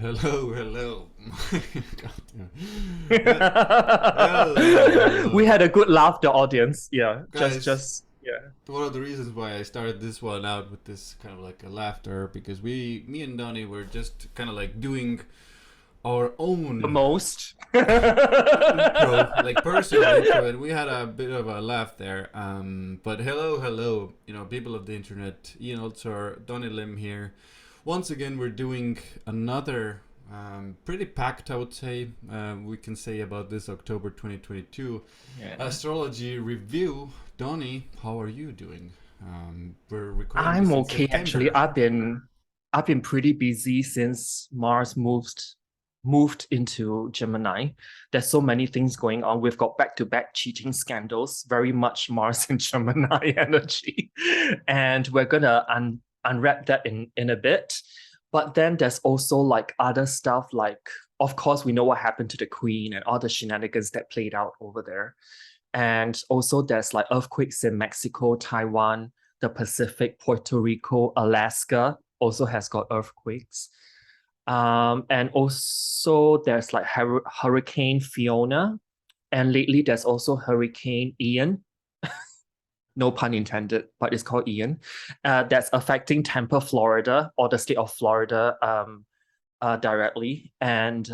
Hello, hello. Hello, We hello. had a good laugh, the audience. Yeah, Guys, yeah. one of the reasons why I started this one out with this kind of like a laughter because me and Donny were just kind of like doing our The own most. intro, like personal intro, and we had a bit of a laugh there. But hello, hello, people of the internet. Ian also, Donny Lim here. Once again, we're doing another pretty packed, I would say, we can say about this October 2022 Yeah. astrology review. Donny, how are you doing? We're recording I'm this in okay actually. September. I've been pretty busy since Mars moved into Gemini. There's so many things going on. We've got back-to-back cheating scandals, very much Mars and Gemini energy. And we're gonna unwrap that in a bit. But then there's also like other stuff like, of course, we know what happened to the Queen and all the shenanigans that played out over there. And also there's like earthquakes in Mexico, Taiwan, the Pacific, Puerto Rico, Alaska also has got earthquakes. And also there's like Hurricane Fiona. And lately there's also Hurricane Ian, no pun intended, but it's called Ian, that's affecting Tampa, Florida, or the state of Florida directly. And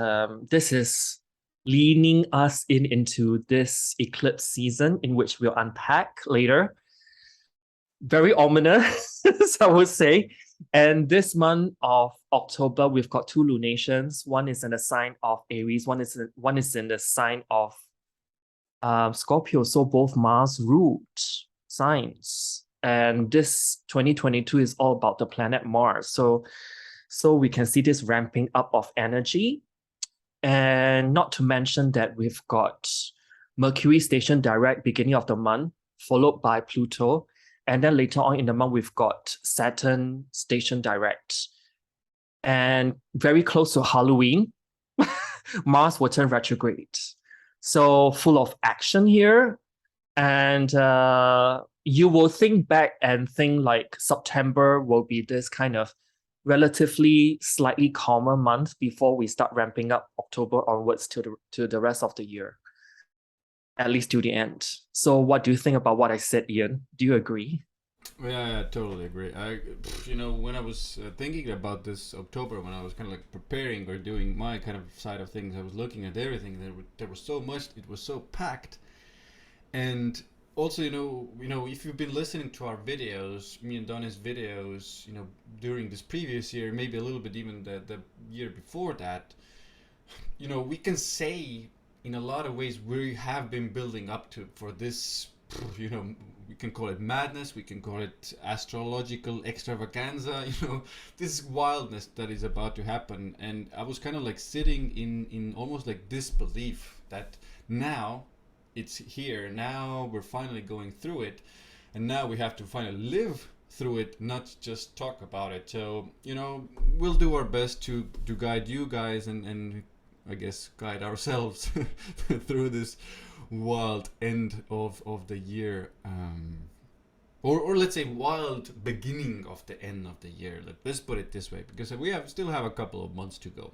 this is leaning us into this eclipse season, in which we'll unpack later. Very ominous, I would say. And this month of October, we've got two lunations. One is in the sign of Aries, one is in the sign of Scorpio. So both Mars ruled signs. And this 2022 is all about the planet Mars. So we can see this ramping up of energy. And not to mention that we've got Mercury station direct beginning of the month, followed by Pluto. And then later on in the month, we've got Saturn station direct. And very close to Halloween, Mars will turn retrograde. So full of action here. And you will think back and think like September will be this kind of relatively slightly calmer month before we start ramping up October onwards to the rest of the year, at least to the end. So what do you think about what I said, Ian? Do you agree? Yeah, I totally agree. When I was thinking about this October, when I was kind of like preparing or doing my kind of side of things, I was looking at everything. There was so much. It was so packed, and also, if you've been listening to our videos, me and Donny's videos, during this previous year, maybe a little bit even the year before that, we can say in a lot of ways we have been building up to for this, you know, we can call it madness, we can call it astrological extravaganza, this wildness that is about to happen. And I was kind of like sitting in almost like disbelief that now it's here, now we're finally going through it, and now we have to finally live through it, not just talk about it. So, we'll do our best to guide you guys and I guess guide ourselves through this wild end of the year, or let's say wild beginning of the end of the year. Let's put it this way, because we still have a couple of months to go.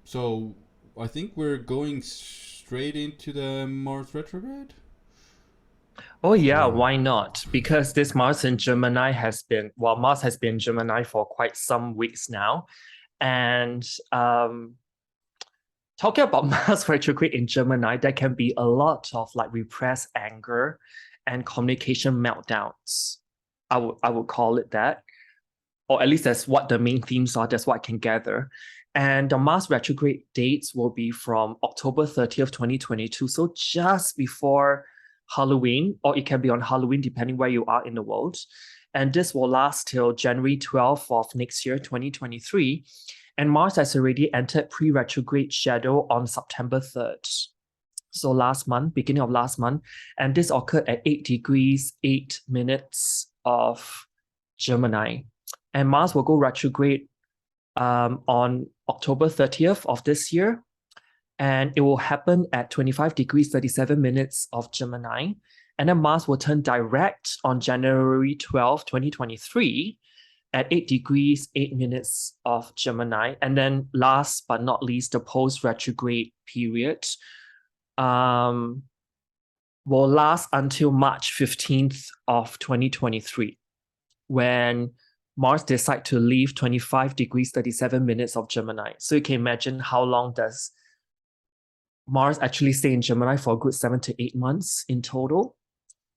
So I think we're going straight into the Mars retrograde. Oh yeah, Or why not? Because this Mars in Gemini Mars has been in Gemini for quite some weeks now. And talking about Mars retrograde in Gemini, there can be a lot of like repressed anger and communication meltdowns. I would call it that, or at least that's what the main themes are. That's what I can gather. And the Mars retrograde dates will be from October 30th, 2022. So just before Halloween, or it can be on Halloween, depending where you are in the world. And this will last till January 12th of next year, 2023. And Mars has already entered pre-retrograde shadow on September 3rd. So last month, beginning of last month. And this occurred at 8 degrees, 8 minutes of Gemini. And Mars will go retrograde on October 30th of this year. And it will happen at 25 degrees, 37 minutes of Gemini. And then Mars will turn direct on January 12th, 2023. at 8 degrees, 8 minutes of Gemini. And then last but not least, the post-retrograde period will last until March 15th of 2023, when Mars decides to leave 25 degrees, 37 minutes of Gemini. So you can imagine how long does Mars actually stay in Gemini for a good 7 to 8 months in total.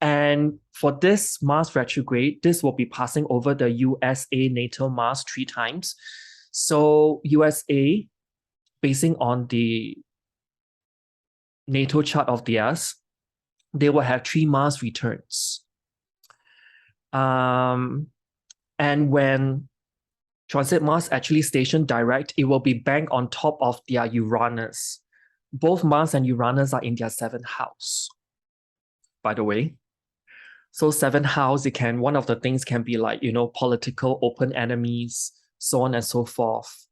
And for this Mars retrograde, this will be passing over the USA natal Mars 3 times. So USA, basing on the natal chart of theirs, they will have 3 Mars returns. And when transit Mars actually stationed direct, it will be bang on top of their Uranus. Both Mars and Uranus are in their 7th house, by the way. So 7th house, one of the things can be like, political open enemies, so on and so forth.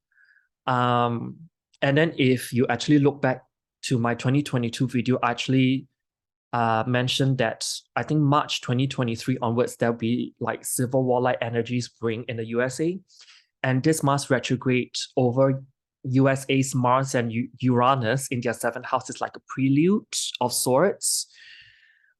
And then if you actually look back to my 2022 video, I actually mentioned that I think March 2023 onwards, there'll be like civil war-like energies brewing in the USA. And this Mars retrograde over USA's Mars and Uranus in their 7th house is like a prelude of sorts.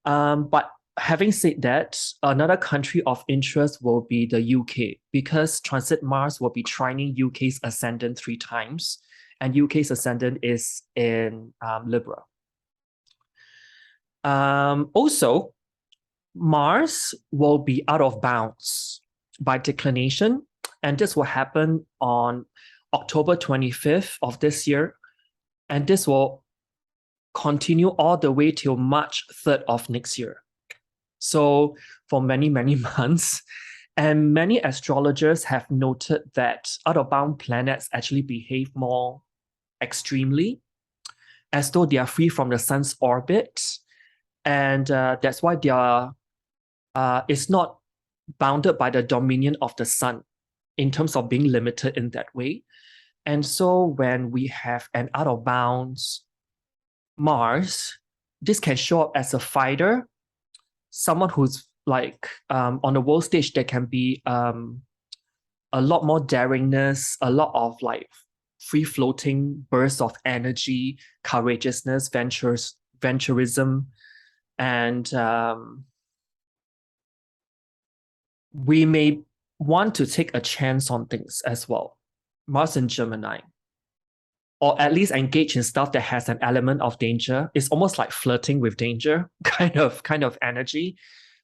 But having said that, another country of interest will be the UK, because transit Mars will be trining UK's Ascendant 3 times, and UK's Ascendant is in Libra. Also, Mars will be out of bounds by declination, and this will happen on October 25th of this year, and this will continue all the way till March 3rd of next year. So for many, many months, and many astrologers have noted that out-of-bound planets actually behave more extremely, as though they are free from the sun's orbit, and that's why they are it's not bounded by the dominion of the sun in terms of being limited in that way. And so when we have an out-of-bounds Mars, this can show up as a fighter, someone who's like on the world stage. There can be a lot more daringness, a lot of like free-floating bursts of energy, courageousness, venturism, and we may want to take a chance on things as well. Mars in Gemini, or at least engage in stuff that has an element of danger. It's almost like flirting with danger kind of energy,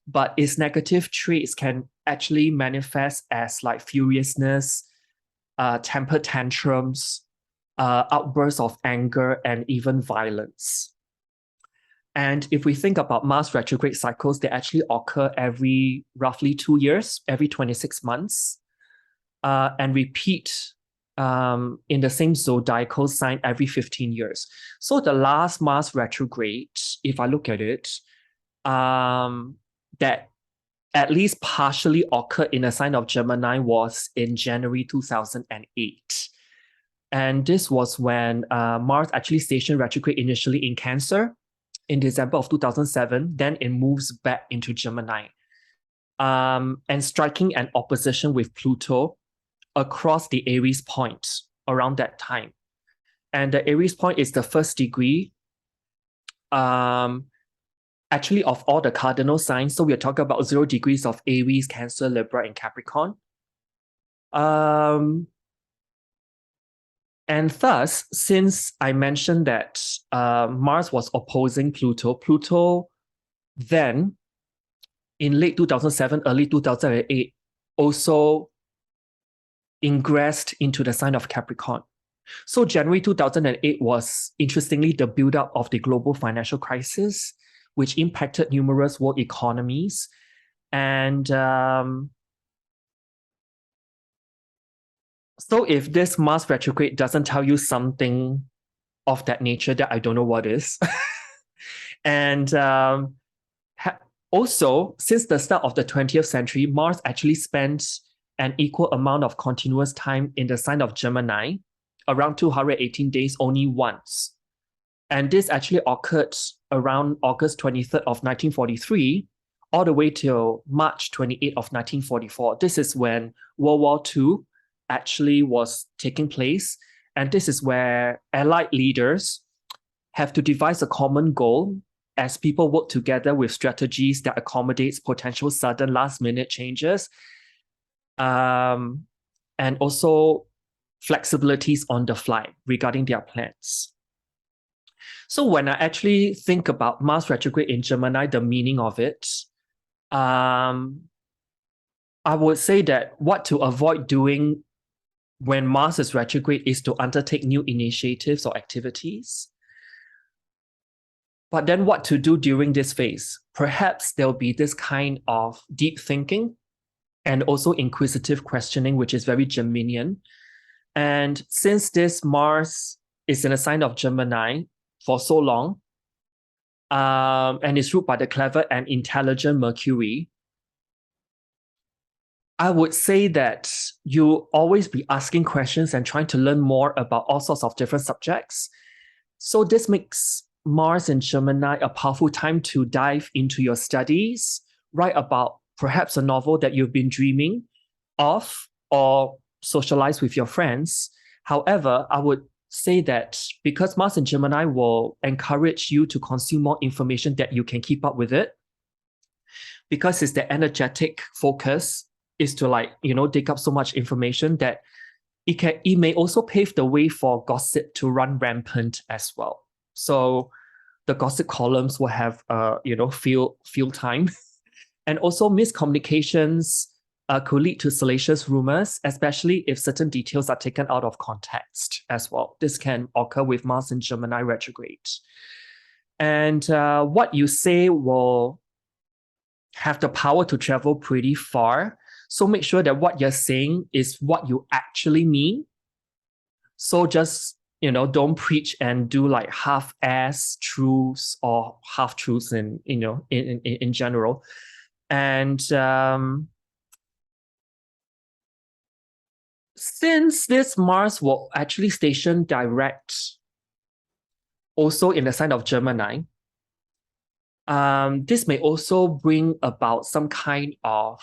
but its negative traits can actually manifest as like furiousness, temper tantrums, outbursts of anger, and even violence. And if we think about Mars retrograde cycles, they actually occur every roughly 2 years, every 26 months, and repeat in the same zodiacal sign every 15 years. So the last Mars retrograde, if I look at it, that at least partially occurred in the sign of Gemini was in January 2008. And this was when Mars actually stationed retrograde initially in Cancer in December of 2007. Then it moves back into Gemini, and striking an opposition with Pluto across the Aries point around that time. And the Aries point is the 1st degree, actually of all the cardinal signs. So we're talking about 0 degrees of Aries, Cancer, Libra, and Capricorn. And thus, since I mentioned that Mars was opposing Pluto, Pluto then, in late 2007, early 2008, also ingressed into the sign of Capricorn. So January 2008 was, interestingly, the buildup of the global financial crisis, which impacted numerous world economies. And so if this Mars retrograde doesn't tell you something of that nature, that I don't know what is. And also, since the start of the 20th century, Mars actually spent an equal amount of continuous time in the sign of Gemini, around 218 days only once. And this actually occurred around August 23rd of 1943 all the way till March 28th of 1944. This is when World War II actually was taking place. And this is where Allied leaders have to devise a common goal as people work together with strategies that accommodates potential sudden last-minute changes, and also flexibilities on the fly regarding their plans. So when I actually think about Mars retrograde in Gemini, the meaning of it, I would say that what to avoid doing when Mars is retrograde is to undertake new initiatives or activities. But then what to do during this phase? Perhaps there'll be this kind of deep thinking and also inquisitive questioning, which is very Geminian. And since this Mars is in a sign of Gemini for so long, and is ruled by the clever and intelligent Mercury, I would say that you always be asking questions and trying to learn more about all sorts of different subjects. So this makes Mars in Gemini a powerful time to dive into your studies, write about perhaps a novel that you've been dreaming of, or socialize with your friends. However, I would say that because Mars in Gemini will encourage you to consume more information that you can keep up with it, because it's the energetic focus is to dig up so much information that it may also pave the way for gossip to run rampant as well. So the gossip columns will have field time. And also miscommunications could lead to salacious rumors, especially if certain details are taken out of context as well. This can occur with Mars in Gemini retrograde. And what you say will have the power to travel pretty far. So make sure that what you're saying is what you actually mean. So just, don't preach and do like half-ass truths or half-truths in general. And since this Mars will actually station direct also in the sign of Gemini, this may also bring about some kind of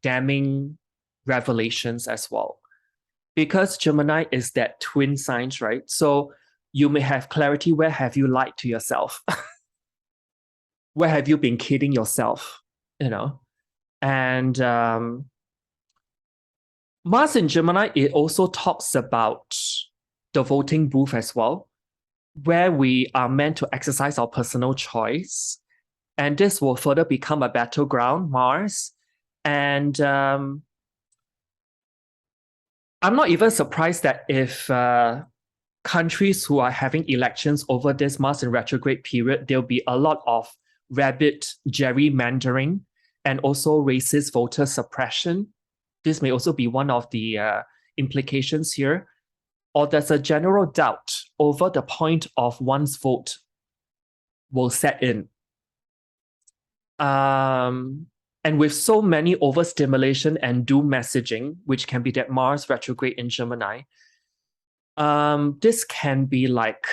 damning revelations as well. Because Gemini is that twin signs, right? So you may have clarity. Where have you lied to yourself? Where have you been kidding yourself? And Mars in Gemini, it also talks about the voting booth as well, where we are meant to exercise our personal choice. And this will further become a battleground, Mars. And I'm not even surprised that if countries who are having elections over this Mars in retrograde period, there'll be a lot of rabid gerrymandering and also racist voter suppression. This may also be one of the implications here. Or there's a general doubt over the point of one's vote will set in. And with so many overstimulation and doom messaging, which can be that Mars retrograde in Gemini, this can be like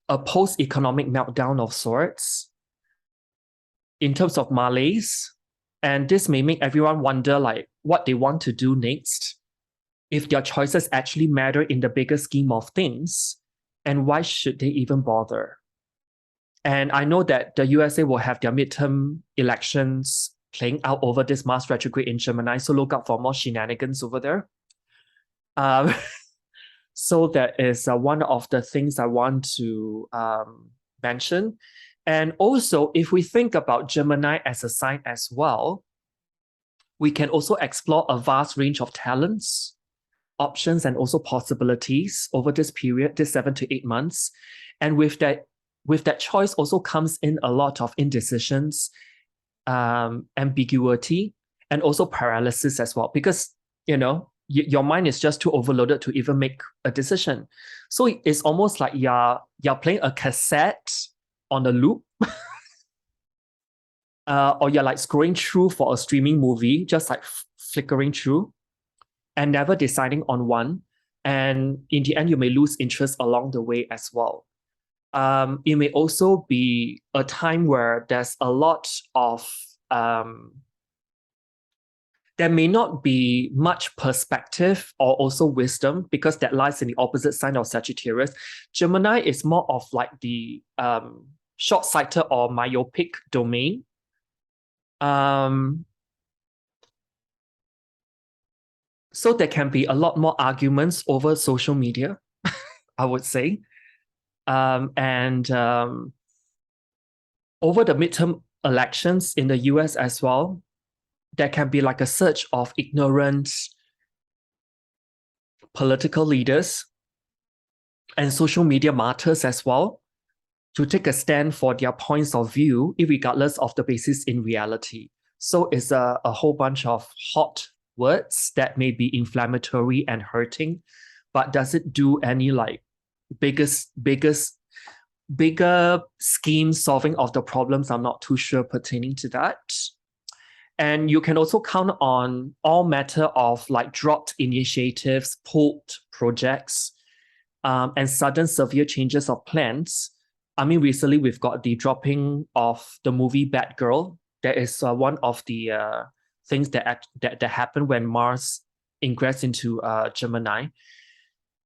a post-economic meltdown of sorts in terms of malaise. And this may make everyone wonder what they want to do next, if their choices actually matter in the bigger scheme of things, and why should they even bother? And I know that the USA will have their midterm elections playing out over this Mars retrograde in Gemini, so look out for more shenanigans over there. So that is one of the things I want to mention. And also, if we think about Gemini as a sign as well, we can also explore a vast range of talents, options, and also possibilities over this period, this 7 to 8 months. And with that choice also comes in a lot of indecisions, ambiguity, and also paralysis as well, because, your mind is just too overloaded to even make a decision. So it's almost like you're playing a cassette on a loop, or you're like scrolling through for a streaming movie, just like flickering through and never deciding on one. And in the end, you may lose interest along the way as well. It may also be a time where there's a lot of there may not be much perspective or also wisdom because that lies in the opposite sign of Sagittarius. Gemini is more of like the short-sighted or myopic domain. So there can be a lot more arguments over social media, I would say. And over the midterm elections in the US as well, there can be like a surge of ignorant political leaders and social media martyrs as well to take a stand for their points of view, regardless of the basis in reality. So it's a whole bunch of hot words that may be inflammatory and hurting, but does it do any like bigger scheme solving of the problems? I'm not too sure pertaining to that. And you can also count on all matter of like dropped initiatives, pulled projects, and sudden severe changes of plans. I mean, recently we've got the dropping of the movie Bad Girl. That is one of the things that happened when Mars ingressed into Gemini.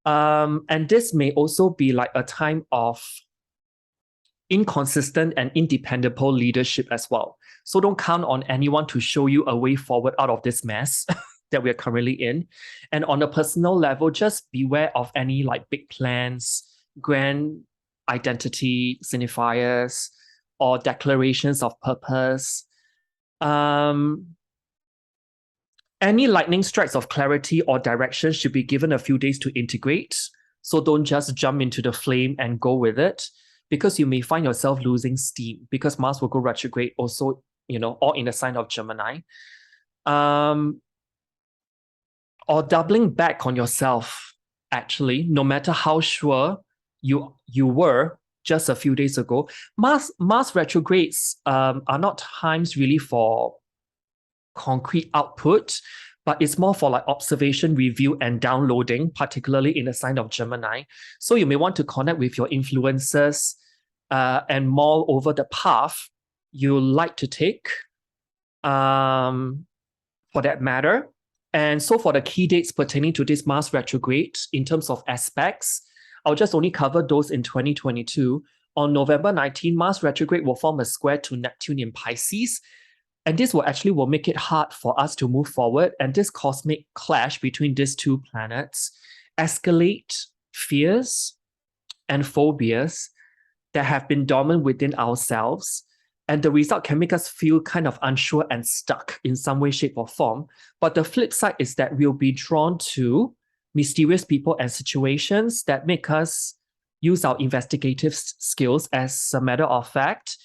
And this may also be like a time of inconsistent and independable leadership as well. So don't count on anyone to show you a way forward out of this mess that we're currently in. And on a personal level, just beware of any like big plans, grand identity signifiers, or declarations of purpose. Any lightning strikes of clarity or direction should be given a few days to integrate. So don't just jump into the flame and go with it, because you may find yourself losing steam because Mars will go retrograde also, all in the sign of Gemini. Or doubling back on yourself, actually, no matter how sure you were just a few days ago. Mars retrogrades are not times really for concrete output, but it's more for like observation, review, and downloading, particularly in the sign of Gemini. So you may want to connect with your influencers and mull over the path you like to take for that matter. And so for the key dates pertaining to this Mars retrograde in terms of aspects, I'll just only cover those in 2022. On November 19, Mars retrograde will form a square to Neptune in Pisces. And this will make it hard for us to move forward. And this cosmic clash between these two planets escalate fears and phobias that have been dormant within ourselves. And the result can make us feel kind of unsure and stuck in some way, shape, or form. But the flip side is that we'll be drawn to mysterious people and situations that make us use our investigative skills as a matter of fact.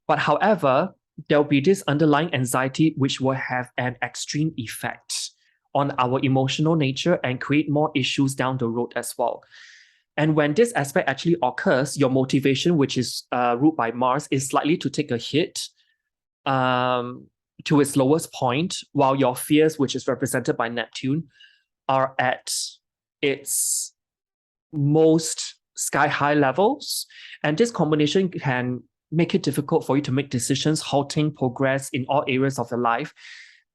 But however, there'll be this underlying anxiety which will have an extreme effect on our emotional nature and create more issues down the road as well. And when this aspect actually occurs, your motivation, which is ruled by Mars, is likely to take a hit to its lowest point, while your fears, which is represented by Neptune, are at its most sky-high levels. And this combination can make it difficult for you to make decisions, halting progress in all areas of your life.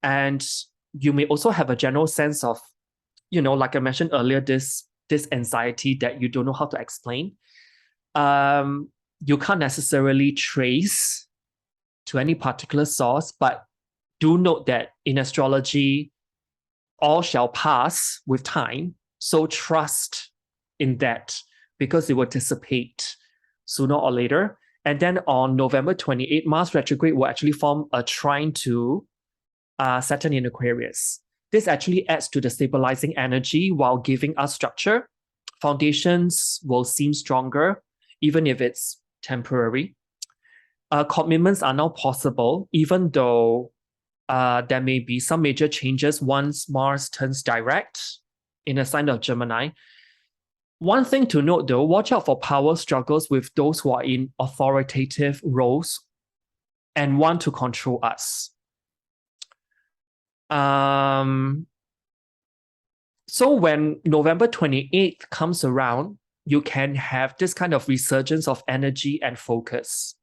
And you may also have a general sense of, like I mentioned earlier, this anxiety that you don't know how to explain. You can't necessarily trace to any particular source, but do note that in astrology, all shall pass with time. So trust in that, because it will dissipate sooner or later. And then on November 28, Mars retrograde will actually form a trine to Saturn in Aquarius. This actually adds to the stabilizing energy while giving us structure. Foundations will seem stronger, even if it's temporary. Commitments are now possible, even though there may be some major changes once Mars turns direct in a sign of Gemini. One thing to note though, watch out for power struggles with those who are in authoritative roles and want to control us. So when November 28th comes around, you can have this kind of resurgence of energy and focus.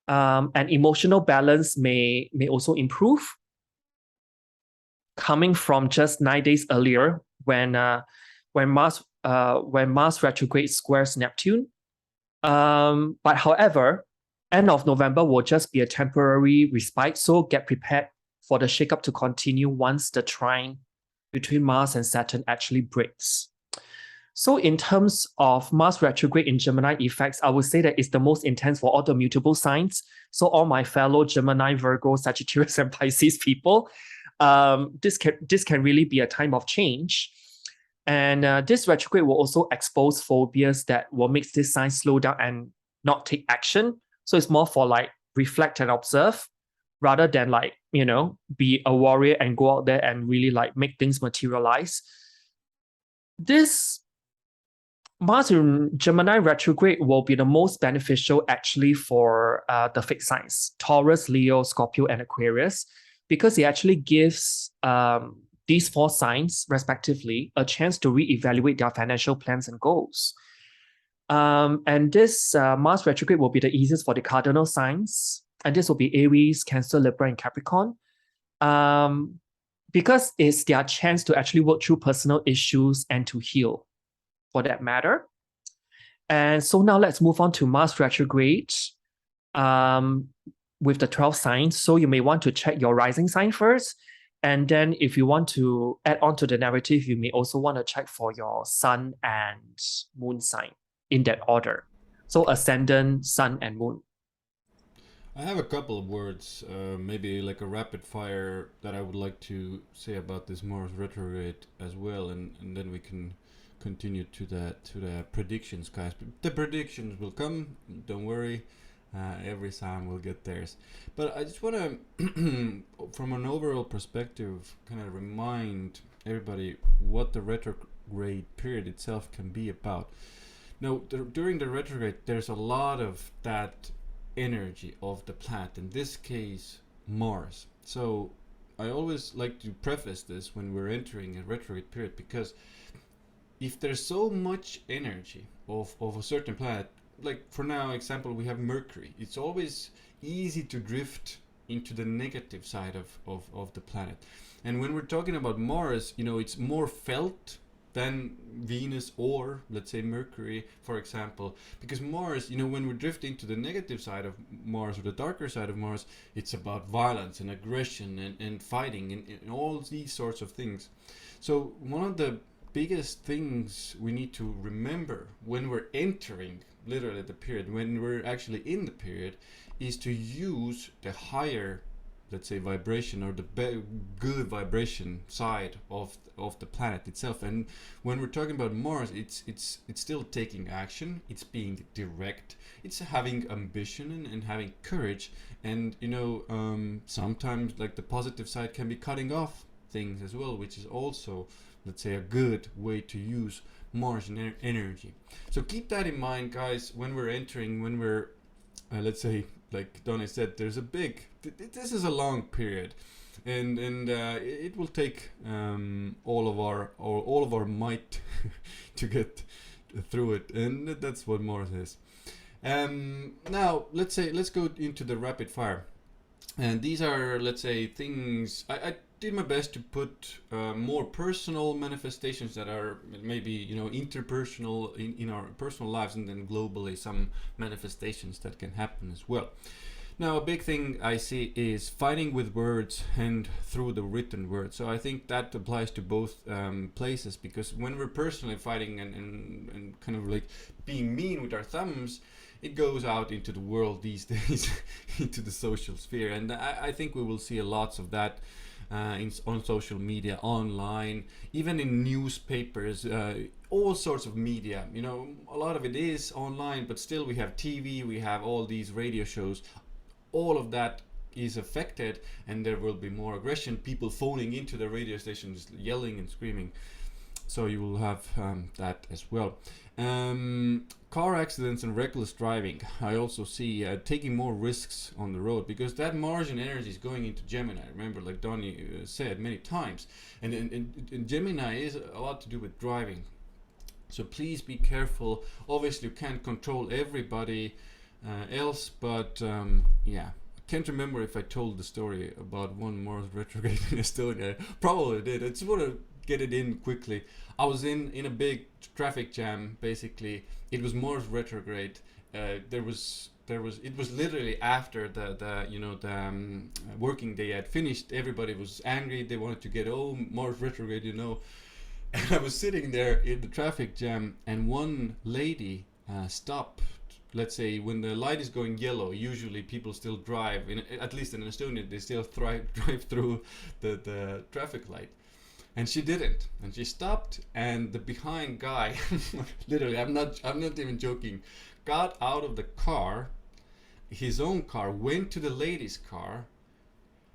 And emotional balance may also improve, coming from just 9 days earlier when Mars retrograde squares Neptune. But however, end of November will just be a temporary respite, so get prepared for the shakeup to continue once the trine between Mars and Saturn actually breaks. So in terms of Mars retrograde in Gemini effects, I would say that it's the most intense for all the mutable signs. So all my fellow Gemini, Virgo, Sagittarius, and Pisces people, this can really be a time of change. And this retrograde will also expose phobias that will make this sign slow down and not take action. So it's more for like reflect and observe rather than like, be a warrior and go out there and really like make things materialize. This Mars in Gemini retrograde will be the most beneficial actually for the fixed signs, Taurus, Leo, Scorpio, and Aquarius, because it actually gives these 4 signs, respectively, a chance to reevaluate their financial plans and goals. And this Mars retrograde will be the easiest for the cardinal signs, and this will be Aries, Cancer, Libra, and Capricorn, because it's their chance to actually work through personal issues and to heal, for that matter. And so now let's move on to Mars retrograde with the 12 signs. So you may want to check your rising sign first. And then if you want to add on to the narrative, you may also want to check for your sun and moon sign in that order. So Ascendant, Sun, and Moon. I have a couple of words, maybe like a rapid fire that I would like to say about this Mars retrograde as well, and then we can continue to the predictions, guys. The predictions will come, don't worry. Every sign will get theirs. But I just want to, from an overall perspective, kind of remind everybody what the retrograde period itself can be about. Now, during the retrograde, there's a lot of that energy of the planet, in this case, Mars. So I always like to preface this when we're entering a retrograde period, because if there's so much energy of a certain planet, like for now example we have Mercury, it's always easy to drift into the negative side of the planet. And when we're talking about Mars, it's more felt than Venus or let's say Mercury, for example, because Mars, when we drift into the negative side of Mars or the darker side of Mars, it's about violence and aggression and fighting and all these sorts of things. So one of the biggest things we need to remember when we're entering literally the period, when we're actually in the period, is to use the higher, let's say, vibration or the good vibration side of the planet itself. And when we're talking about Mars, it's still taking action, it's being direct, it's having ambition and having courage. And sometimes like the positive side can be cutting off things as well, which is also, let's say, a good way to use Mars energy. So keep that in mind, guys, when we're entering, when we're let's say, like Donny said, there's a big, this is a long period, and it will take all of our might to get through it, and that's what Mars is. Now let's go into the rapid fire, and these are, let's say, things I did my best to put more personal manifestations that are maybe interpersonal in our personal lives, and then globally some manifestations that can happen as well. Now, a big thing I see is fighting with words and through the written word. So I think that applies to both places, because when we're personally fighting and kind of like being mean with our thumbs, it goes out into the world these days, into the social sphere, and I think we will see lots of that on social media, online, even in newspapers, all sorts of media. A lot of it is online, but still we have TV, we have all these radio shows. All of that is affected, and there will be more aggression, people phoning into the radio stations, yelling and screaming. So you will have that as well. Car accidents and reckless driving. I also see taking more risks on the road, because that margin energy is going into Gemini. Remember, like Donny said many times, and Gemini is a lot to do with driving. So please be careful. Obviously, you can't control everybody else, but yeah. I can't remember if I told the story about one Mars retrograde in Estonia. Probably did. I just want to get it in quickly. I was in a big traffic jam. Basically, it was Mars retrograde. There was it was literally after the working day had finished. Everybody was angry. They wanted to get home. Mars retrograde, you know. And I was sitting there in the traffic jam, and one lady stopped. Let's say when the light is going yellow, usually people still drive. At least in Estonia, they still drive through the traffic light. And she didn't, and she stopped. And the behind guy, literally, I'm not even joking, got out of the car, his own car, went to the lady's car,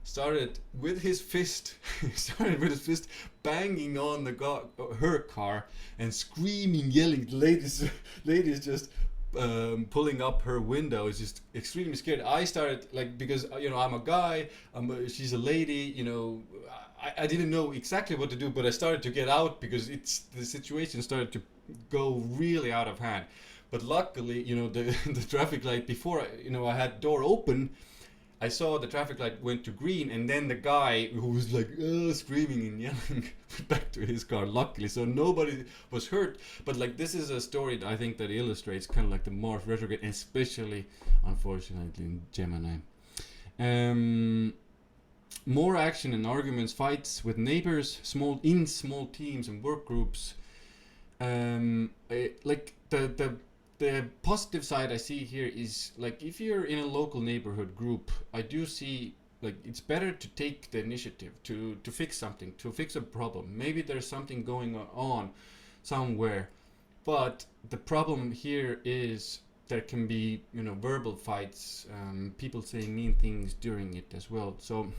started with his fist banging on her car and screaming, yelling. The ladies just pulling up her window, is just extremely scared. I started, like, because I'm a guy, she's a lady, I didn't know exactly what to do, but I started to get out because the situation started to go really out of hand. But luckily, the traffic light, before I had door open, I saw the traffic light went to green, and then the guy who was like screaming and yelling went back to his car, luckily. So nobody was hurt. But like, this is a story that I think that illustrates kind of like the Mars retrograde, especially, unfortunately, in Gemini. More action and arguments, fights with neighbors, small teams and work groups. Like the positive side I see here is, like, if you're in a local neighborhood group, I do see, like, it's better to take the initiative to fix something, to fix a problem. Maybe there's something going on somewhere, but the problem here is there can be verbal fights, people saying mean things during it as well. So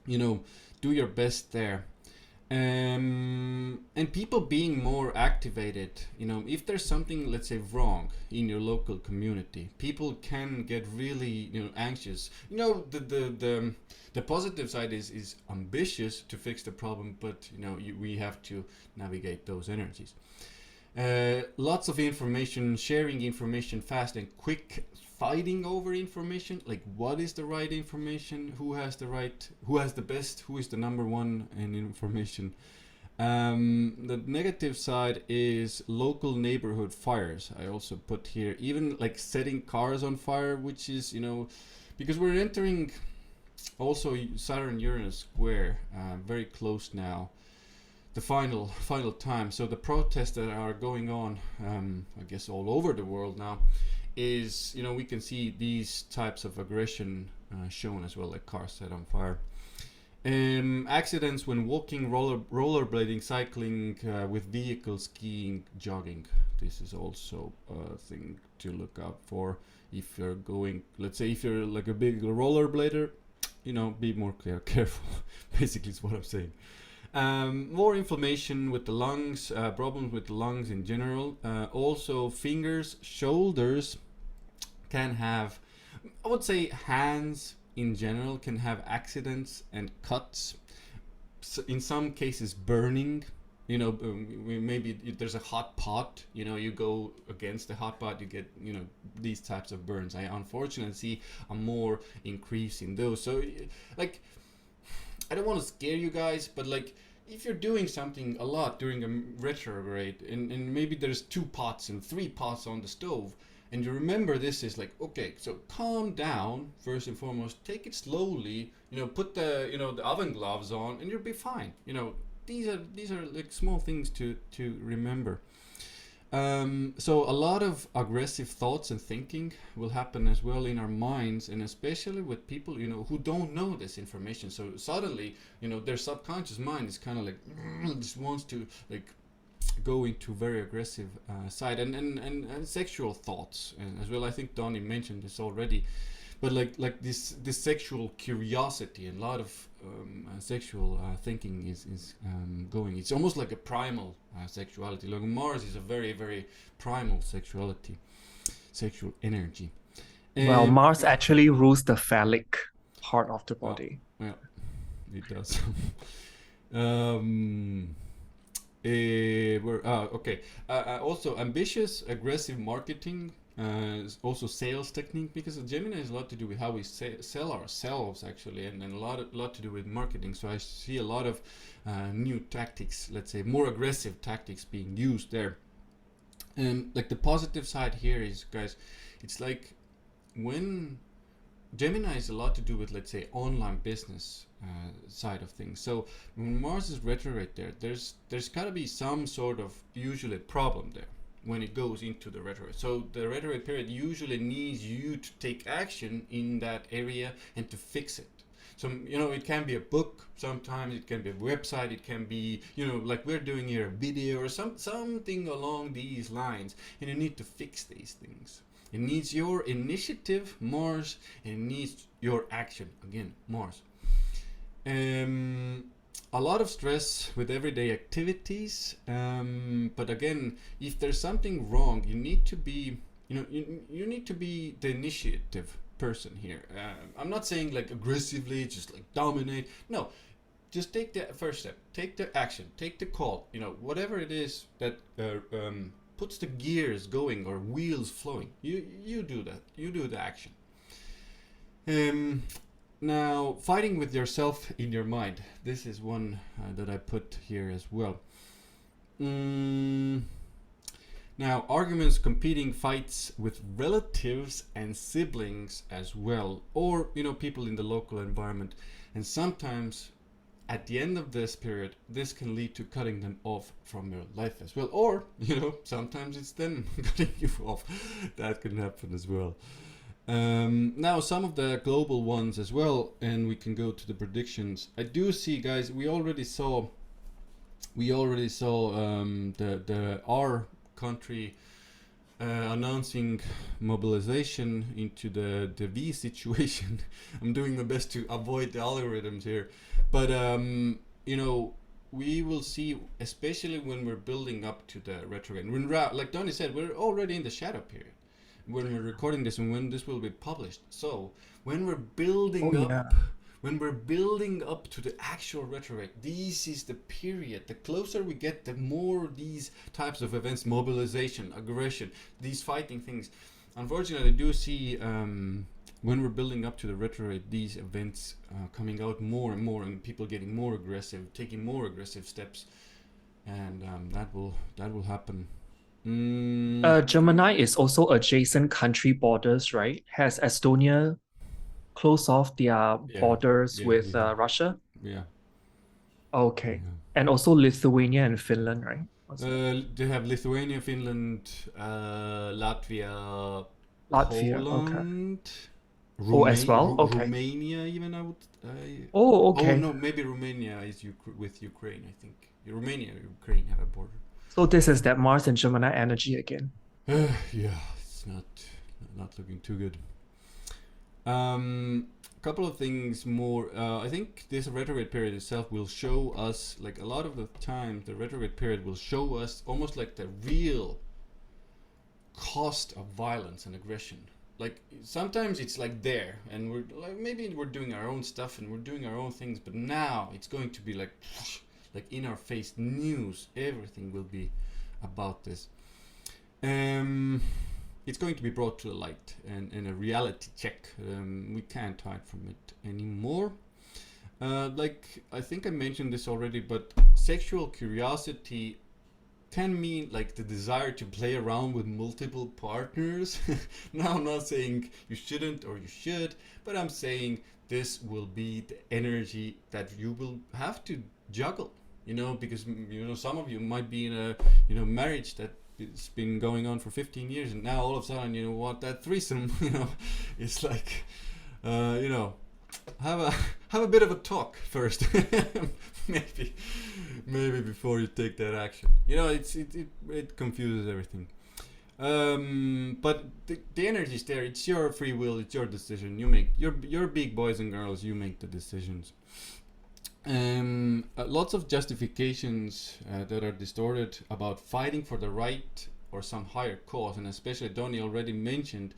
do your best there. And people being more activated, if there's something, let's say, wrong in your local community, people can get really anxious. The positive side is ambitious to fix the problem, but we have to navigate those energies. Lots of information, sharing information fast and quick, fighting over information, like what is the right information, who has the best, who is the number one in information. The negative side is local neighborhood fires. I also put here, even like setting cars on fire, which is because we're entering also Saturn Uranus square, very close now, the final time. So the protests that are going on, I guess all over the world now, is we can see these types of aggression shown as well, like cars set on fire. Accidents when walking, rollerblading, cycling with vehicles, skiing, jogging. This is also a thing to look out for if you're going, let's say, if you're like a big rollerblader, be more careful. Basically is what I'm saying. More inflammation with the lungs, problems with the lungs in general. Also fingers, shoulders can have, I would say hands in general can have accidents and cuts. So in some cases burning, maybe if there's a hot pot, you go against the hot pot, you get, these types of burns. I unfortunately see a more increase in those. So like, I don't want to scare you guys, but like, if you're doing something a lot during a retrograde, and maybe there's 2 pots and 3 pots on the stove, and you remember this is like, okay, so calm down first and foremost, take it slowly, put the the oven gloves on, and you'll be fine. These are like small things to remember. So a lot of aggressive thoughts and thinking will happen as well in our minds, and especially with people who don't know this information. So suddenly their subconscious mind is kind of like just wants to like go into very aggressive side, and sexual thoughts as well. I think Donny mentioned this already, but like this sexual curiosity and a lot of sexual thinking is going. It's almost like a primal sexuality. Like Mars is a very, very primal sexuality, sexual energy. Well, Mars actually rules the phallic part of the body. Well, it does. Okay. Also, ambitious, aggressive marketing, also sales technique, because the Gemini has a lot to do with how we sell ourselves, actually, and a lot to do with marketing. So I see a lot of new tactics, let's say more aggressive tactics being used there. Like the positive side here is, guys, it's like when Gemini is a lot to do with, let's say, online business side of things. So when Mars is retrograde there, there's got to be some sort of usually problem there when it goes into the retrograde. So the retrograde period usually needs you to take action in that area and to fix it. So, it can be a book, sometimes it can be a website, it can be, like we're doing here, a video or something along these lines, and you need to fix these things. It needs your initiative, Mars, and it needs your action, again, Mars. A lot of stress with everyday activities, but again, if there's something wrong, you need to be, you need to be the initiative person here. I'm not saying like aggressively, just like dominate. No, just take the first step, take the action, take the call. Whatever it is that puts the gears going or wheels flowing. You do that. You do the action. Now, fighting with yourself in your mind. This is one that I put here as well. Now, arguments, competing fights with relatives and siblings as well, or people in the local environment. And sometimes, at the end of this period, this can lead to cutting them off from your life as well. Or sometimes it's them cutting you off. That can happen as well. Now, some of the global ones as well, and we can go to the predictions. I do see, guys. We already saw our country announcing mobilization into the V situation. I'm doing my best to avoid the algorithms here, but we will see, especially when we're building up to the retrograde. When, like Donny said, we're already in the shadow period when we're recording this and when this will be published. So when we're building up to the actual retrograde, this is the period. The closer we get, the more these types of events, mobilization, aggression, these fighting things. Unfortunately, I do see when we're building up to the retrograde, these events coming out more and more, and people getting more aggressive, taking more aggressive steps, and that will happen. Gemini is also adjacent country borders, right? Has Estonia close off their borders with Russia? Yeah. Okay. And also Lithuania and Finland, right? They have Lithuania, Finland, Latvia, Poland, okay. As well? Okay. Romania, even I would. okay. Oh no, maybe Romania is with Ukraine. I think Romania and Ukraine have a border. So this is that Mars and Gemini energy again. Yeah, it's not looking too good. Couple of things more. I think this retrograde period itself will show us, like a lot of the time, the retrograde period will show us almost like the real cost of violence and aggression. Like sometimes it's like there, and we're like maybe we're doing our own stuff and we're doing our own things, but now it's going to be like in our face news. Everything will be about this. It's going to be brought to the light and a reality check. We can't hide from it anymore. Like I think I mentioned this already, but sexual curiosity can mean like the desire to play around with multiple partners. Now I'm not saying you shouldn't or you should, but I'm saying this will be the energy that you will have to juggle, because some of you might be in a marriage that it's been going on for 15 years, and now all of a sudden you want that threesome. It's like have a bit of a talk first. maybe before you take that action. It confuses everything. But the energy is there. It's your free will. It's your decision. You make your big boys and girls. You make the decisions. Lots of justifications that are distorted about fighting for the right or some higher cause, and especially Donny already mentioned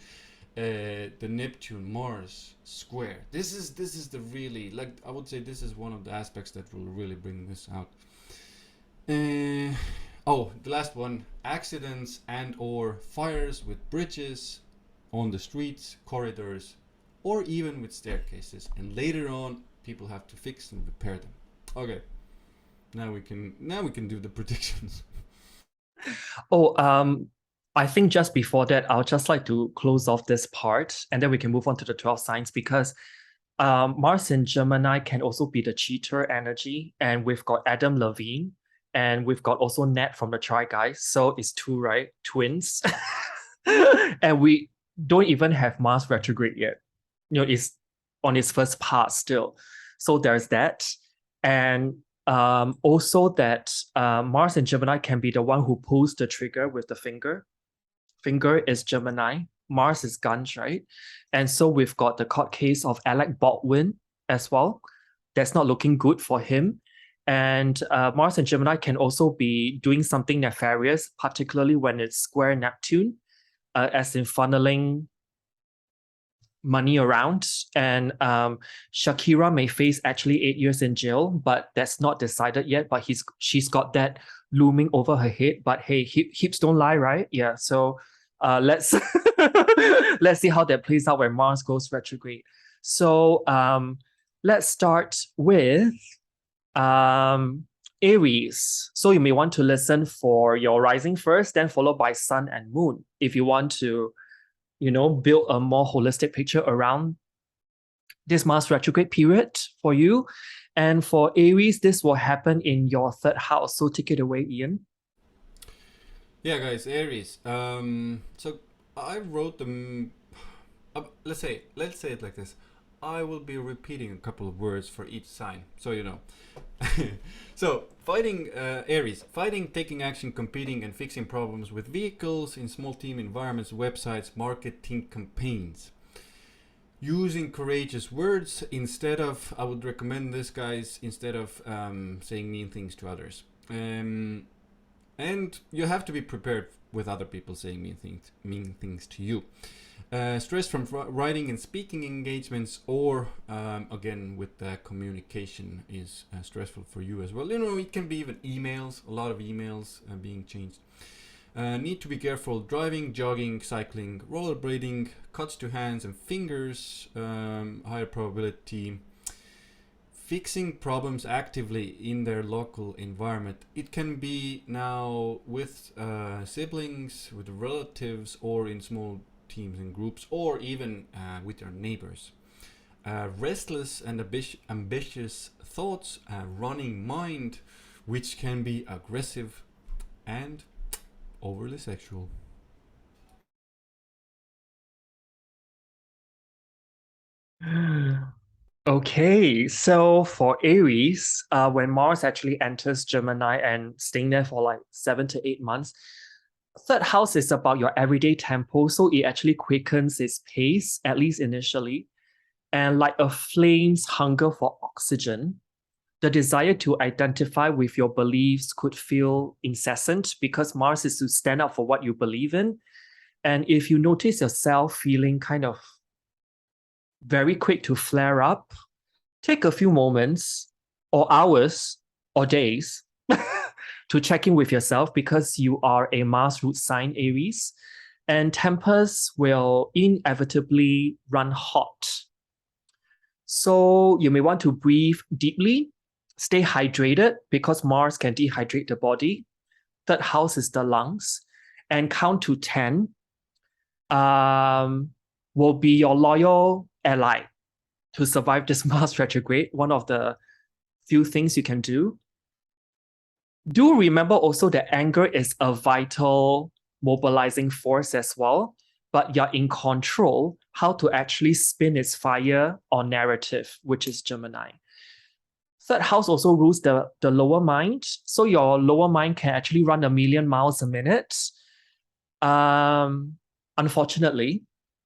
the Neptune Mars square. This is the really, like I would say, this is one of the aspects that will really bring this out. Oh, the last one: accidents and or fires with bridges, on the streets, corridors, or even with staircases. And later on, people have to fix and repair them. Okay, now we can do the predictions. Oh, I think just before that, I'll just like to close off this part and then we can move on to the 12 signs because Mars in Gemini can also be the cheater energy. And we've got Adam Levine and we've got also Nat from the Try Guys. So it's two, right? Twins. And we don't even have Mars retrograde yet. It's on its first pass still. So there's that. And also that Mars in Gemini can be the one who pulls the trigger with the finger. Finger is Gemini. Mars is guns, right? And so we've got the court case of Alec Baldwin as well. That's not looking good for him. And Mars and Gemini can also be doing something nefarious, particularly when it's square Neptune, as in funneling money around. And Shakira may face actually 8 years in jail, but that's not decided yet. But she's got that looming over her head. But hey, hips don't lie, right? Yeah. So let's let's see how that plays out when Mars goes retrograde. So let's start with Aries. So you may want to listen for your rising first, then followed by Sun and Moon. If you want to, build a more holistic picture around this Mars retrograde period for you. And for Aries, this will happen in your third house. So take it away, Ian. Yeah, guys, Aries. So I wrote them. Let's say it like this. I will be repeating a couple of words for each sign, so you know. So fighting Aries, fighting, taking action, competing, and fixing problems with vehicles in small team environments, websites, marketing campaigns. Using courageous words instead of, I would recommend this, guys, instead of saying mean things to others. And you have to be prepared with other people saying mean things to you. Stress from writing and speaking engagements, or again with communication is stressful for you as well. It can be even emails, a lot of emails being changed. Need to be careful driving, jogging, cycling, rollerblading, cuts to hands and fingers, higher probability. Fixing problems actively in their local environment. It can be now with siblings, with relatives, or in small teams and groups, or even with your neighbors. Restless and ambitious thoughts, running mind, which can be aggressive and overly sexual. Okay, so for Aries, when Mars actually enters Gemini and staying there for like 7 to 8 months, third house is about your everyday tempo, so it actually quickens its pace, at least initially. And like a flame's hunger for oxygen, the desire to identify with your beliefs could feel incessant because Mars is to stand up for what you believe in. And if you notice yourself feeling kind of very quick to flare up, take a few moments or hours or days to check in with yourself because you are a Mars root sign, Aries, and tempers will inevitably run hot. So you may want to breathe deeply, stay hydrated because Mars can dehydrate the body. Third house is the lungs, and count to 10 will be your loyal ally to survive this Mars retrograde. One of the few things you can do. Do remember also that anger is a vital mobilizing force as well, but you're in control how to actually spin its fire or narrative, which is Gemini. Third house also rules the lower mind. So your lower mind can actually run 1,000,000 miles a minute. Unfortunately,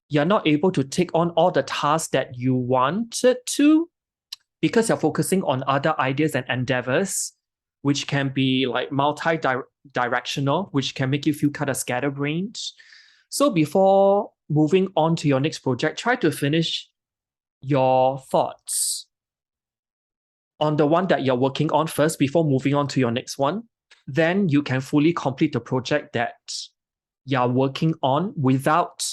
you're not able to take on all the tasks that you wanted to because you're focusing on other ideas and endeavors, which can be like multi-directional, which can make you feel kind of scatterbrained. So before moving on to your next project, try to finish your thoughts on the one that you're working on first before moving on to your next one. then you can fully complete the project that you're working on without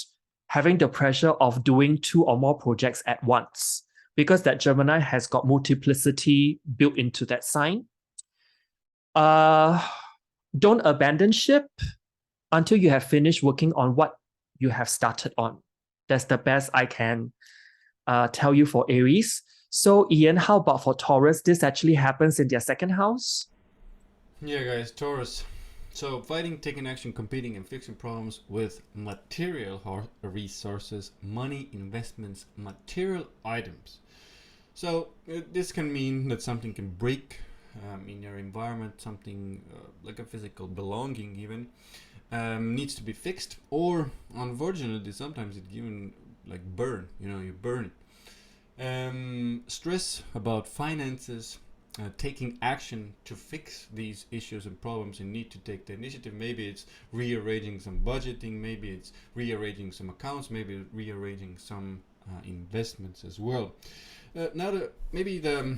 having the pressure of doing 2 or more projects at once, because that Gemini has got multiplicity built into that sign. Don't abandon ship until you have finished working on what you have started on. That's the best I can tell you for Aries. So Ian, how about for Taurus? This actually happens in their second house. Yeah, guys, Taurus. So, fighting, taking action, competing, and fixing problems with material resources, money, investments, material items. So, this can mean that something can break in your environment, something like a physical belonging, even needs to be fixed, or unfortunately, sometimes it even like burn. You burn it. Stress about finances. Taking action to fix these issues and problems, and need to take the initiative. Maybe it's rearranging some budgeting, maybe it's rearranging some accounts, maybe rearranging some investments as well. Maybe the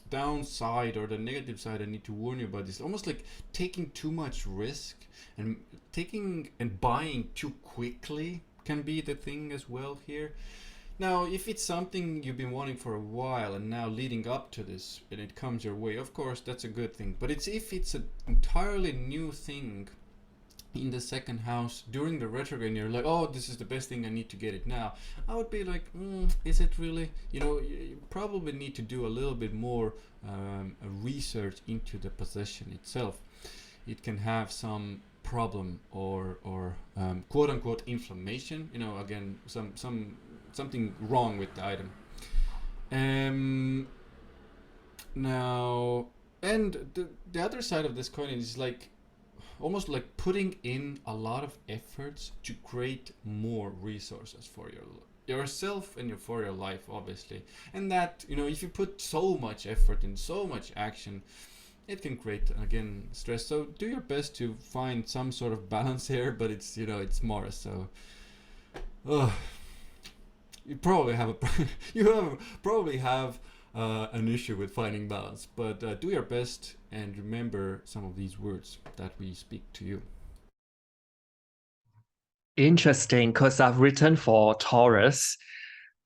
downside or the negative side I need to warn you about is almost like taking too much risk, and taking and buying too quickly can be the thing as well here. Now, if it's something you've been wanting for a while and now leading up to this and it comes your way, of course, that's a good thing. But if it's an entirely new thing in the second house during the retrograde and you're like, oh, this is the best thing, I need to get it now, I would be like, is it really? You probably need to do a little bit more research into the possession itself. It can have some problem or quote unquote inflammation, again, something wrong with the item. Now, and the other side of this coin is like almost like putting in a lot of efforts to create more resources for yourself and for your life, obviously. And that, if you put so much effort and so much action, it can create, again, stress. So do your best to find some sort of balance here, but it's Mars, so you probably have an issue with finding balance, but do your best and remember some of these words that we speak to you. Interesting, because I've written for Taurus.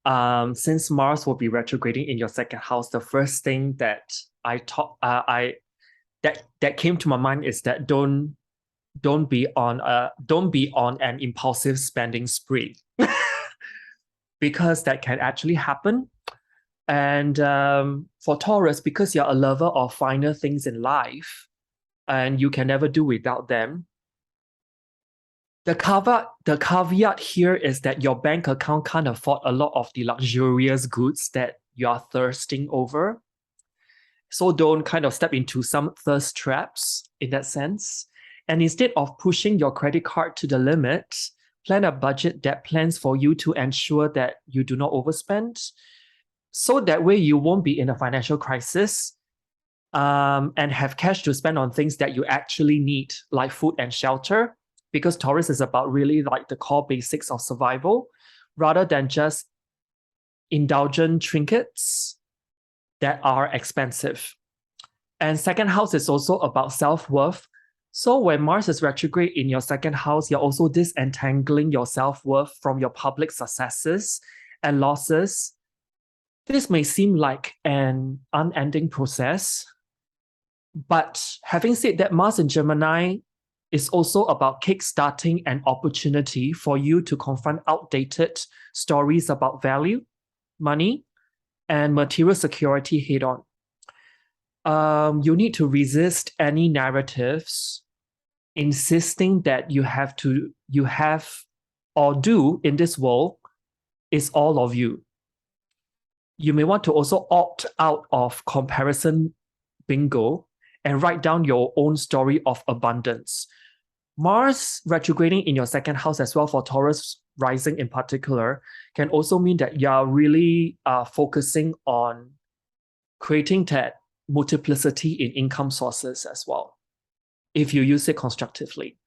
Since Mars will be retrograding in your second house, the first thing that that came to my mind is that don't be on an impulsive spending spree. Because that can actually happen. And for Taurus, because you're a lover of finer things in life and you can never do without them, the caveat here is that your bank account can't afford a lot of the luxurious goods that you are thirsting over. So don't kind of step into some thirst traps in that sense. And instead of pushing your credit card to the limit, plan a budget that plans for you to ensure that you do not overspend. So that way you won't be in a financial crisis and have cash to spend on things that you actually need, like food and shelter, because Taurus is about really like the core basics of survival, rather than just indulgent trinkets that are expensive. And second house is also about self-worth. So when Mars is retrograde in your second house, you're also disentangling your self-worth from your public successes and losses. This may seem like an unending process, but having said that, Mars in Gemini is also about kickstarting an opportunity for you to confront outdated stories about value, money, and material security head on. You need to resist any narratives insisting that you have or do in this world is all of you. You may want to also opt out of comparison bingo and write down your own story of abundance. Mars retrograding in your second house as well for Taurus rising in particular can also mean that you're really focusing on creating that multiplicity in income sources as well, if you use it constructively.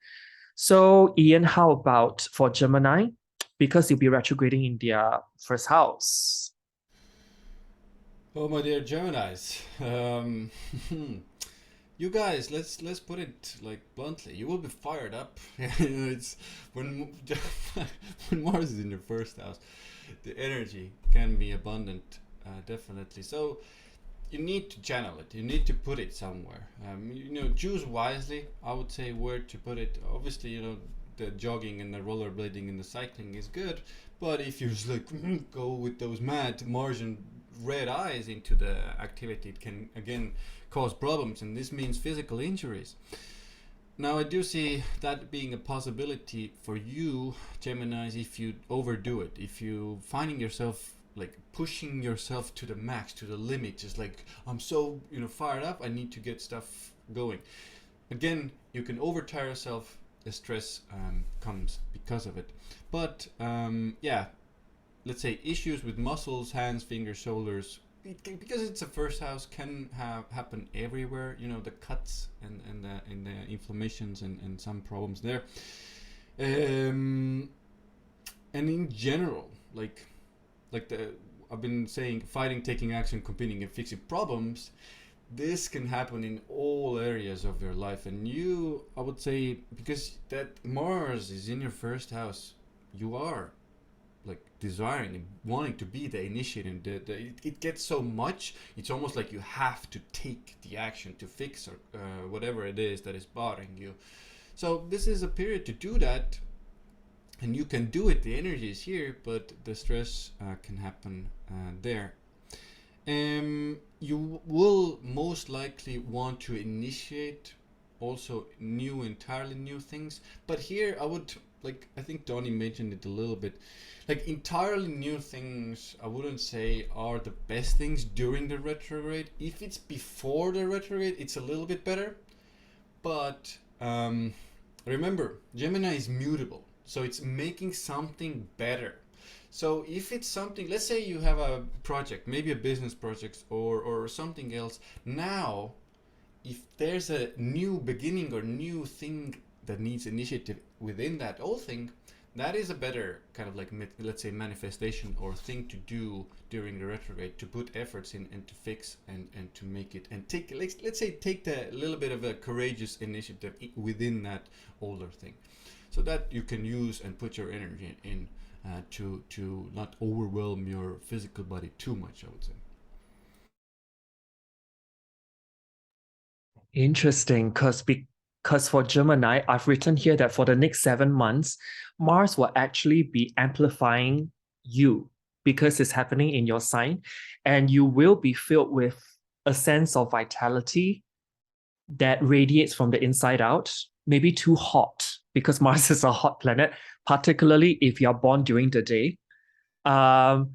So Ian, how about for Gemini? Because you'll be retrograding in their first house. Oh, my dear Geminis. You guys, let's put it like bluntly. You will be fired up. It's when when Mars is in your first house, the energy can be abundant, definitely. So you need to channel it. You need to put it somewhere. Choose wisely. I would say where to put it. Obviously, the jogging and the rollerblading and the cycling is good, but if you just like go with those mad Martian red eyes into the activity, it can again cause problems, and this means physical injuries. Now, I do see that being a possibility for you, Geminis, if you overdo it, if you finding yourself like pushing yourself to the max, to the limit, just like I'm so fired up, I need to get stuff going. Again, you can overtire yourself. The stress comes because of it. But yeah, let's say issues with muscles, hands, fingers, shoulders, because it's a first house, can happen everywhere. The cuts and the inflammations and some problems there. And in general, like I've been saying, fighting, taking action, competing, and fixing problems. This can happen in all areas of your life, and I would say, because that Mars is in your first house, you are like desiring and wanting to be the initiator. It gets so much, it's almost like you have to take the action to fix or whatever it is that is bothering you. So this is a period to do that, and you can do it. The energy is here, but the stress can happen there. You will most likely want to initiate also entirely new things, but here I think Donny mentioned it a little bit, like entirely new things I wouldn't say are the best things during the retrograde. If it's before the retrograde, it's a little bit better, but remember, Gemini is mutable, so it's making something better. So if it's something, let's say you have a project, maybe a business project or something else, now if there's a new beginning or new thing that needs initiative within that old thing, that is a better kind of like, let's say, manifestation or thing to do during the retrograde, to put efforts in and to fix and to make it, and take, let's say, take the little bit of a courageous initiative within that older thing, so that you can use and put your energy in to not overwhelm your physical body too much, I would say. Interesting, because for Gemini, I've written here that for the next 7 months, Mars will actually be amplifying you because it's happening in your sign, and you will be filled with a sense of vitality that radiates from the inside out, maybe too hot, because Mars is a hot planet, particularly if you're born during the day. Mars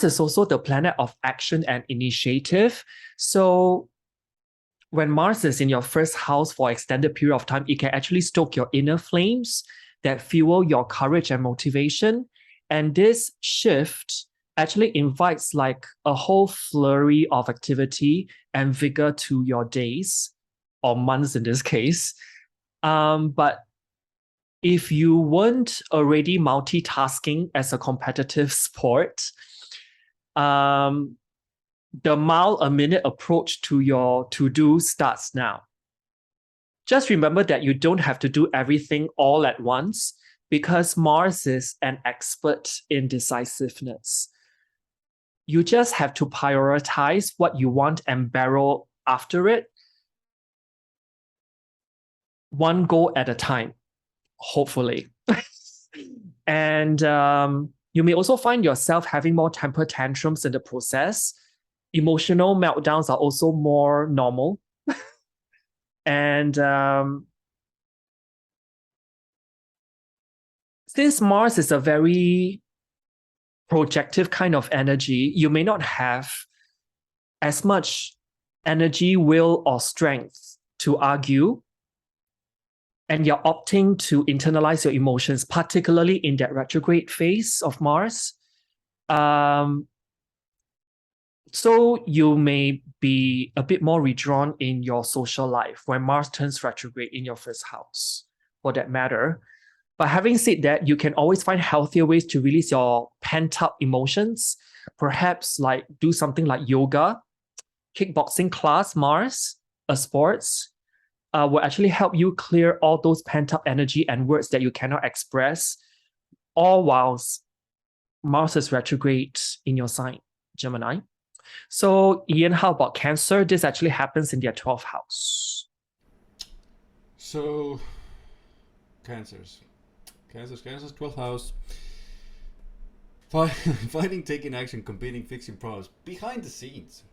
is also the planet of action and initiative. So when Mars is in your first house for extended period of time, it can actually stoke your inner flames that fuel your courage and motivation. And this shift actually invites like a whole flurry of activity and vigor to your days, or months in this case. But if you weren't already multitasking as a competitive sport, the mile-a-minute approach to your to-do starts now. Just remember that you don't have to do everything all at once, because Mars is an expert in decisiveness. You just have to prioritize what you want and barrel after it, one goal at a time, hopefully. And you may also find yourself having more temper tantrums in the process. Emotional meltdowns are also more normal. And since Mars is a very projective kind of energy, you may not have as much energy, will, or strength to argue. And you're opting to internalize your emotions, particularly in that retrograde phase of Mars. So you may be a bit more withdrawn in your social life when Mars turns retrograde in your first house, for that matter. But having said that, you can always find healthier ways to release your pent-up emotions. Perhaps like do something like yoga, kickboxing class, Mars, sports will actually help you clear all those pent-up energy and words that you cannot express, all whilst Mars is retrograde in your sign, Gemini. So, Ian, how about Cancer? This actually happens in their 12th house. So, Cancers, 12th house. Fighting, taking action, competing, fixing problems behind the scenes,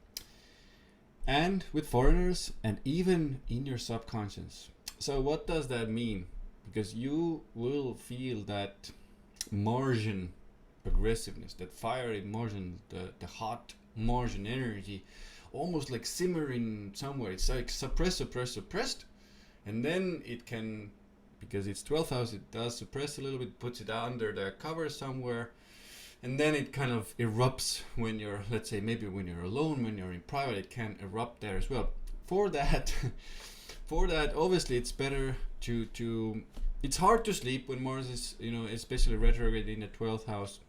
and with foreigners, and even in your subconscious. So what does that mean? Because you will feel that Martian aggressiveness, that fiery Martian, the hot Martian energy, almost like simmering somewhere. It's like suppressed, and then it can, because it's 12th house, it does suppress a little bit, puts it under the cover somewhere, and then it kind of erupts when you're, let's say, maybe when you're alone, when you're in private, it can erupt there as well. For that, obviously, it's better to. It's hard to sleep when Mars is, especially retrograde in the 12th house.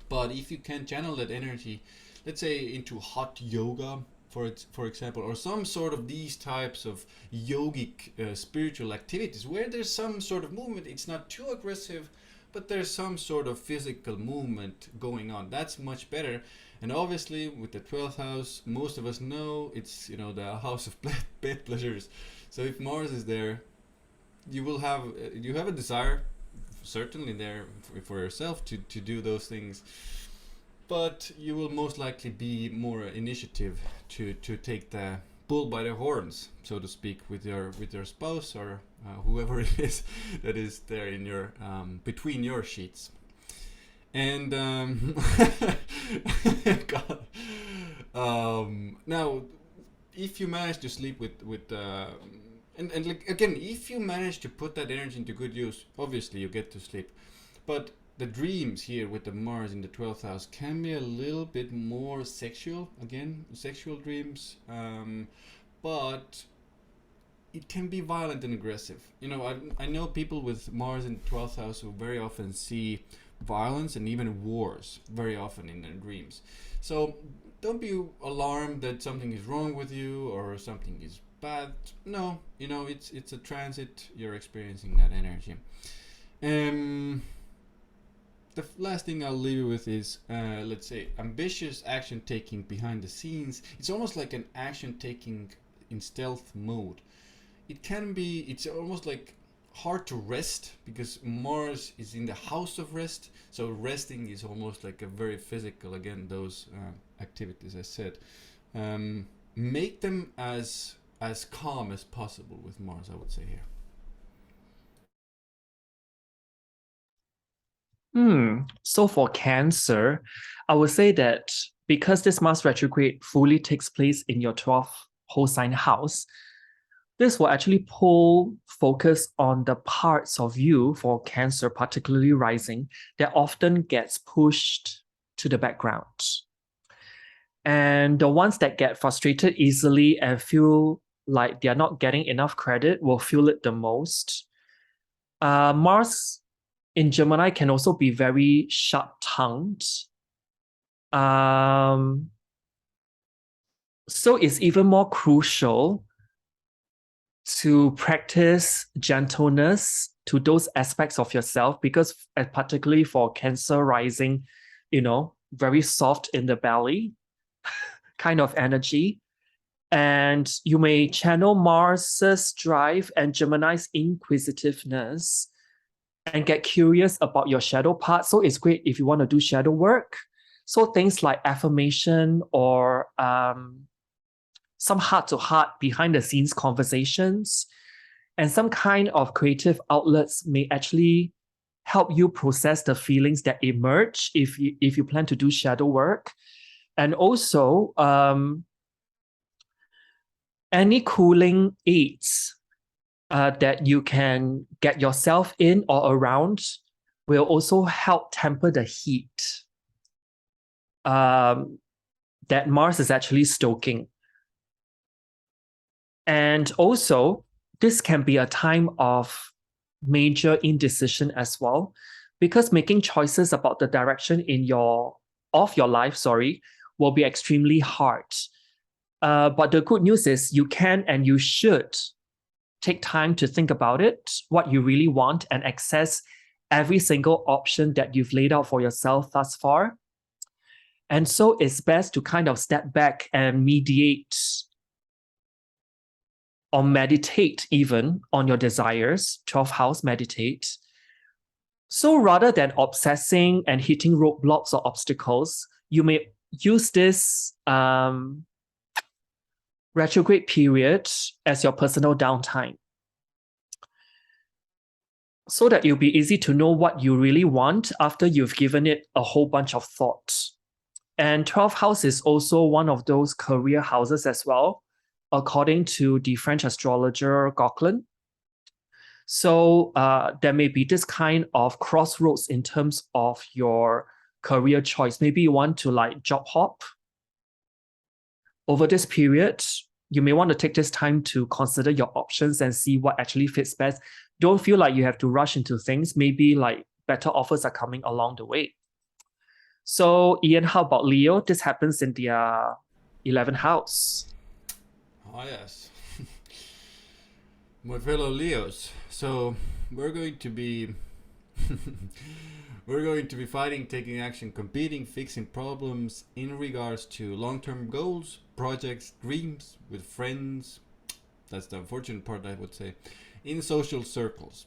But if you can channel that energy, let's say, into hot yoga, for example, or some sort of these types of yogic spiritual activities where there's some sort of movement, it's not too aggressive, but there's some sort of physical movement going on. That's much better. And obviously with the 12th house, most of us know it's, the house of bed pleasures. So if Mars is there, you have a desire, certainly there for yourself to do those things, but you will most likely be more initiative to take the bull by the horns, so to speak, with your spouse or whoever it is that is there in your between your sheets. And God. Now, if you manage to sleep with and like, again, if you manage to put that energy into good use, obviously you get to sleep. But the dreams here with the Mars in the 12th house can be a little bit more sexual, again, sexual dreams, but it can be violent and aggressive. I know people with Mars in the 12th house who very often see violence and even wars very often in their dreams. So don't be alarmed that something is wrong with you or something is bad. No, it's a transit. You're experiencing that energy. The last thing I'll leave you with is, let's say, ambitious action taking behind the scenes. It's almost like an action taking in stealth mode. It's almost like hard to rest because Mars is in the house of rest. So resting is almost like a very physical, again, those activities I said. Make them as calm as possible with Mars, I would say here. So for Cancer, I would say that because this Mars retrograde fully takes place in your 12th whole sign house, this will actually pull focus on the parts of you for Cancer, particularly rising, that often gets pushed to the background. And the ones that get frustrated easily and feel like they're not getting enough credit will feel it the most. Mars in Gemini can also be very sharp-tongued. So it's even more crucial to practice gentleness to those aspects of yourself, because particularly for Cancer rising, very soft in the belly kind of energy. And you may channel Mars's drive and Gemini's inquisitiveness and get curious about your shadow part. So it's great if you want to do shadow work. So things like affirmation or some heart-to-heart behind-the-scenes conversations and some kind of creative outlets may actually help you process the feelings that emerge if you plan to do shadow work. And also, any cooling aids that you can get yourself in or around will also help temper the heat that Mars is actually stoking. And also, this can be a time of major indecision as well, because making choices about the direction of your life will be extremely hard. But the good news is you can and you should take time to think about it, what you really want, and access every single option that you've laid out for yourself thus far. And so it's best to kind of step back and mediate or meditate even on your desires, 12th house meditate. So rather than obsessing and hitting roadblocks or obstacles, you may use this retrograde period as your personal downtime, so that it'll be easy to know what you really want after you've given it a whole bunch of thought. And 12th house is also one of those career houses as well, according to the French astrologer Gauquelin. So there may be this kind of crossroads in terms of your career choice. Maybe you want to like job hop. Over this period, you may want to take this time to consider your options and see what actually fits best. Don't feel like you have to rush into things. Maybe like better offers are coming along the way. So Ian, how about Leo? This happens in the 11th house. Oh yes. My fellow Leos. So we're going to be fighting, taking action, competing, fixing problems in regards to long-term goals, projects, dreams with friends. That's the unfortunate part, I would say. In social circles.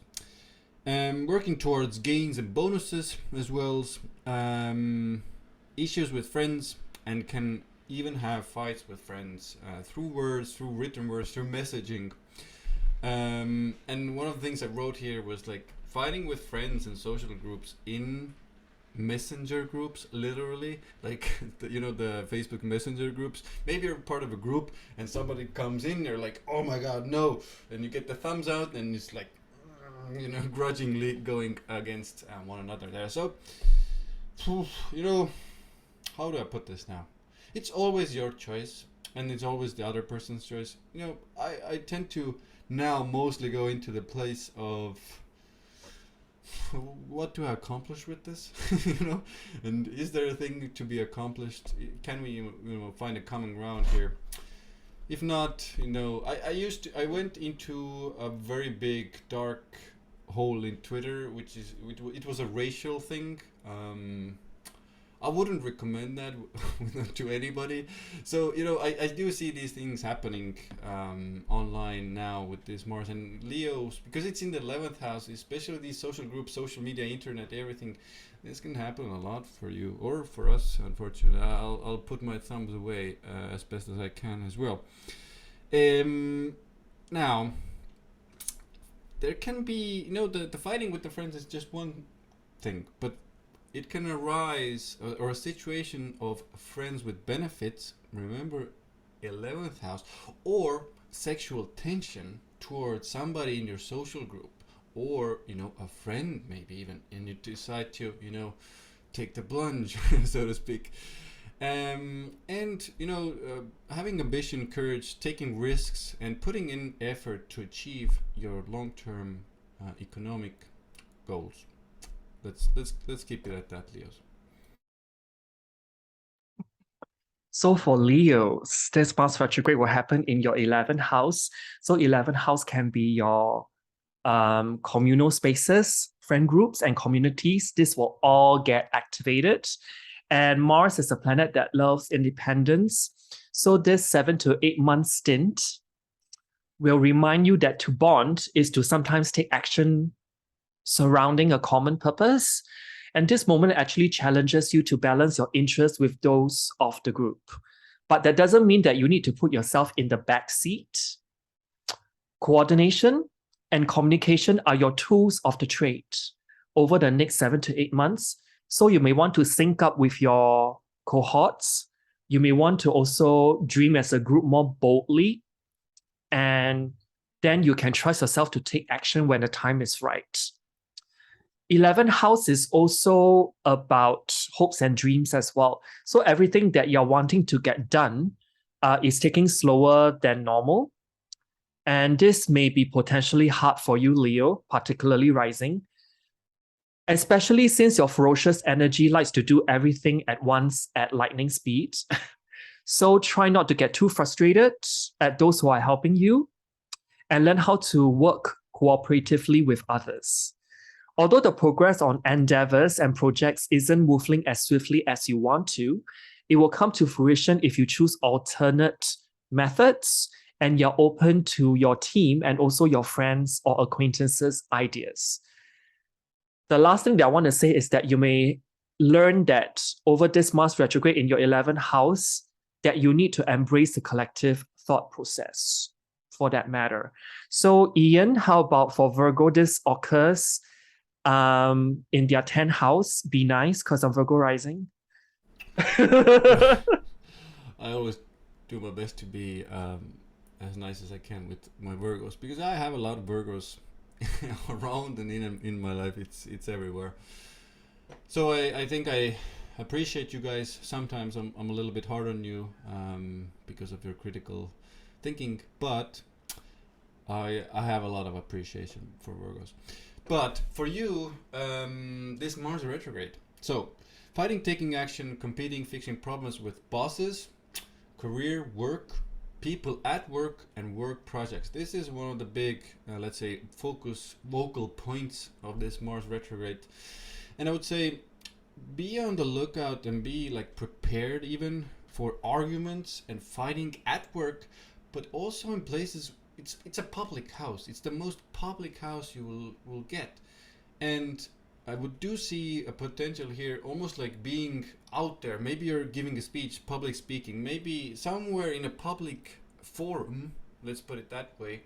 Working towards gains and bonuses, as well as issues with friends, and can even have fights with friends through words, through written words, through messaging. And one of the things I wrote here was like fighting with friends and social groups in messenger groups, literally, like the Facebook messenger groups. Maybe you're part of a group and somebody comes in, you're like, oh my god, no, and you get the thumbs out, and it's like, grudgingly going against one another there. So how do I put this now? It's always your choice, and it's always the other person's choice. I tend to now mostly go into the place of what do I accomplish with this, and is there a thing to be accomplished? Can we find a common ground here? If not, I went into a very big dark hole in Twitter, it was a racial thing. I wouldn't recommend that to anybody. So I do see these things happening online now with this Mars and Leos, because it's in the 11th house, especially these social groups, social media, internet, everything. This can happen a lot for you or for us, unfortunately. I'll put my thumbs away as best as I can as well. Now, there can be, the fighting with the friends is just one thing, but it can arise, or a situation of friends with benefits, remember 11th house, or sexual tension towards somebody in your social group, or a friend maybe even, and you decide to take the plunge, so to speak. And having ambition, courage, taking risks, and putting in effort to achieve your long-term economic goals. Let's keep it at that, Leos. So for Leos, this Mars retrograde will happen in your 11th house. So 11th house can be your communal spaces, friend groups, and communities. This will all get activated. And Mars is a planet that loves independence. So this 7 to 8 month stint will remind you that to bond is to sometimes take action surrounding a common purpose. And this moment actually challenges you to balance your interests with those of the group. But that doesn't mean that you need to put yourself in the back seat. Coordination and communication are your tools of the trade over the next 7 to 8 months. So you may want to sync up with your cohorts. You may want to also dream as a group more boldly. And then you can trust yourself to take action when the time is right. 11th house is also about hopes and dreams as well. So everything that you're wanting to get done is taking slower than normal. And this may be potentially hard for you, Leo, particularly rising, especially since your ferocious energy likes to do everything at once at lightning speed. So try not to get too frustrated at those who are helping you and learn how to work cooperatively with others. Although the progress on endeavors and projects isn't moving as swiftly as you want to, it will come to fruition if you choose alternate methods and you're open to your team and also your friends or acquaintances' ideas. The last thing that I want to say is that you may learn that over this Mars retrograde in your 11th house, that you need to embrace the collective thought process for that matter. So Ian, how about for Virgo, this occurs in their 10th house. Be nice because I'm Virgo rising. I always do my best to be as nice as I can with my Virgos, because I have a lot of Virgos around and in my life. It's everywhere. So I think I appreciate you guys. Sometimes I'm a little bit hard on you because of your critical thinking, but I have a lot of appreciation for Virgos. But for you, this Mars retrograde. So fighting, taking action, competing, fixing problems with bosses, career, work, people at work, and work projects. This is one of the big, let's say, vocal points of this Mars retrograde. And I would say be on the lookout and be like prepared even for arguments and fighting at work, but also in places. It's a public house. It's the most public house you will get. And I would do see a potential here, almost like being out there. Maybe you're giving a speech, public speaking, maybe somewhere in a public forum, let's put it that way,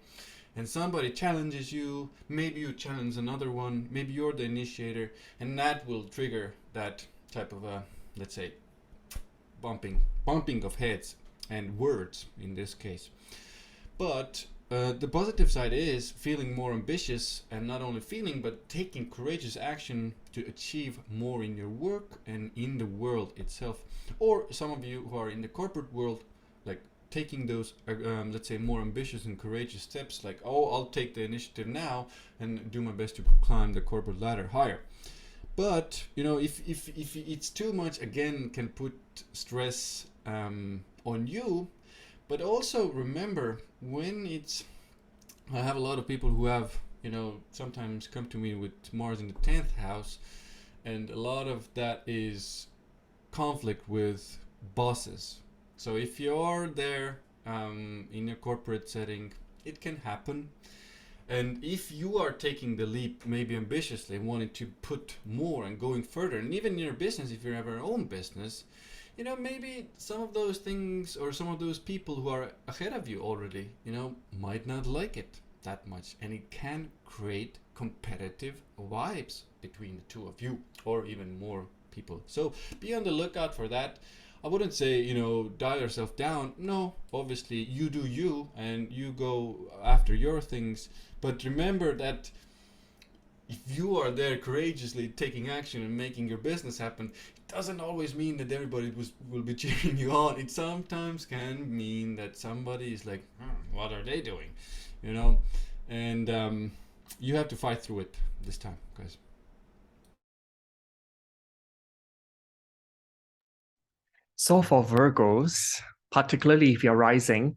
and somebody challenges you, maybe you challenge another one, maybe you're the initiator, and that will trigger that type of a, let's say, bumping of heads and words in this case. But the positive side is feeling more ambitious, and not only feeling but taking courageous action to achieve more in your work and in the world itself. Or some of you who are in the corporate world, like taking those let's say more ambitious and courageous steps, like, oh, I'll take the initiative now and do my best to climb the corporate ladder higher. But you know, if it's too much, again, can put stress on you. But also remember, when I have a lot of people who have, you know, sometimes come to me with Mars in the 10th house, and a lot of that is conflict with bosses. So if you're there in a corporate setting, it can happen. And if you are taking the leap, maybe ambitiously, wanting to put more and going further, and even in your business, if you have your own business, you know, maybe some of those things or some of those people who are ahead of you already, you know, might not like it that much. And it can create competitive vibes between the two of you, or even more people. So be on the lookout for that. I wouldn't say, you know, dial yourself down. No, obviously you do you and you go after your things. But remember that if you are there courageously taking action and making your business happen, it doesn't always mean that everybody will be cheering you on. It sometimes can mean that somebody is like, what are they doing? You know? And you have to fight through it this time, guys. So for Virgos, particularly if you're rising,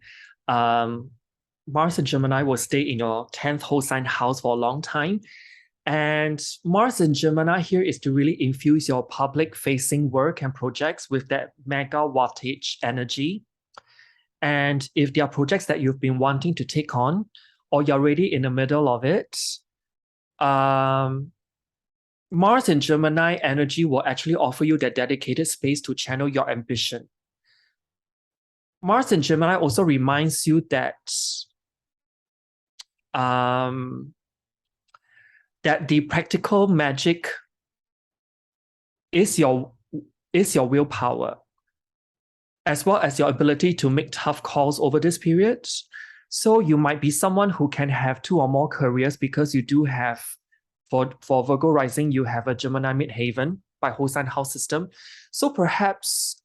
Mars and Gemini will stay in your 10th whole sign house for a long time. And Mars and Gemini here is to really infuse your public-facing work and projects with that mega wattage energy. And if there are projects that you've been wanting to take on, or you're already in the middle of it, Mars and Gemini energy will actually offer you that dedicated space to channel your ambition. Mars and Gemini also reminds you that that the practical magic is your willpower, as well as your ability to make tough calls over this period. So you might be someone who can have 2 or more careers, because you do have, for Virgo rising, you have a Gemini midheaven by whole sign house system. So perhaps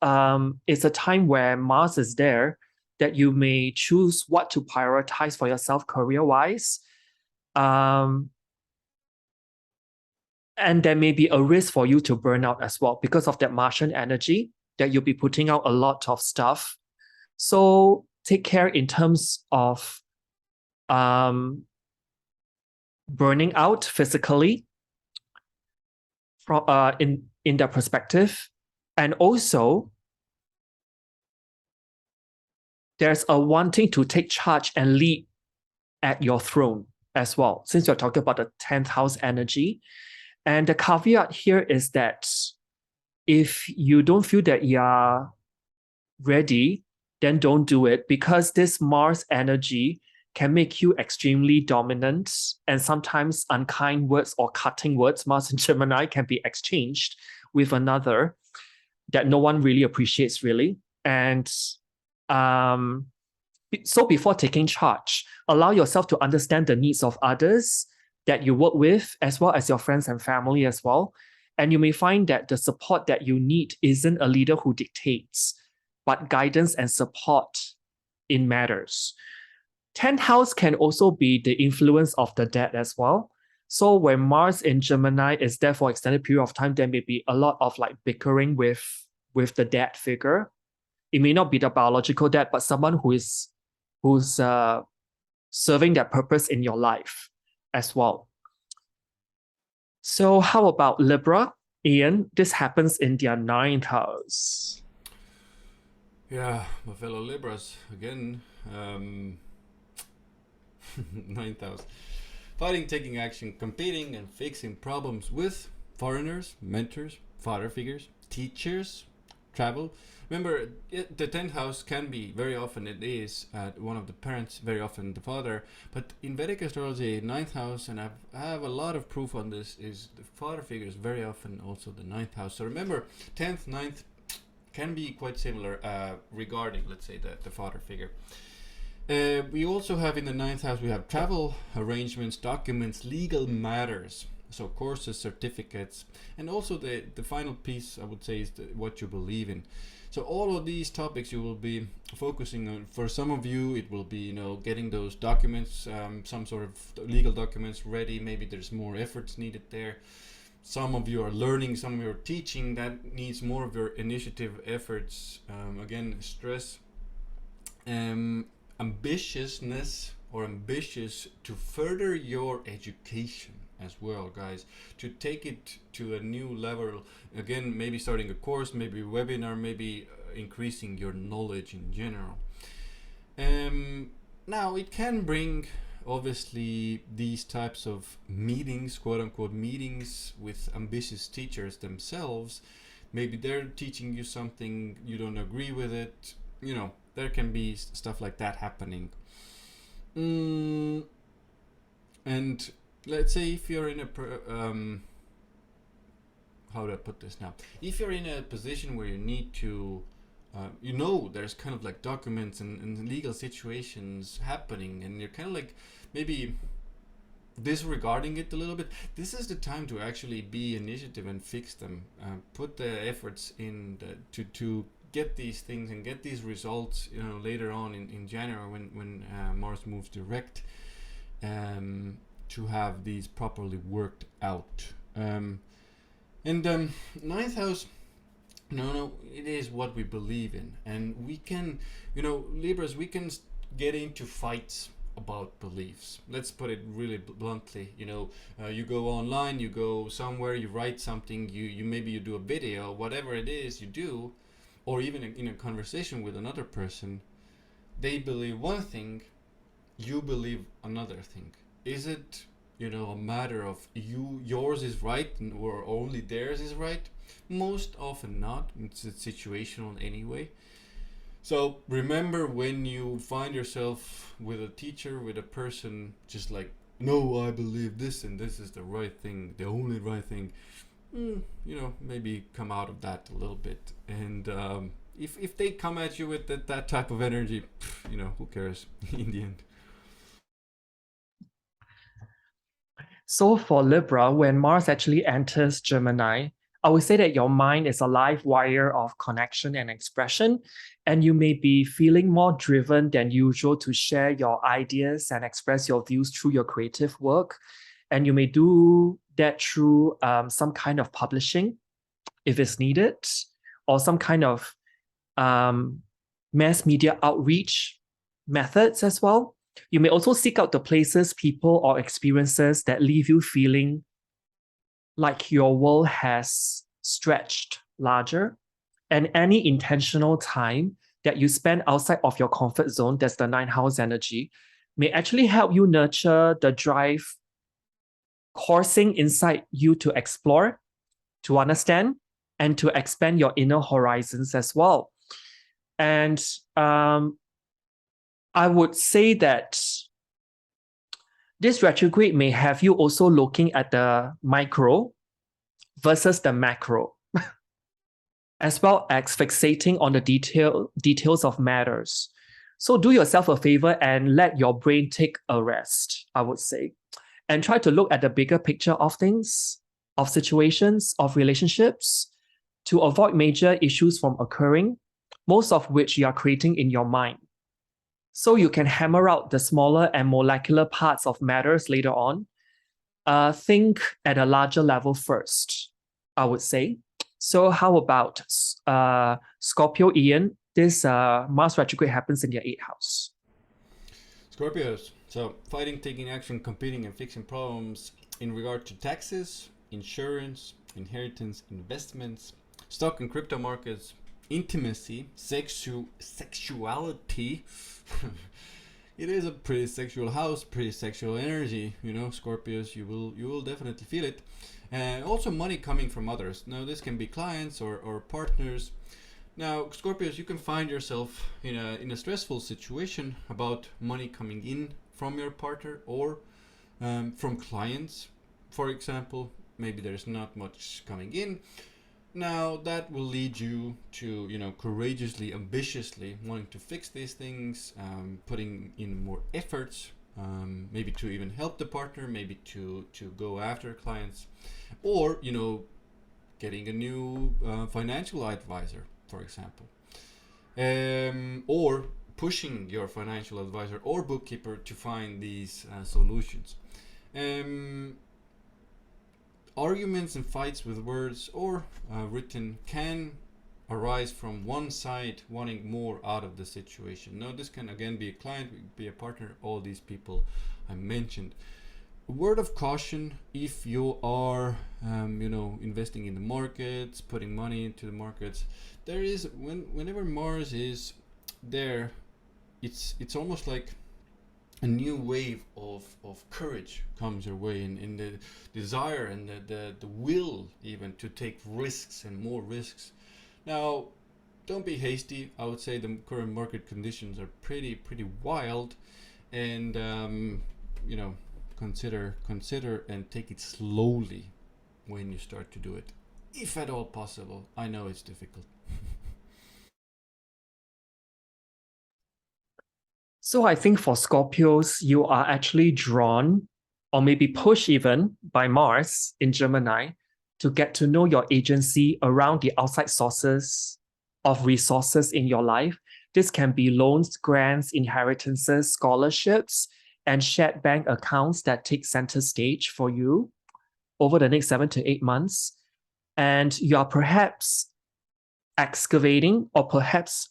it's a time where Mars is there, that you may choose what to prioritize for yourself career-wise. And there may be a risk for you to burn out as well because of that Martian energy, that you'll be putting out a lot of stuff So take care in terms of burning out physically from in that perspective. And also there's a wanting to take charge and lead at your throne as well, since you're talking about the 10th house energy. And the caveat here is that if you don't feel that you're ready, then don't do it, because this Mars energy can make you extremely dominant, and sometimes unkind words or cutting words, Mars and Gemini, can be exchanged with another that no one really appreciates, really. And so before taking charge, allow yourself to understand the needs of others that you work with, as well as your friends and family as well. And you may find that the support that you need isn't a leader who dictates, but guidance and support in matters. 10th house can also be the influence of the dead as well. So when Mars in Gemini is there for extended period of time, there may be a lot of like bickering with the dead figure. It may not be the biological dead, but someone who's serving that purpose in your life as well. So how about Libra? Ian, this happens in their 9th house. Yeah, my fellow Libras, again, 9th house. Fighting, taking action, competing, and fixing problems with foreigners, mentors, father figures, teachers, travel. Remember, the 10th house can be, very often it is, one of the parents, very often the father. But in Vedic astrology, 9th house, and I have a lot of proof on this, is the father figure is very often also the 9th house. So remember, 10th, 9th can be quite similar regarding, let's say, the father figure. We also have in the 9th house, we have travel, arrangements, documents, legal matters. So courses, certificates, and also the final piece, I would say, is what you believe in. So all of these topics you will be focusing on. For some of you, it will be, getting those documents, some sort of legal documents ready. Maybe there's more efforts needed there. Some of you are learning, some of you are teaching. That needs more of your initiative efforts. Again, stress, ambitiousness, or ambitious to further your education as well, guys, to take it to a new level. Again, maybe starting a course, maybe a webinar, maybe increasing your knowledge in general. Now it can bring, obviously, these types of meetings, quote unquote meetings, with ambitious teachers themselves. Maybe they're teaching you something, you don't agree with it, there can be stuff like that happening. And let's say if you're in a how do I put this now? If you're in a position where you need to, there's kind of like documents and legal situations happening, and you're kind of like maybe disregarding it a little bit, this is the time to actually be initiative and fix them. Put the efforts in to get these things and get these results, later on in January when Mars moves direct, to have these properly worked out. And 9th house, it is what we believe in, and we can, Libras, we can get into fights about beliefs. Let's put it really bluntly. You go online, you go somewhere, you write something, you maybe you do a video, whatever it is you do, or even in a conversation with another person. They believe one thing, you believe another thing. Is it, a matter of yours is right or only theirs is right? Most often not. It's situational anyway. So remember, when you find yourself with a teacher, with a person, just like, no, I believe this and this is the right thing, the only right thing, maybe come out of that a little bit. And if they come at you with that type of energy, who cares in the end? So for Libra, when Mars actually enters Gemini, I would say that your mind is a live wire of connection and expression, and you may be feeling more driven than usual to share your ideas and express your views through your creative work. And you may do that through some kind of publishing, if it's needed, or some kind of mass media outreach methods as well. You may also seek out the places, people, or experiences that leave you feeling like your world has stretched larger. And any intentional time that you spend outside of your comfort zone, that's the 9th house energy, may actually help you nurture the drive coursing inside you to explore, to understand, and to expand your inner horizons as well. And I would say that this retrograde may have you also looking at the micro versus the macro, as well as fixating on the details of matters. So do yourself a favor and let your brain take a rest, I would say, and try to look at the bigger picture of things, of situations, of relationships, to avoid major issues from occurring, most of which you are creating in your mind. So you can hammer out the smaller and molecular parts of matters later on. Think at a larger level first, I would say. So how about Scorpio, Ian? This Mars retrograde happens in your 8th house. Scorpios. So fighting, taking action, competing, and fixing problems in regard to taxes, insurance, inheritance, investments, stock and crypto markets, intimacy, sexuality. It is a pretty sexual house, pretty sexual energy, you know, Scorpios. You will definitely feel it. And also money coming from others. Now this can be clients or partners. Now Scorpios, you can find yourself in a stressful situation about money coming in from your partner or from clients, for example. Maybe there's not much coming in. Now that will lead you to, you know, courageously, ambitiously wanting to fix these things, putting in more efforts, maybe to even help the partner, maybe to go after clients, or, you know, getting a new financial advisor, for example, or pushing your financial advisor or bookkeeper to find these solutions. Arguments and fights with words or written can arise from one side wanting more out of the situation. Now this can again be a client, be a partner, all these people I mentioned. A word of caution: if you are you know, investing in the markets, putting money into the markets, there is whenever Mars is there, it's almost like a new wave of courage comes your way, in the desire and the will even to take risks and more risks. Now don't be hasty. I would say the current market conditions are pretty wild, and you know, consider and take it slowly when you start to do it, if at all possible. I know it's difficult. So I think for Scorpios, you are actually drawn or maybe pushed even by Mars in Gemini to get to know your agency around the outside sources of resources in your life. This can be loans, grants, inheritances, scholarships, and shared bank accounts that take center stage for you over the next 7 to 8 months. And you are perhaps excavating or perhaps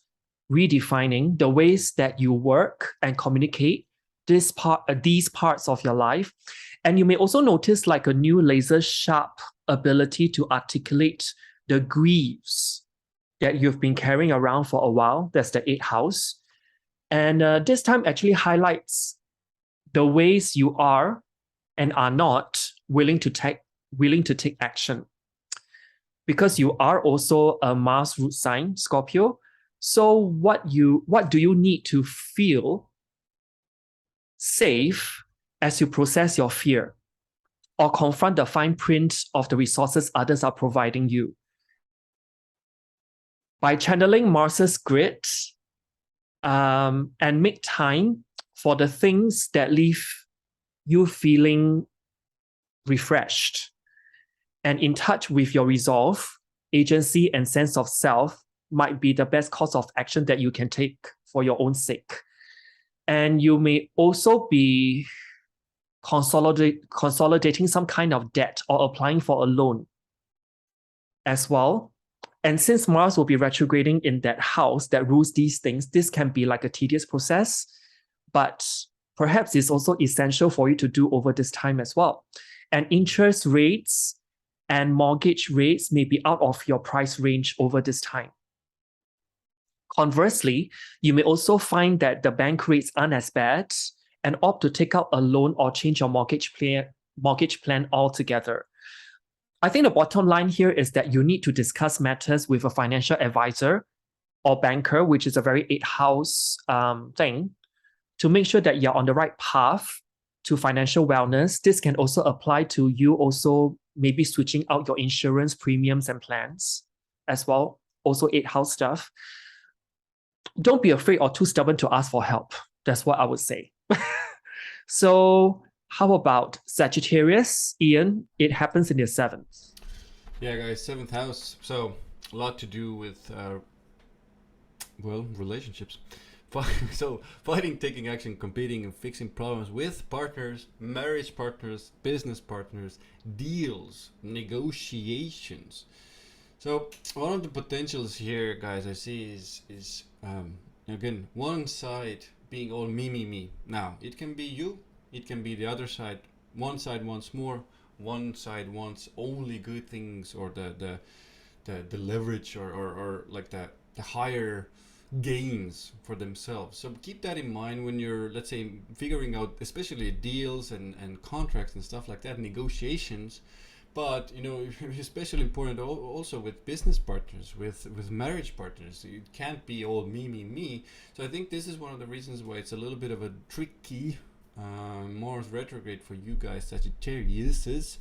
redefining the ways that you work and communicate these parts of your life. And you may also notice like a new laser sharp ability to articulate the griefs that you've been carrying around for a while. That's the 8th house. And this time actually highlights the ways you are and are not willing to take action. Because you are also a Mars root sign, Scorpio. So what do you need to feel safe as you process your fear or confront the fine print of the resources others are providing you? By channeling Mars's grit and make time for the things that leave you feeling refreshed and in touch with your resolve, agency, and sense of self might be the best course of action that you can take for your own sake. And you may also be consolidating some kind of debt or applying for a loan as well. And since Mars will be retrograding in that house that rules these things, this can be like a tedious process, but perhaps it's also essential for you to do over this time as well. And interest rates and mortgage rates may be out of your price range over this time. Conversely, you may also find that the bank rates aren't as bad and opt to take out a loan or change your mortgage plan altogether. I think the bottom line here is that you need to discuss matters with a financial advisor or banker, which is a very 8th house thing, to make sure that you're on the right path to financial wellness. This can also apply to you also maybe switching out your insurance premiums and plans as well, also 8th house stuff. Don't be afraid or too stubborn to ask for help. That's what I would say. So how about Sagittarius, Ian? It happens in your 7th. Yeah, guys, 7th house. So a lot to do with, relationships. So fighting, taking action, competing, and fixing problems with partners, marriage partners, business partners, deals, negotiations. So one of the potentials here, guys, I see is again, one side being all me. Now, it can be you, it can be the other side. One side wants more, one side wants only good things, or the leverage, or like the higher gains for themselves. So keep that in mind when you're, let's say, figuring out especially deals and contracts and stuff like that, negotiations. But especially important also with business partners, with marriage partners. It can't be all me. So I think this is one of the reasons why it's a little bit of a tricky Mars retrograde for you guys, Sagittarius.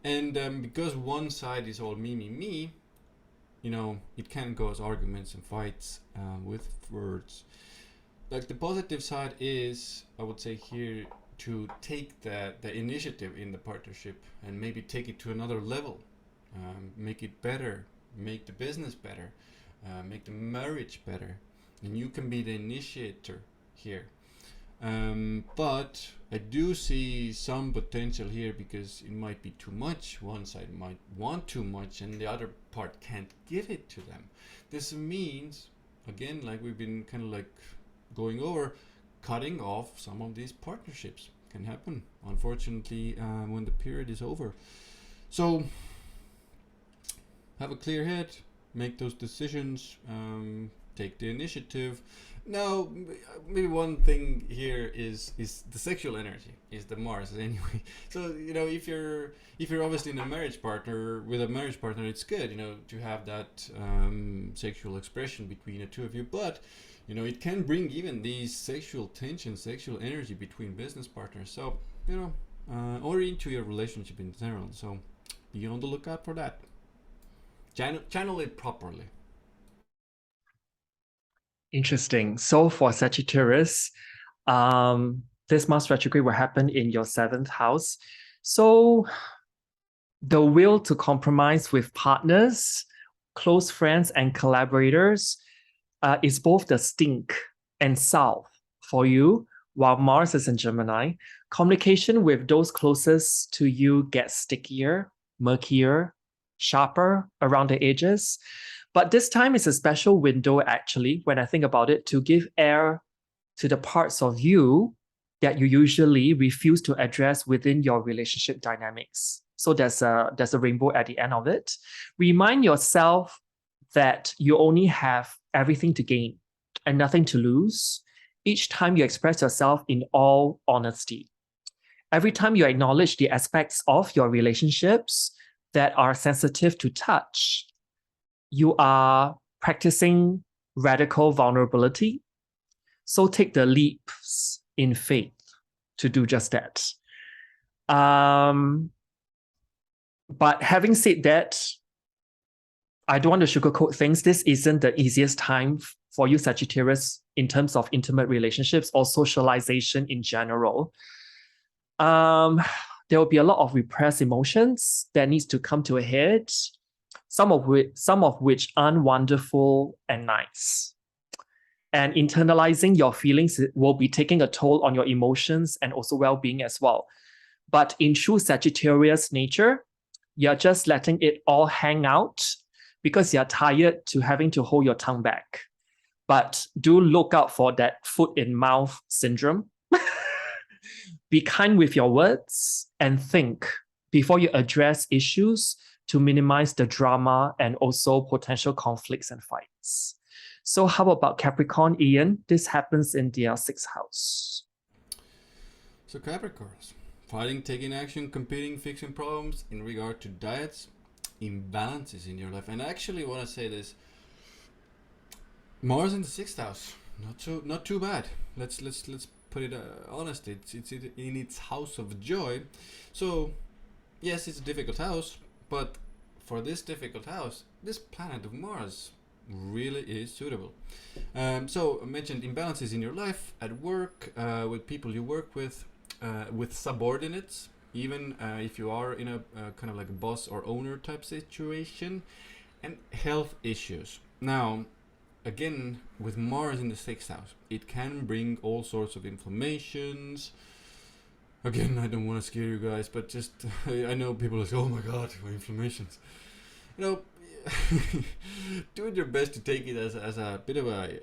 And because one side is all me, it can cause arguments and fights with words. Like the positive side is, I would say here, to take the initiative in the partnership and maybe take it to another level, make it better, make the business better, make the marriage better, and you can be the initiator here. But I do see some potential here because it might be too much. One side might want too much and the other part can't give it to them. This means, again, like we've been kind of like going over, cutting off some of these partnerships can happen, unfortunately, when the period is over. So have a clear head, make those decisions, take the initiative. Now, maybe one thing here is the sexual energy, is the Mars anyway. So if you're obviously in a marriage partner, it's good to have that sexual expression between the two of you. But it can bring even these sexual tension, sexual energy between business partners. So, or into your relationship in general. So be on the lookout for that. Channel it properly. Interesting. So for Sagittarius, this Mars retrograde will happen in your 7th house. So the will to compromise with partners, close friends, and collaborators is both the stink and south for you, while Mars is in Gemini. Communication with those closest to you gets stickier, murkier, sharper around the edges. But this time is a special window, actually, when I think about it, to give air to the parts of you that you usually refuse to address within your relationship dynamics. So there's a rainbow at the end of it. Remind yourself that you only have everything to gain and nothing to lose each time you express yourself in all honesty. Every time you acknowledge the aspects of your relationships that are sensitive to touch, you are practicing radical vulnerability. So take the leaps in faith to do just that. But having said that, I don't want to sugarcoat things. This isn't the easiest time for you, Sagittarius, in terms of intimate relationships or socialization in general. There will be a lot of repressed emotions that needs to come to a head, some of which aren't wonderful and nice. And internalizing your feelings will be taking a toll on your emotions and also well-being as well. But in true Sagittarius nature, you're just letting it all hang out because you're tired to having to hold your tongue back. But do look out for that foot in mouth syndrome. Be kind with your words and think before you address issues to minimize the drama and also potential conflicts and fights. So how about Capricorn, Ian? This happens in their 6th house. So Capricorns, fighting, taking action, competing, fixing problems in regard to diets, imbalances in your life. And I actually want to say this: Mars in the 6th house, not too bad. Let's put it honest. It's in its house of joy. So yes, it's a difficult house, but for this difficult house, this planet of Mars really is suitable. So I mentioned imbalances in your life, at work, with people you work with subordinates, even if you are in a kind of like a boss or owner type situation, and health issues. Now, again, with Mars in the 6th house, it can bring all sorts of inflammations. Again, I don't want to scare you guys, but just I know people are like, oh my god, inflammations. You know, do your best to take it as a bit of a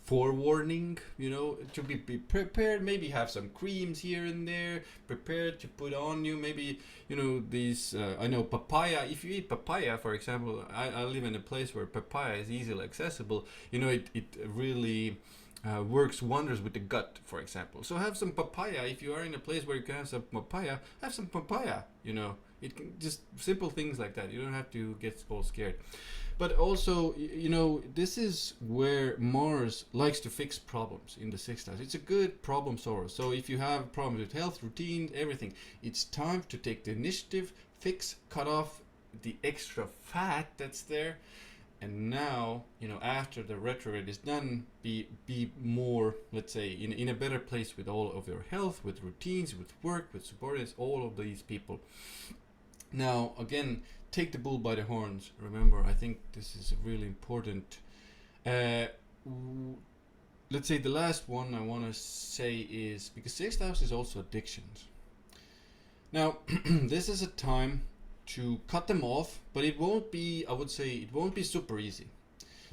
forewarning, you know, to be prepared. Maybe have some creams here and there prepared to put on you. Maybe, you know, these I know papaya, if you eat papaya, for example, I live in a place where papaya is easily accessible. You know, it really works wonders with the gut, for example. So have some papaya. If you are in a place where you can have some papaya, have some papaya. You know, it can just simple things like that. You don't have to get all scared. But also, you know, this is where Mars likes to fix problems in the 6th house. It's a good problem solver. So if you have problems with health, routine, everything, it's time to take the initiative, fix, cut off the extra fat that's there. And now, you know, after the retrograde is done, be more, let's say, in a better place with all of your health, with routines, with work, with subordinates, all of these people. Now, again, take the bull by the horns. Remember, I think this is really important. Let's say the last one I want to say is, because 6th house is also addictions. Now, this is a time to cut them off, but it won't be, I would say, it won't be super easy,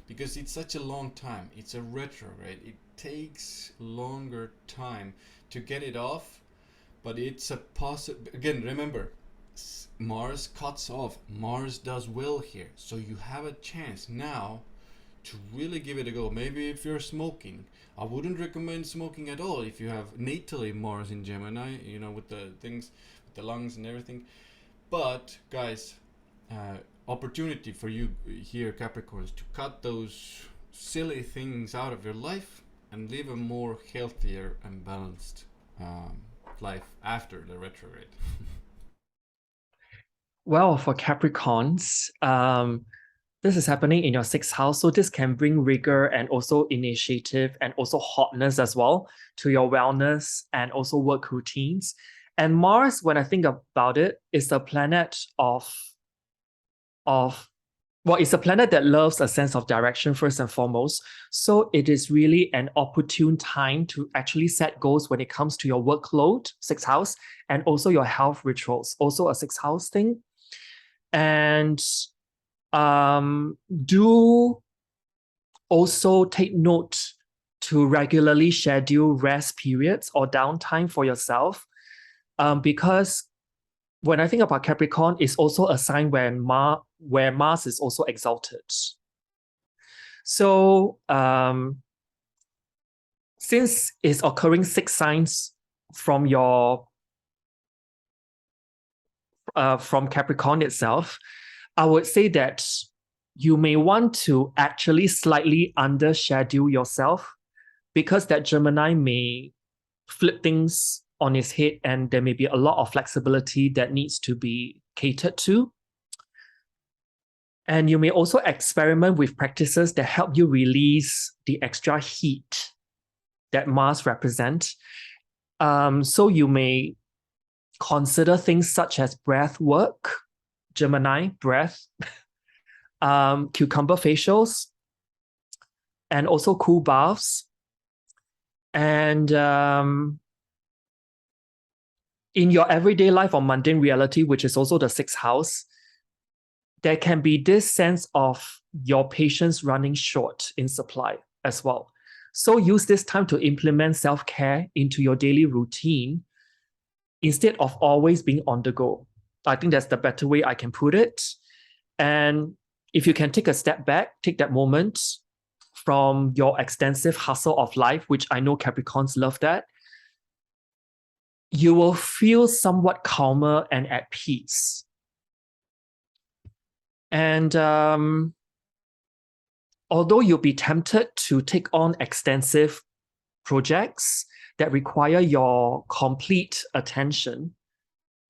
because it's such a long time. It's a retrograde. It takes longer time to get it off, but it's a again, remember, Mars cuts off. Mars does well here. So you have a chance now to really give it a go. Maybe if you're smoking, I wouldn't recommend smoking at all if you have natally Mars in Gemini, you know, with the things, with the lungs and everything. But guys, opportunity for you here, Capricorns, to cut those silly things out of your life and live a more healthier and balanced life after the retrograde. Well, for Capricorns, this is happening in your 6th house. So this can bring rigor and also initiative and also hotness as well to your wellness and also work routines. And Mars, when I think about it, is a planet it's a planet that loves a sense of direction first and foremost. So it is really an opportune time to actually set goals when it comes to your workload, 6th house, and also your health rituals, also a 6th house thing. And do also take note to regularly schedule rest periods or downtime for yourself. Because when I think about Capricorn, it's also a sign where Mars is also exalted. So since it's occurring 6 signs from from Capricorn itself, I would say that you may want to actually slightly underschedule yourself, because that Gemini may flip things on its head and there may be a lot of flexibility that needs to be catered to. And you may also experiment with practices that help you release the extra heat that Mars represents. So you may consider things such as breath work, Gemini, breath, cucumber facials, and also cool baths. And in your everyday life or mundane reality, which is also the 6th house, there can be this sense of your patience running short in supply as well. So use this time to implement self-care into your daily routine instead of always being on the go. I think that's the better way I can put it. And if you can take a step back, take that moment from your extensive hustle of life, which I know Capricorns love that, you will feel somewhat calmer and at peace. And although you'll be tempted to take on extensive projects that require your complete attention,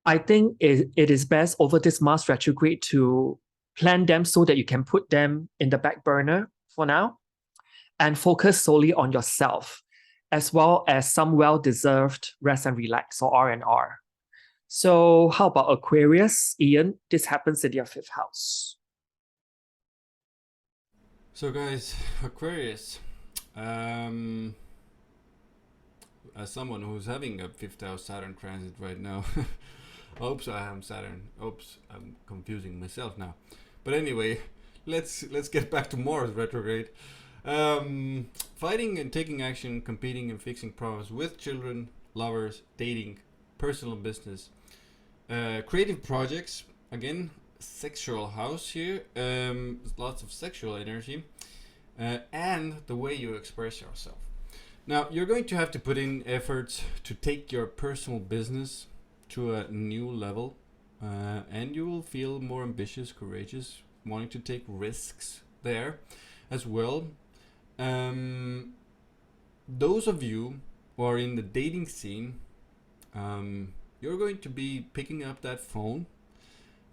I think it is best over this Mars retrograde to plan them so that you can put them in the back burner for now and focus solely on yourself, as well as some well-deserved rest and relax, or R&R. So how about Aquarius, Ian? This happens in your 5th house. So guys, Aquarius, as someone who's having a 5th house Saturn transit right now, oops, I have Saturn. Oops, I'm confusing myself now. But anyway, let's get back to Mars retrograde. Fighting and taking action, competing and fixing problems with children, lovers, dating, personal business, creative projects. Again, sexual house here. Lots of sexual energy, and the way you express yourself. Now, you're going to have to put in efforts to take your personal business to a new level, and you will feel more ambitious, courageous, wanting to take risks there as well. Those of you who are in the dating scene, you're going to be picking up that phone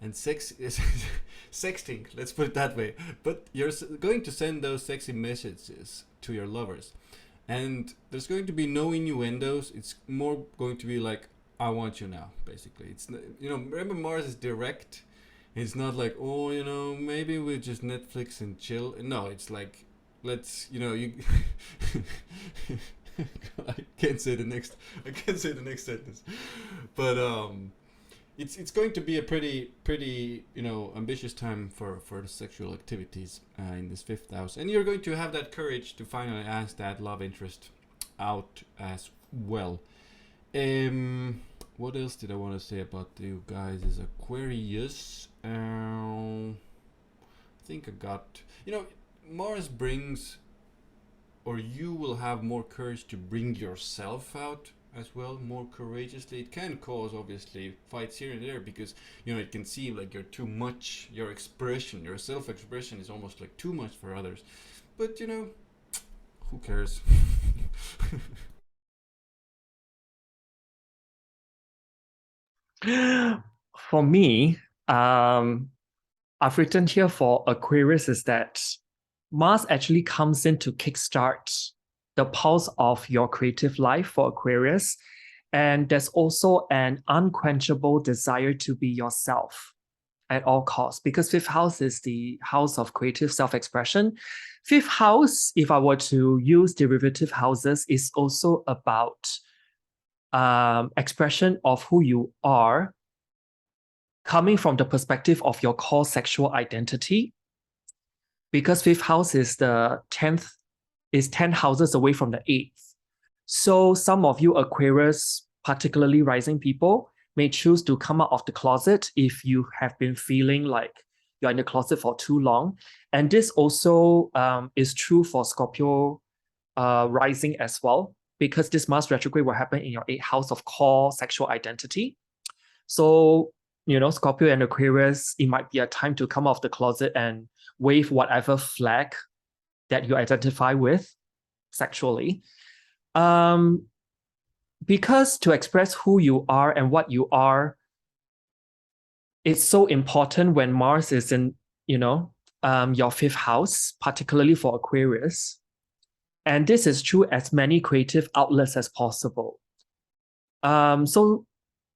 and sexting, let's put it that way. But you're going to send those sexy messages to your lovers. And there's going to be no innuendos. It's more going to be like, I want you now, basically. It's, you know, remember Mars is direct. It's not like, oh, you know, maybe we'll just Netflix and chill. No, it's like, let's, you know, you I can't say the next sentence. But it's going to be a pretty you know, ambitious time for the sexual activities in this 5th house, and you're going to have that courage to finally ask that love interest out as well. What else did I want to say about you guys as Aquarius? I think I got, you know, Mars brings, or you will have more courage to bring yourself out as well, more courageously. It can cause, obviously, fights here and there because, you know, it can seem like you're too much. Your expression, your self-expression is almost like too much for others. But, you know, who cares? For me, I've written here for Aquarius is that Mars actually comes in to kickstart the pulse of your creative life for Aquarius. And there's also an unquenchable desire to be yourself at all costs, because 5th house is the house of creative self-expression. 5th house, if I were to use derivative houses, is also about expression of who you are, coming from the perspective of your core sexual identity. Because 5th house is the 10th, is 10 houses away from the 8th. So some of you Aquarius, particularly rising people, may choose to come out of the closet if you have been feeling like you're in the closet for too long. And this also is true for Scorpio rising as well, because this Mars retrograde will happen in your 8th house of core sexual identity. So, you know, Scorpio and Aquarius, it might be a time to come out of the closet and wave whatever flag that you identify with sexually. Because to express who you are and what you are, it's so important when Mars is in, you know, your 5th house, particularly for Aquarius. And this is through as many creative outlets as possible. So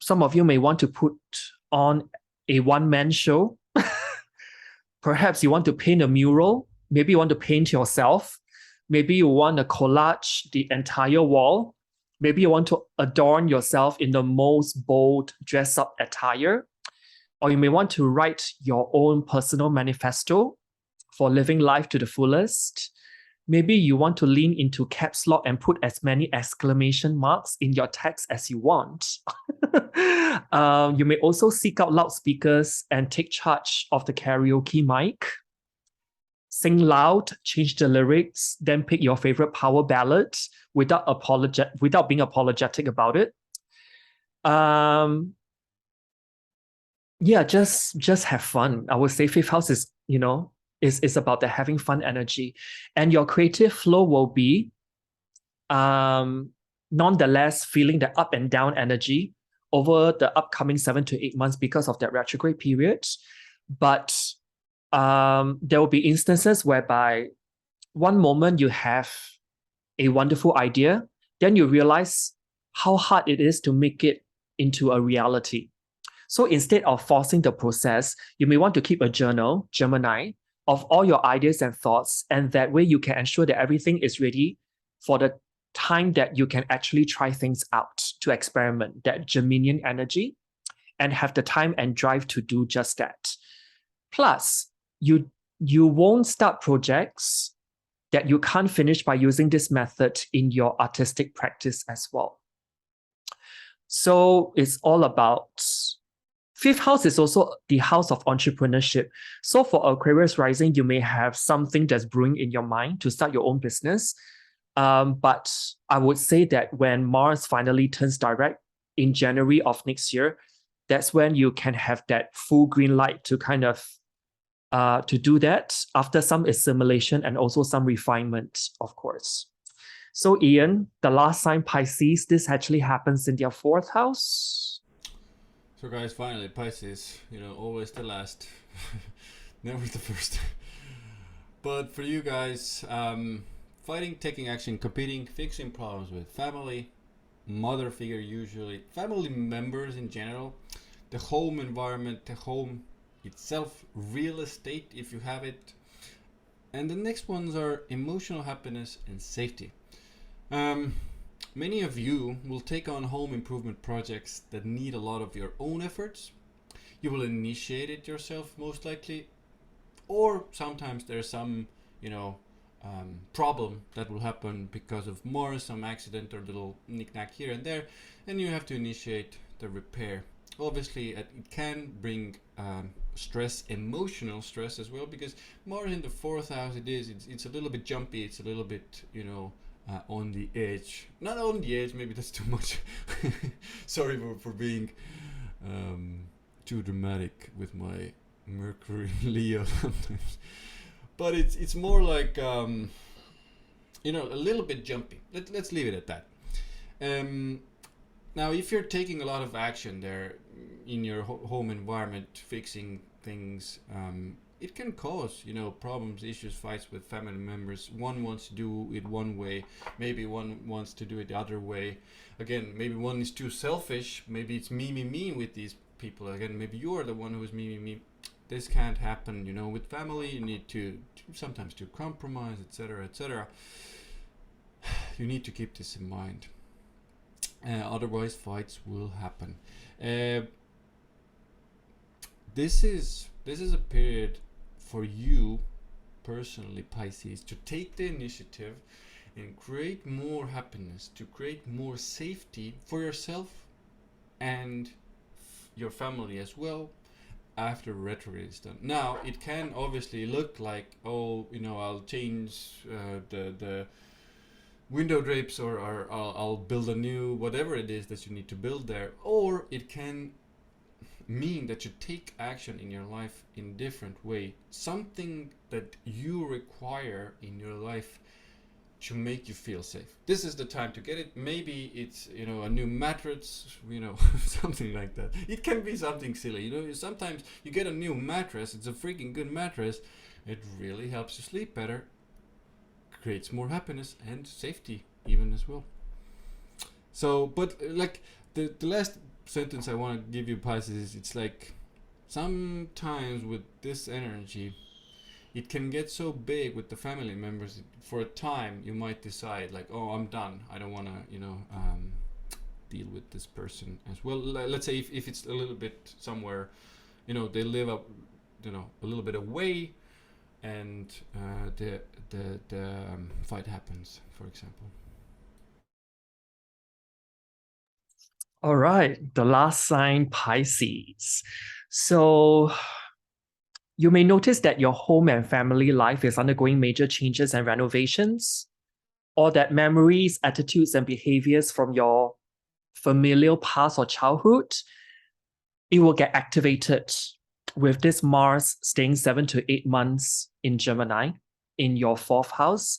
some of you may want to put on a one-man show. Perhaps you want to paint a mural. Maybe you want to paint yourself. Maybe you want to collage the entire wall. Maybe you want to adorn yourself in the most bold dress-up attire. or you may want to write your own personal manifesto for living life to the fullest. Maybe you want to lean into caps lock and put as many exclamation marks in your text as you want. You may also seek out loudspeakers and take charge of the karaoke mic. Sing loud, change the lyrics, then pick your favorite power ballad without being apologetic about it. Yeah, just have fun. I would say fifth house is, is about the having fun energy, and your creative flow will be nonetheless feeling the up and down energy over the upcoming 7 to 8 months because of that retrograde period. But there will be instances whereby one moment you have a wonderful idea, then you realize how hard it is to make it into a reality. So instead of forcing the process, you may want to keep a journal, Gemini, of all your ideas and thoughts, and that way you can ensure that everything is ready for the time that you can actually try things out, to experiment, that Geminian energy, and have the time and drive to do just that. Plus, you won't start projects that you can't finish by using this method in your artistic practice as well. So it's all about... Fifth house is also the house of entrepreneurship. So for Aquarius rising, you may have something that's brewing in your mind to start your own business. But I would say that when Mars finally turns direct in January of next year, that's when you can have that full green light to kind of to do that after some assimilation and also some refinement, of course. So Ian, the last sign, Pisces, this actually happens in their fourth house. So guys, finally, Pisces, always the last, never the first. But for you guys, fighting, taking action, competing, fixing problems with family, mother figure usually, family members in general, the home environment, the home itself, real estate if you have it. And the next ones are emotional happiness and safety. Many of you will take on home improvement projects that need a lot of your own efforts. You will initiate it yourself most likely, or sometimes there's some, problem that will happen because of Mars, some accident or little knick-knack here and there, and you have to initiate the repair. Obviously, it can bring stress, emotional stress as well, because Mars in the fourth house, it's a little bit jumpy, it's a little bit, on the edge. Not on the edge, maybe that's too much. Sorry for being too dramatic with my Mercury Leo sometimes. But it's more like, a little bit jumpy. Let's leave it at that. Now, if you're taking a lot of action there in your home environment, fixing things, it can cause, problems, issues, fights with family members. One wants to do it one way, maybe one wants to do it the other way. Again, maybe one is too selfish. Maybe it's me with these people. Again, maybe you're the one who's me. This can't happen, with family. You need to sometimes to compromise, etc., etc. You need to keep this in mind. Otherwise, fights will happen. This is a period for you personally, Pisces, to take the initiative and create more happiness, to create more safety for yourself and your family as well after retrograde is done. Now, it can obviously look like, I'll change the window drapes, or I'll build a new whatever it is that you need to build there, or it can mean that you take action in your life in different way, something that you require in your life to make you feel safe. This is the time to get it. Maybe it's a new mattress, something like that. It can be something silly. Sometimes you get a new mattress, it's a freaking good mattress, it really helps you sleep better, creates more happiness and safety even as well. So, but like the last sentence I want to give you, Pisces, it's like sometimes with this energy it can get so big with the family members. For a time you might decide like, I'm done, I don't want to deal with this person as well. Let's say if it's a little bit somewhere they live up, a little bit away, and the fight happens, for example. All right, the last sign, Pisces. So you may notice that your home and family life is undergoing major changes and renovations, or that memories, attitudes, and behaviors from your familial past or childhood, it will get activated with this Mars staying 7 to 8 months in Gemini in your 4th house.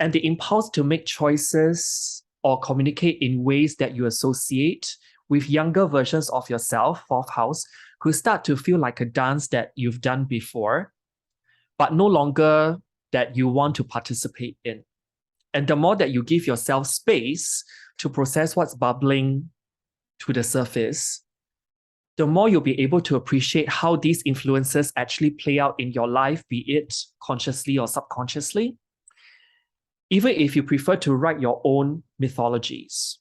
And the impulse to make choices or communicate in ways that you associate with younger versions of yourself, 4th house, who start to feel like a dance that you've done before, but no longer that you want to participate in. And the more that you give yourself space to process what's bubbling to the surface, the more you'll be able to appreciate how these influences actually play out in your life, be it consciously or subconsciously, even if you prefer to write your own mythologies.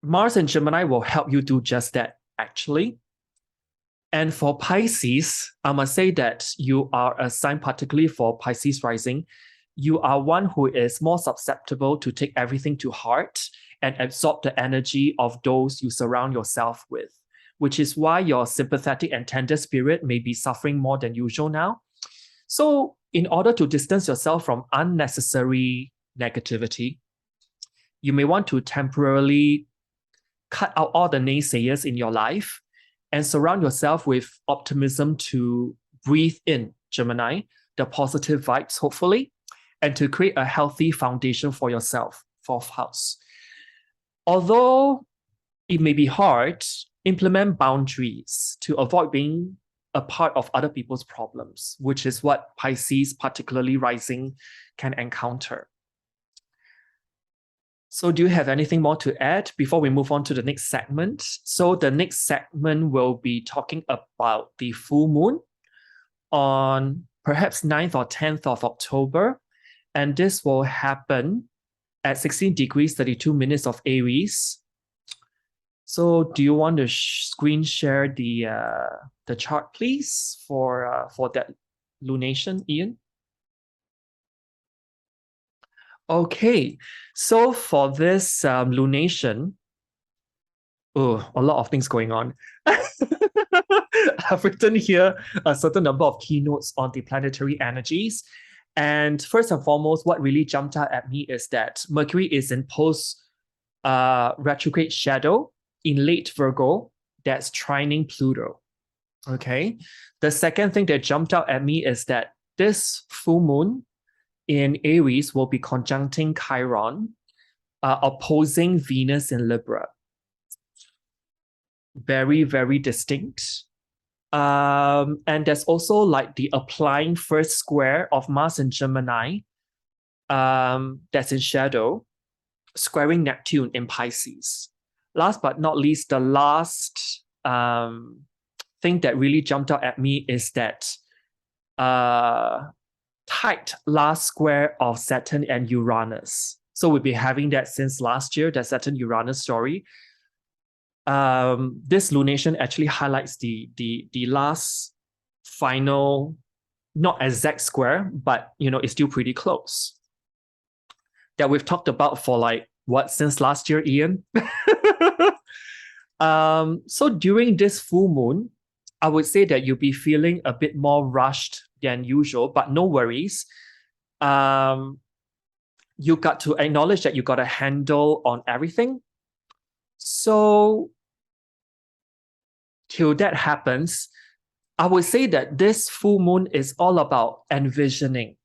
Mars and Gemini will help you do just that, actually. And for Pisces, I must say that you are a sign, particularly for Pisces rising, you are one who is more susceptible to take everything to heart and absorb the energy of those you surround yourself with, which is why your sympathetic and tender spirit may be suffering more than usual now. So in order to distance yourself from unnecessary negativity, you may want to temporarily cut out all the naysayers in your life and surround yourself with optimism to breathe in, Gemini, the positive vibes, hopefully, and to create a healthy foundation for yourself, 4th house. Although it may be hard, implement boundaries to avoid being a part of other people's problems, which is what Pisces, particularly rising, can encounter. So do you have anything more to add before we move on to the next segment? So the next segment will be talking about the full moon on perhaps 9th or 10th of October. And this will happen at 16 degrees, 32 minutes of Aries. So do you want to screen share the chart, please, for that lunation, Ian? Okay, so for this lunation, a lot of things going on. I've written here a certain number of keynotes on the planetary energies. And first and foremost, what really jumped out at me is that Mercury is in post retrograde shadow in late Virgo that's trining Pluto. Okay. The second thing that jumped out at me is that this full moon in Aries will be conjuncting Chiron, opposing Venus in Libra. Very, very distinct. And there's also like the applying first square of Mars and Gemini that's in shadow, squaring Neptune in Pisces. Last but not least, the last thing that really jumped out at me is that tight last square of Saturn and Uranus. So we've been having that since last year, the Saturn-Uranus story. This lunation actually highlights the last final, not exact square, but it's still pretty close. That we've talked about for since last year, Ian? So during this full moon, I would say that you'll be feeling a bit more rushed than usual, but no worries. You got to acknowledge that you got a handle on everything. So till that happens, I would say that this full moon is all about envisioning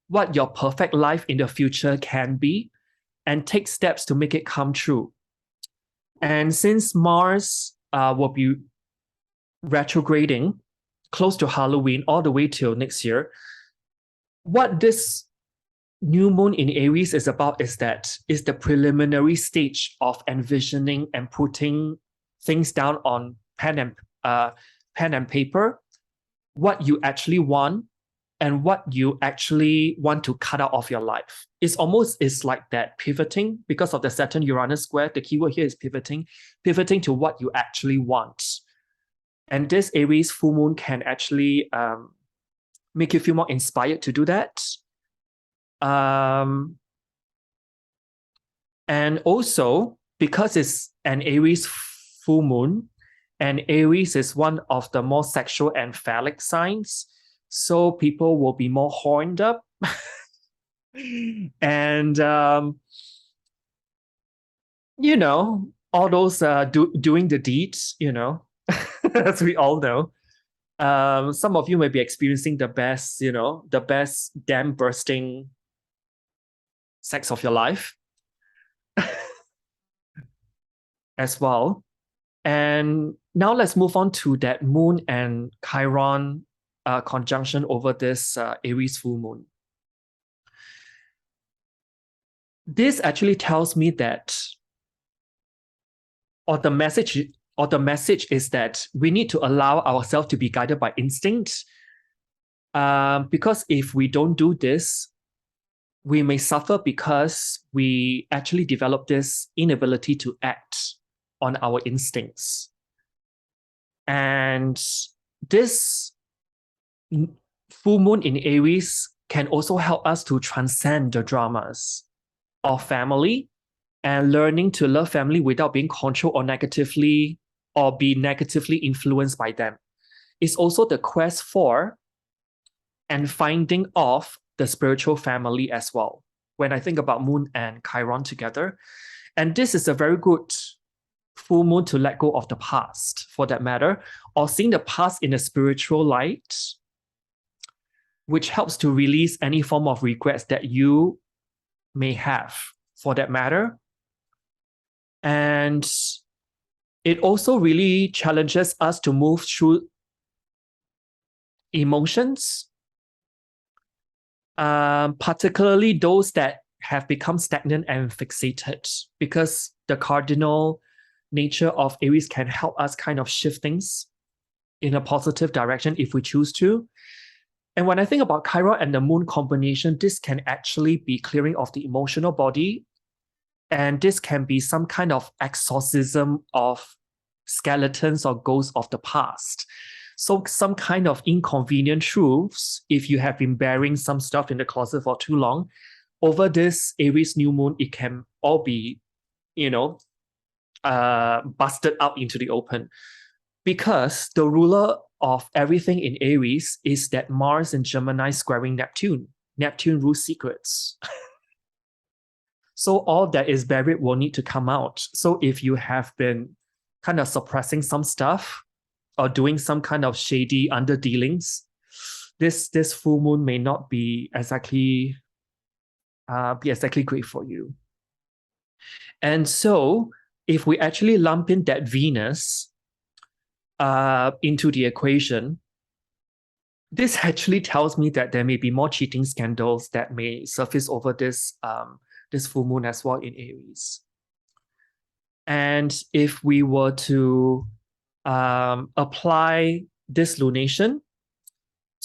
what your perfect life in the future can be and take steps to make it come true. And since Mars will be retrograding close to Halloween all the way till next year, what this new moon in Aries is about is the preliminary stage of envisioning and putting things down on pen and paper, what you actually want and what you actually want to cut out of your life. It's like that pivoting because of the Saturn-Uranus square. The keyword here is pivoting to what you actually want. And this Aries full moon can actually make you feel more inspired to do that. And also, because it's an Aries full moon, and Aries is one of the more sexual and phallic signs, so people will be more horned up. And, you know, all those doing the deeds, you know, as we all know. Some of you may be experiencing the best, you know, the best dam bursting sex of your life as well. And now let's move on to that moon and Chiron conjunction over this Aries full moon. This actually tells me that, or the message is that we need to allow ourselves to be guided by instinct. Because if we don't do this, we may suffer because we actually develop this inability to act on our instincts. And this full moon in Aries can also help us to transcend the dramas of family and learning to love family without being controlled or be negatively influenced by them. It's also the quest for and finding of the spiritual family as well. When I think about moon and Chiron together, and this is a very good full moon to let go of the past, for that matter, or seeing the past in a spiritual light, which helps to release any form of regrets that you may have, for that matter. And it also really challenges us to move through emotions, particularly those that have become stagnant and fixated, because the cardinal nature of Aries can help us kind of shift things in a positive direction if we choose to. And when I think about Chiron and the moon combination, this can actually be clearing of the emotional body. And this can be some kind of exorcism of skeletons or ghosts of the past. So some kind of inconvenient truths, if you have been bearing some stuff in the closet for too long, over this Aries new moon, it can all be, you know, busted out into the open. Because the ruler of everything in Aries is that Mars in Gemini squaring Neptune. Neptune rules secrets. So all that is buried will need to come out. So if you have been kind of suppressing some stuff or doing some kind of shady underdealings, this full moon may not be exactly great for you. And so if we actually lump in that Venus into the equation, this actually tells me that there may be more cheating scandals that may surface over this full moon as well in Aries. And if we were to apply this lunation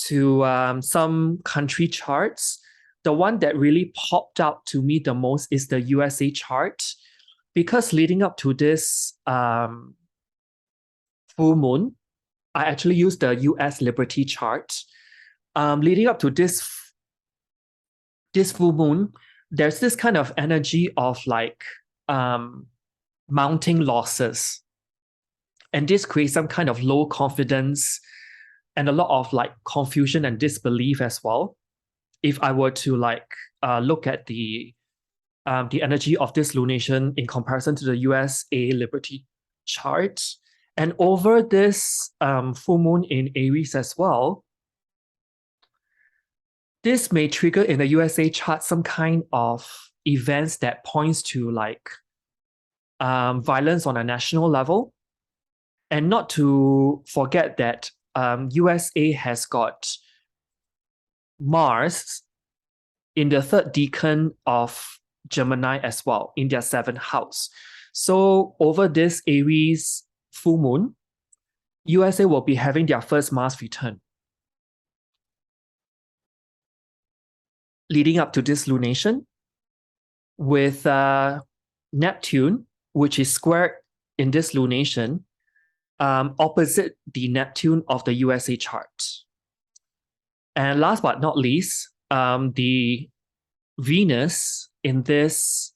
to some country charts, the one that really popped out to me the most is the USA chart, because leading up to this full moon, I actually used the US Liberty chart. Leading up to this full moon, there's this kind of energy of like mounting losses. And this creates some kind of low confidence and a lot of like confusion and disbelief as well. If I were to like look at the energy of this lunation in comparison to the USA Liberty chart. And over this full moon in Aries as well, this may trigger in the USA chart some kind of events that points to like violence on a national level. And not to forget that USA has got Mars in the third decan of Gemini as well, in their seventh house. So over this Aries full moon, USA will be having their first Mars return. Leading up to this lunation, with Neptune, which is squared in this lunation, opposite the Neptune of the USA chart. And last but not least, the Venus in this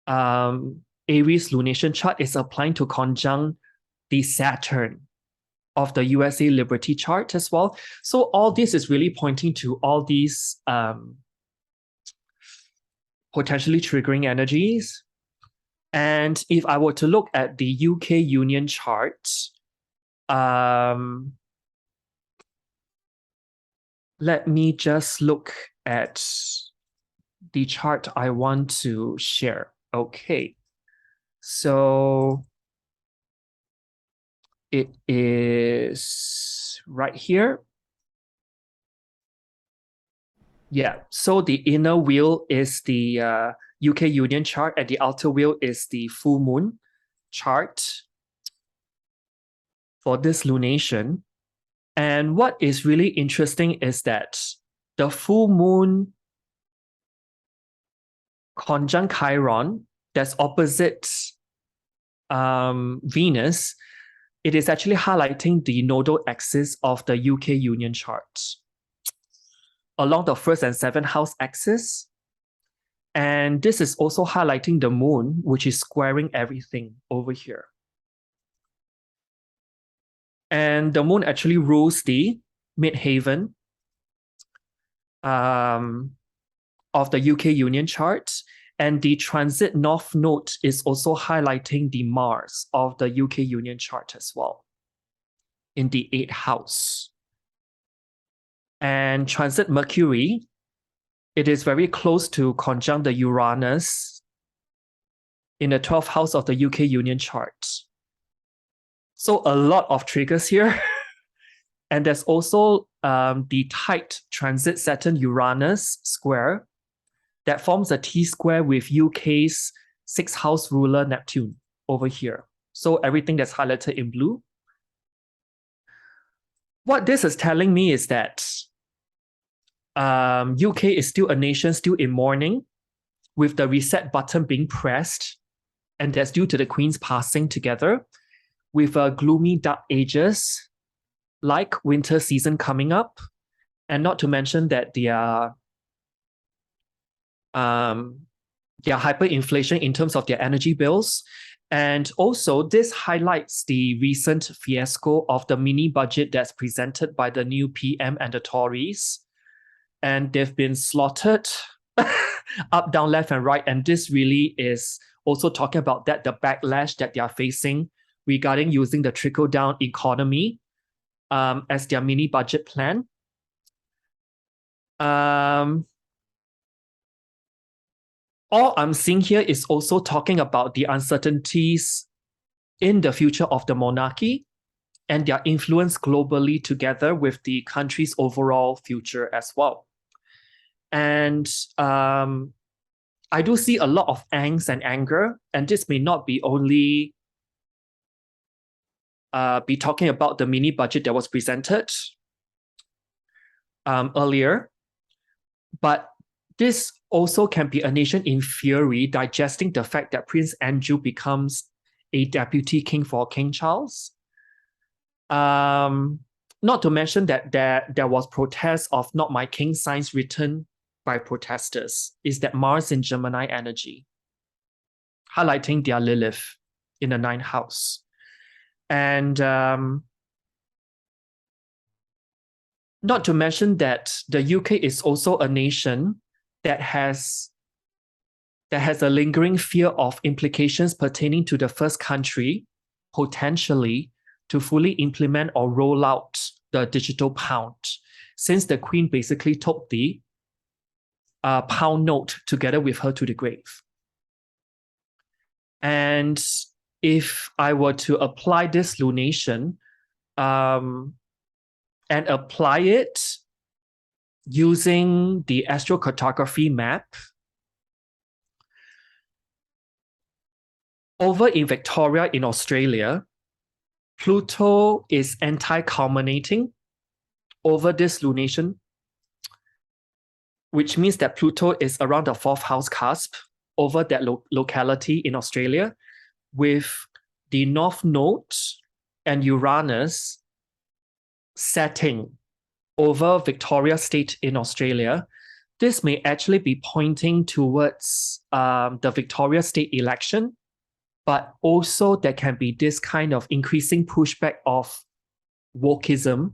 Aries lunation chart is applying to conjunct the Saturn of the USA Liberty chart as well. So all this is really pointing to all these potentially triggering energies. And if I were to look at the UK Union chart, let me just look at the chart I want to share. Okay, so it is right here. Yeah, so the inner wheel is the UK Union chart, and the outer wheel is the full moon chart for this lunation. And what is really interesting is that the full moon conjunct Chiron that's opposite Venus, it is actually highlighting the nodal axis of the UK Union chart along the 1st and 7th house axis. And this is also highlighting the moon, which is squaring everything over here. And the moon actually rules the midheaven of the UK Union chart. And the transit north node is also highlighting the Mars of the UK Union chart as well in the 8th house. And transit Mercury, it is very close to conjunct the Uranus in the 12th house of the UK Union chart. So a lot of triggers here. And there's also the tight transit Saturn-Uranus square that forms a T-square with UK's 6th house ruler Neptune over here. So everything that's highlighted in blue. What this is telling me is that UK is still a nation still in mourning, with the reset button being pressed, and that's due to the Queen's passing together, with gloomy dark ages like winter season coming up, and not to mention that their hyperinflation in terms of their energy bills. And also, this highlights the recent fiasco of the mini budget that's presented by the new PM and the Tories. And they've been slaughtered up, down, left, and right. And this really is also talking about that, the backlash that they are facing regarding using the trickle-down economy as their mini budget plan. All I'm seeing here is also talking about the uncertainties in the future of the monarchy and their influence globally together with the country's overall future as well. And I do see a lot of angst and anger, and this may not be only be talking about the mini budget that was presented earlier, but this also can be a nation in fury digesting the fact that Prince Andrew becomes a deputy king for King Charles. Not to mention that there was protests of not my king signs written by protesters. Is that Mars in Gemini energy, highlighting their Lilith in the 9th house. And not to mention that the UK is also a nation that has a lingering fear of implications pertaining to the first country, potentially, to fully implement or roll out the digital pound, since the Queen basically took the pound note together with her to the grave. And if I were to apply this lunation and apply it using the astrocartography map, over in Victoria in Australia, Pluto is anti-culminating over this lunation, which means that Pluto is around the 4th house cusp over that locality in Australia, with the North Node and Uranus setting over Victoria State in Australia, this may actually be pointing towards the Victoria State election, but also there can be this kind of increasing pushback of wokeism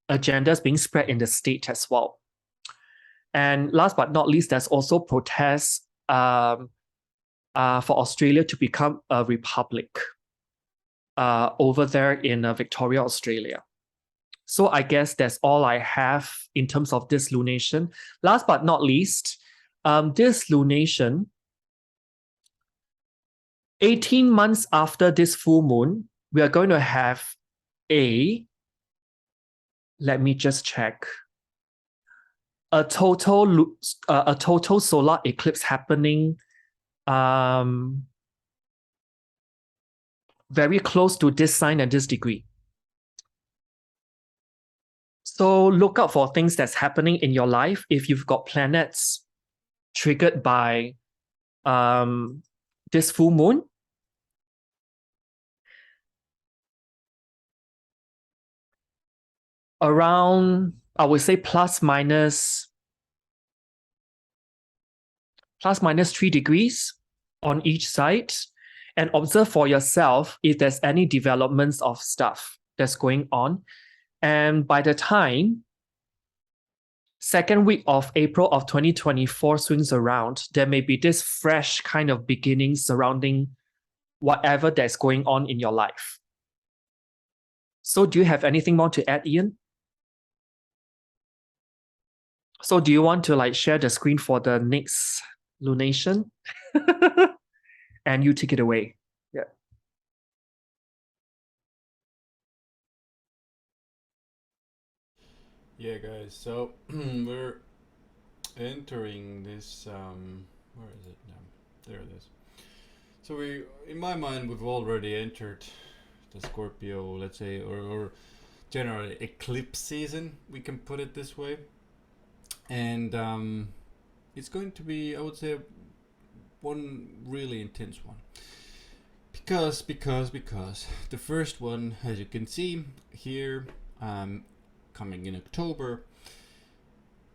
agendas being spread in the state as well. And last but not least, there's also protests for Australia to become a republic over there in Victoria, Australia. So I guess that's all I have in terms of this lunation. Last but not least, this lunation, 18 months after this full moon, we are going to have let me just check, a total solar eclipse happening very close to this sign and this degree. So look out for things that's happening in your life. If you've got planets triggered by this full moon, around, I would say plus minus 3 degrees on each side, and observe for yourself if there's any developments of stuff that's going on. And by the time second week of April of 2024 swings around, there may be this fresh kind of beginning surrounding whatever that's going on in your life. So do you have anything more to add, Ian? So do you want to like share the screen for the next lunation? And you take it away. Yeah. Yeah, guys. So we're entering this. Where is it now? There it is. So we, in my mind, we've already entered the Scorpio, let's say, or generally eclipse season. We can put it this way, and it's going to be, I would say, one really intense one. Because the first one, as you can see here, coming in October,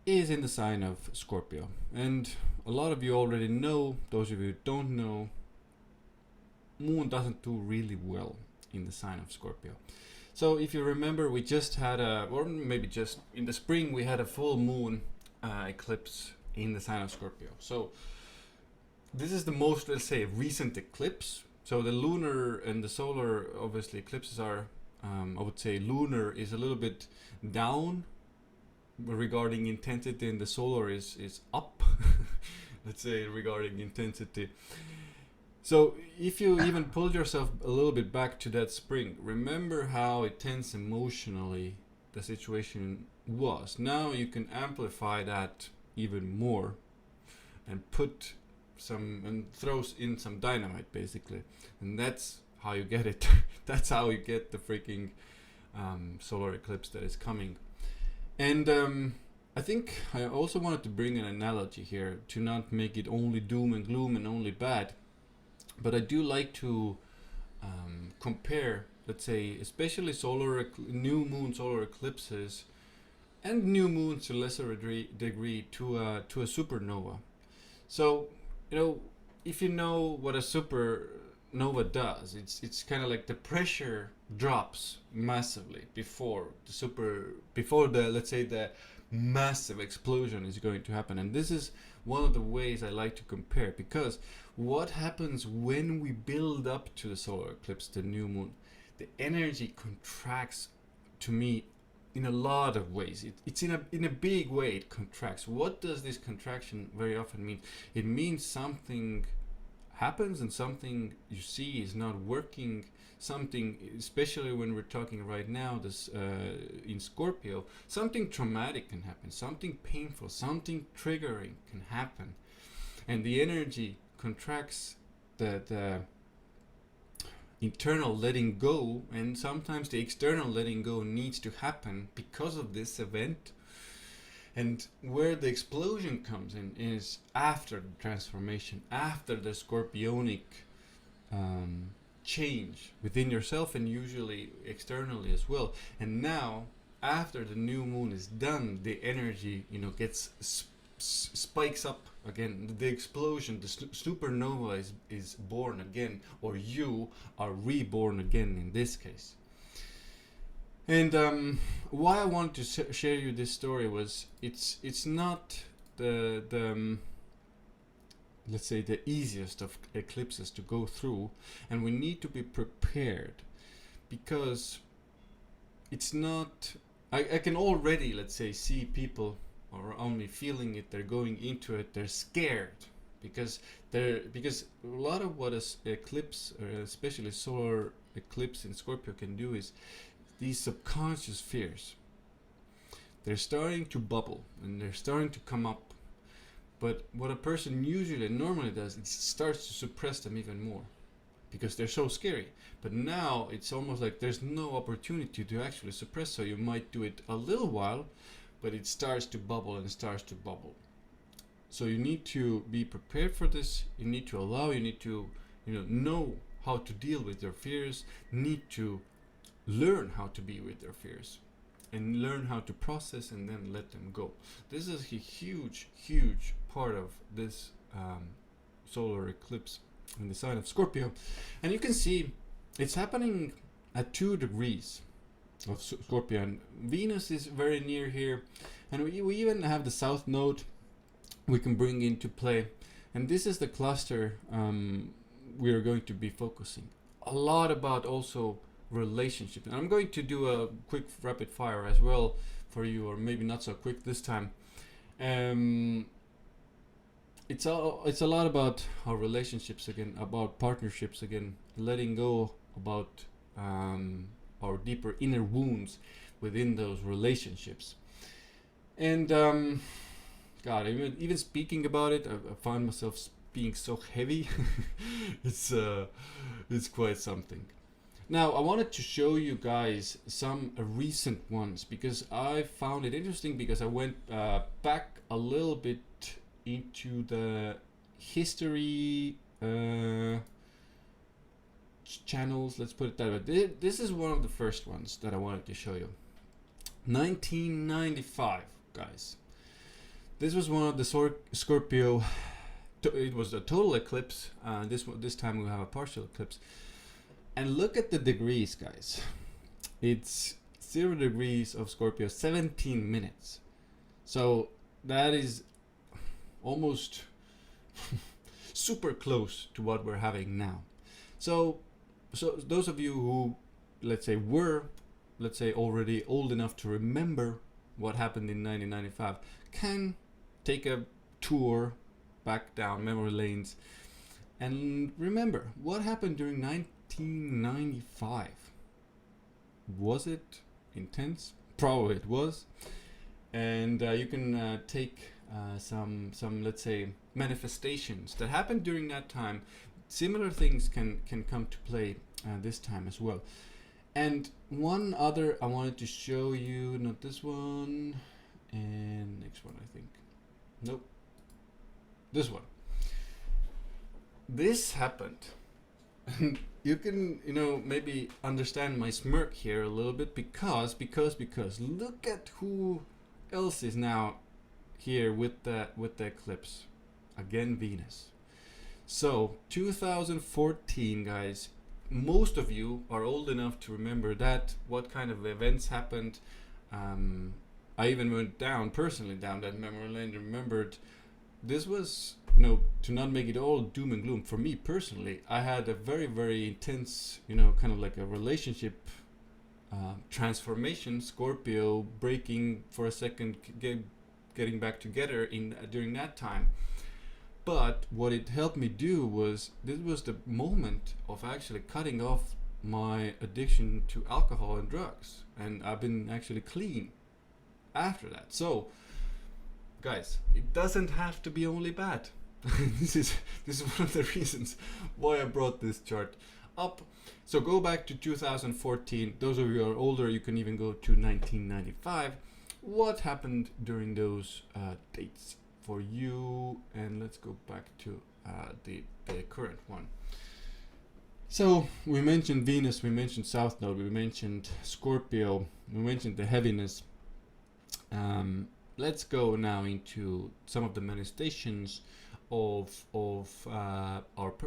is in the sign of Scorpio. And a lot of you already know, those of you who don't know, Moon doesn't do really well in the sign of Scorpio. So if you remember, we just had or maybe just in the spring, we had a full moon eclipse in the sign of Scorpio. So this is the most, let's say, recent eclipse. So the lunar and the solar, obviously, eclipses are, I would say lunar is a little bit down regarding intensity, and the solar is up, let's say, regarding intensity. So if you even pulled yourself a little bit back to that spring, remember how intense emotionally the situation was. Now you can amplify that even more and put some, and throws in some dynamite basically, and that's how you get it. That's how you get the freaking solar eclipse that is coming. And I think I also wanted to bring an analogy here to not make it only doom and gloom and only bad, but I do like to compare, let's say, especially new moon solar eclipses and new moons to a lesser degree to a supernova. So, you know, if you know what a supernova does, it's kind of like the pressure drops massively before the, let's say, the massive explosion is going to happen. And this is one of the ways I like to compare, because what happens when we build up to the solar eclipse, the new moon, the energy contracts, to me, in a lot of ways. It's in a big way it contracts. What does this contraction very often mean? It means something happens and something you see is not working. Something, especially when we're talking right now, this in Scorpio, something traumatic can happen, something painful, something triggering can happen, and the energy contracts, the internal letting go, and sometimes the external letting go needs to happen because of this event. And where the explosion comes in is after the transformation, after the scorpionic change within yourself and usually externally as well. And now, after the new moon is done, the energy, gets spikes up again. The explosion, the supernova is born again, or you are reborn again in this case. And why I want to share you this story was it's not the let's say the easiest of eclipses to go through, and we need to be prepared because it's not. I can already, let's say, see people around me feeling it. They're going into it. They're scared because a lot of what an eclipse, or especially solar eclipse in Scorpio, can do is these subconscious fears. They're starting to bubble and they're starting to come up. But what a person usually normally does, it starts to suppress them even more because they're so scary. But now it's almost like there's no opportunity to actually suppress, so you might do it a little while, but it starts to bubble and starts to bubble. So you need to be prepared for this. You need to you need to know how to deal with your fears, need to learn how to be with your fears and learn how to process and then let them go. This is a huge part of this solar eclipse in the sign of Scorpio, and you can see it's happening at 2 degrees of Scorpio, and Venus is very near here, and we even have the south node we can bring into play, and this is the cluster we are going to be focusing a lot about, also relationship. And I'm going to do a quick rapid fire as well for you, or maybe not so quick this time. It's a lot about our relationships again, about partnerships again, letting go about our deeper inner wounds within those relationships. And God, even speaking about it, I find myself being so heavy. It's quite something. Now, I wanted to show you guys some recent ones because I found it interesting, because I went back a little bit into the history channels, let's put it that way. This is one of the first ones that I wanted to show you. 1995, guys. This was one of the Scorpio. It was a total eclipse. This time we have a partial eclipse. And look at the degrees, guys. It's 0 degrees of Scorpio, 17 minutes. So that is almost super close to what we're having now. So those of you who, were already old enough to remember what happened in 1995 can take a tour back down memory lanes and remember what happened during 1995. Was it intense? Probably it was. And you can take some let's say manifestations that happened during that time. Similar things can come to play this time as well. And one other I wanted to show you, not this one, and next one I think. Nope. This one. This happened. You can, maybe understand my smirk here a little bit because look at who else is now here with the eclipse. Again, Venus. So 2014, guys. Most of you are old enough to remember that, what kind of events happened. I even went personally down that memory lane, remembered this was, to not make it all doom and gloom. For me personally, I had a very, very intense, kind of like a relationship transformation. Scorpio breaking for a second, getting back together during that time. But what it helped me do was, this was the moment of actually cutting off my addiction to alcohol and drugs, and I've been actually clean after that. So guys, it doesn't have to be only bad. This is one of the reasons why I brought this chart up. So go back to 2014. Those of you who are older, you can even go to 1995. What happened during those dates for you? And let's go back to the current one. So we mentioned Venus, we mentioned South Node, we mentioned Scorpio, we mentioned the heaviness. Let's go now into some of the manifestations of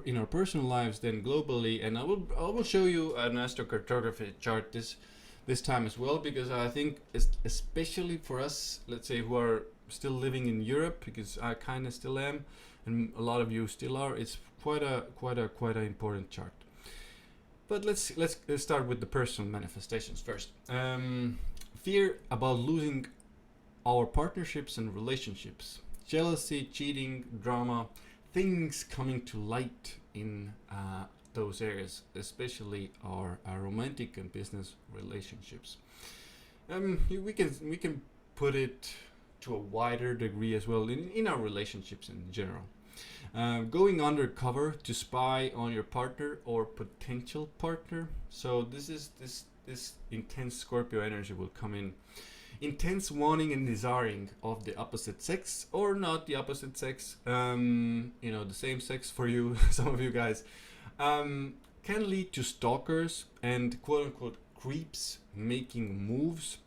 in our personal lives, then globally, and I will show you an astrocartography chart this time as well, because I think especially for us, let's say, who are still living in Europe, because I kind of still am, and a lot of you still are. It's quite a important chart. But let's start with the personal manifestations first. Fear about losing our partnerships and relationships, jealousy, cheating, drama, things coming to light in those areas, especially our romantic and business relationships. We can put it to a wider degree as well in our relationships in general. Going undercover to spy on your partner or potential partner. So this intense Scorpio energy will come in. Intense wanting and desiring of the opposite sex, or not the opposite sex, the same sex for you, some of you guys, can lead to stalkers and quote unquote creeps making moves.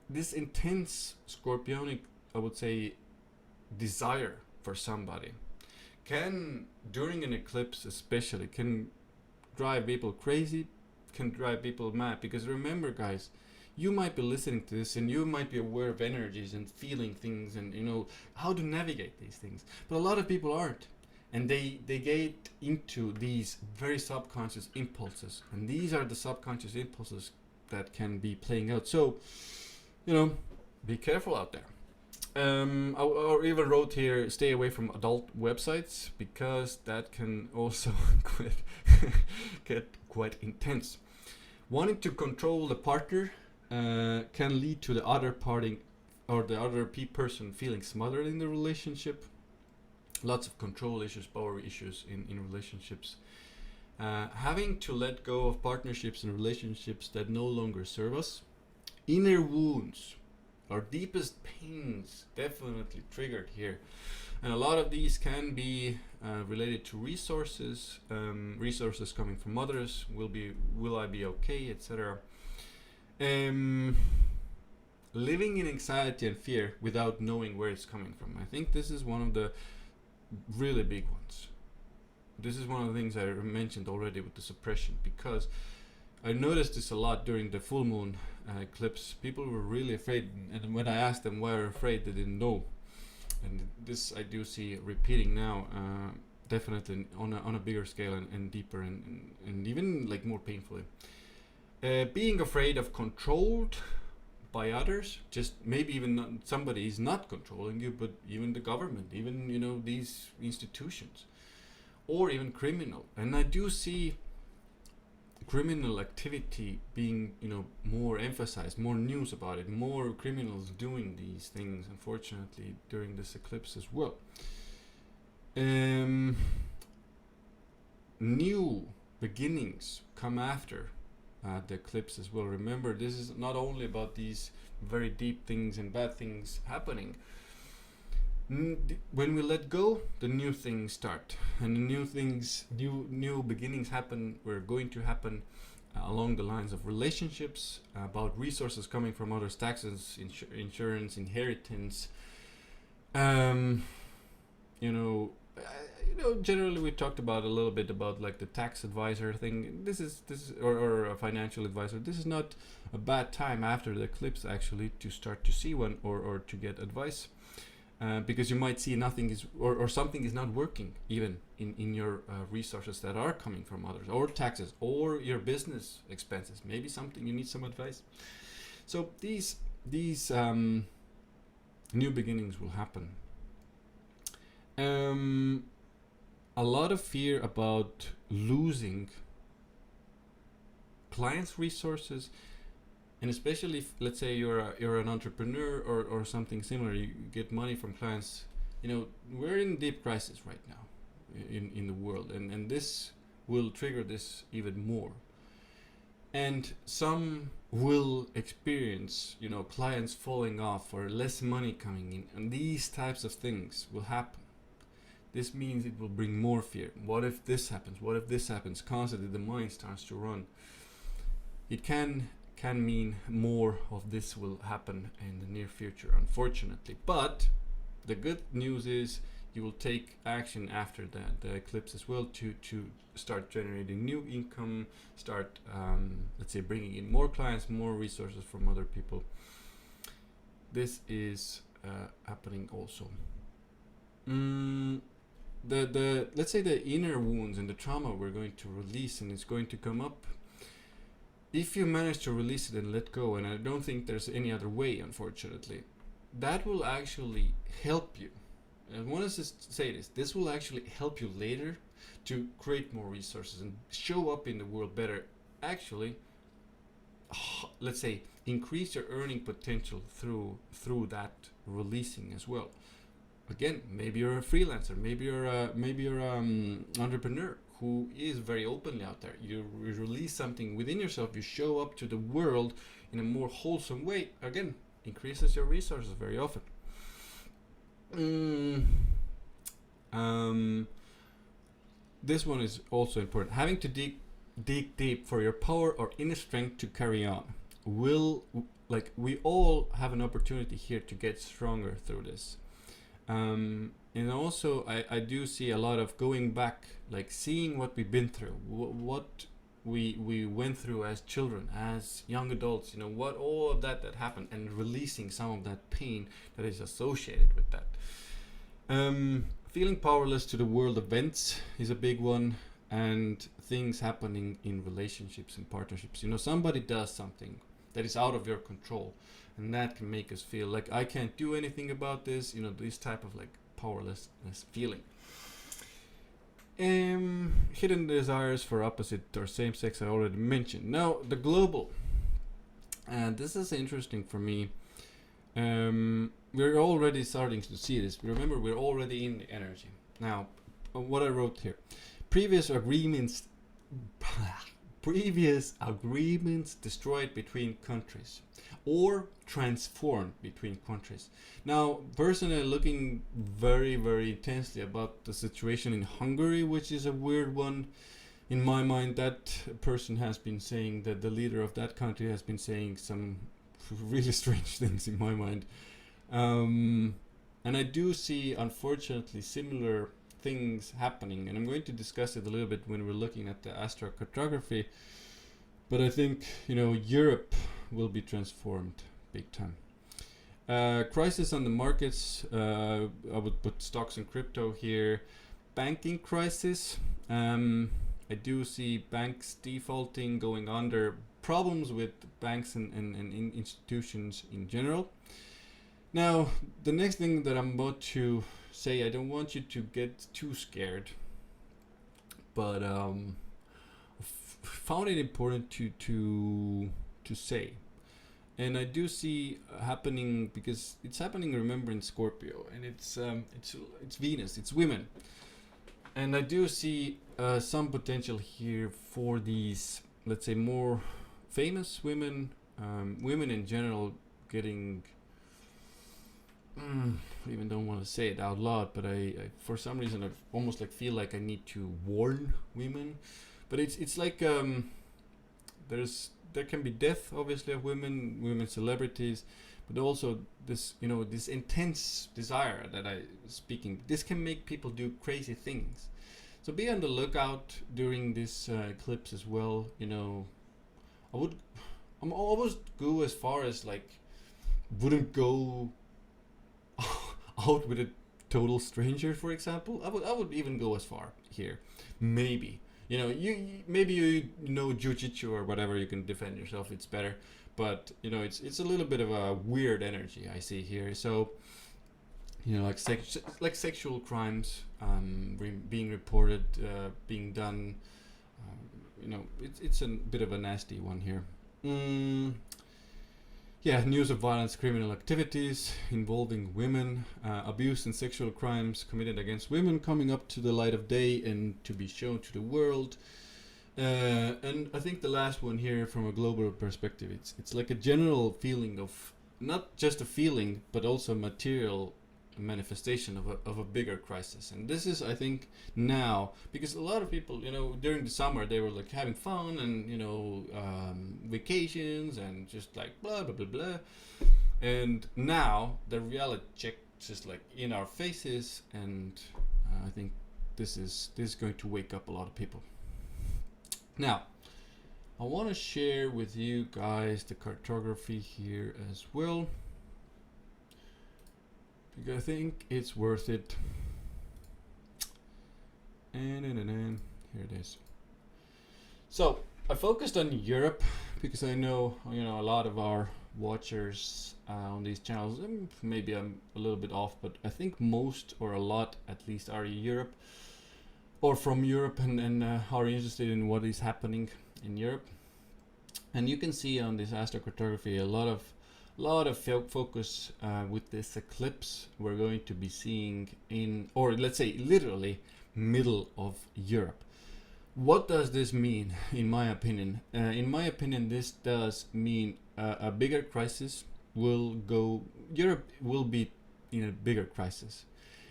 This intense Scorpionic, I would say, desire for somebody can, during an eclipse especially, can drive people crazy, can drive people mad. Because remember, guys, you might be listening to this and you might be aware of energies and feeling things and how to navigate these things, but a lot of people aren't, and they get into these very subconscious impulses, and these are the subconscious impulses that can be playing out. So be careful out there. I even wrote here, stay away from adult websites, because that can also get quite intense. Wanting to control the partner can lead to the other party or the other person feeling smothered in the relationship. Lots of control issues, power issues in relationships. Having to let go of partnerships and relationships that no longer serve us. Inner wounds, our deepest pains, definitely triggered here. And a lot of these can be related to resources, resources coming from others. Will I be okay, etc. Living in anxiety and fear without knowing where it's coming from. I think this is one of the really big ones. This is one of the things I mentioned already with the suppression, because I noticed this a lot during the full moon eclipse. People were really afraid, and when I asked them why they're afraid, they didn't know. And this I do see repeating now, definitely on a bigger scale and deeper and even like more painfully. Being afraid of controlled by others, just maybe even not, somebody is not controlling you, but even the government, even these institutions, or even criminal. And I do see criminal activity being more emphasized, more news about it, more criminals doing these things, unfortunately, during this eclipse as well. New beginnings come after the eclipse as well. Remember, this is not only about these very deep things and bad things happening. When we let go, the new things start, and the new beginnings happen. We're going to happen along the lines of relationships, about resources coming from others, taxes, insurance, inheritance. Generally we talked about a little bit about like the tax advisor thing. This is or a financial advisor. This is not a bad time after the eclipse actually to start to see one or to get advice. Because you might see nothing is or something is not working even in your resources that are coming from others, or taxes, or your business expenses. Maybe something you need some advice. So these new beginnings will happen. A lot of fear about losing clients' resources. And especially if, let's say, you're an entrepreneur or something similar, you get money from clients. We're in deep crisis right now in the world, and this will trigger this even more. And some will experience, clients falling off or less money coming in, and these types of things will happen. this means it will bring more fear. What if this happens? What if this happens? Constantly the mind starts to run. It can mean more of this will happen in the near future, unfortunately. But the good news is you will take action after the eclipse as well to start generating new income, start let's say bringing in more clients, more resources from other people. This is happening also. The let's say the inner wounds and the trauma we're going to release, and it's going to come up. If you manage to release it and let go, and I don't think there's any other way, unfortunately, that will actually help you. I want to just say this will actually help you later to create more resources and show up in the world better. Actually, let's say increase your earning potential through that releasing as well. Again, maybe you're a freelancer, maybe you're entrepreneur who is very openly out there. You release something within yourself, you show up to the world in a more wholesome way. Again, increases your resources very often. This one is also important. Having to dig deep for your power or inner strength to carry on. We all have an opportunity here to get stronger through this. And also I do see a lot of going back, like seeing what we've been through, what we went through as children, as young adults, what all of that happened, and releasing some of that pain that is associated with that. Feeling powerless to the world events is a big one, and things happening in relationships and partnerships. Somebody does something that is out of your control, and that can make us feel like I can't do anything about this, this type of like powerlessness feeling. Hidden desires for opposite or same sex I already mentioned. Now the global, and this is interesting for me. We're already starting to see this. Remember, we're already in the energy. Now, what I wrote here: previous agreements destroyed between countries or transformed between countries. Now, personally looking very, very intensely about the situation in Hungary, which is a weird one. In my mind, that person has been saying that the leader of that country has been saying some really strange things in my mind. And I do see, unfortunately, similar things happening, and I'm going to discuss it a little bit when we're looking at the astrocartography. But I think Europe will be transformed big time. Crisis on the markets. I would put stocks and crypto here. Banking crisis. I do see banks defaulting, going under. Problems with banks and institutions in general. Now, the next thing that I'm about to say, I don't want you to get too scared, but found it important to say, and I do see happening because it's happening. Remember, in Scorpio, and it's Venus, it's women, and I do see some potential here for these, let's say, more famous women, women in general, getting. I even don't want to say it out loud, but I for some reason I almost feel like I need to warn women. But it's like there can be death, obviously, of women celebrities, but also this this intense desire that this can make people do crazy things. So be on the lookout during this eclipse as well. I'm almost go as far as wouldn't go out with a total stranger, for example. I would even go as far here. Maybe maybe you know jujitsu or whatever, you can defend yourself, it's better, but it's a little bit of a weird energy I see here. So like sexual crimes being reported, being done. It's a bit of a nasty one here. News of violence, criminal activities involving women, abuse and sexual crimes committed against women coming up to the light of day and to be shown to the world. And I think the last one here, from a global perspective, it's like a general feeling of, not just a feeling, but also material manifestation of a bigger crisis. And this is, I think, now, because a lot of people, during the summer they were like having fun and vacations and just like blah blah blah blah, and now the reality check just like in our faces, and I think this is going to wake up a lot of people. Now, I want to share with you guys the cartography here as well, because I think it's worth it. And here it is. So I focused on Europe because I know a lot of our watchers on these channels, maybe I'm a little bit off, but I think most, or a lot at least, are Europe or from Europe, and are interested in what is happening in Europe. And you can see on this astrocartography a lot of focus with this eclipse we're going to be seeing in, or let's say literally, middle of Europe. What does this mean, in my opinion? In my opinion, this does mean a bigger crisis will go. Europe will be in a bigger crisis.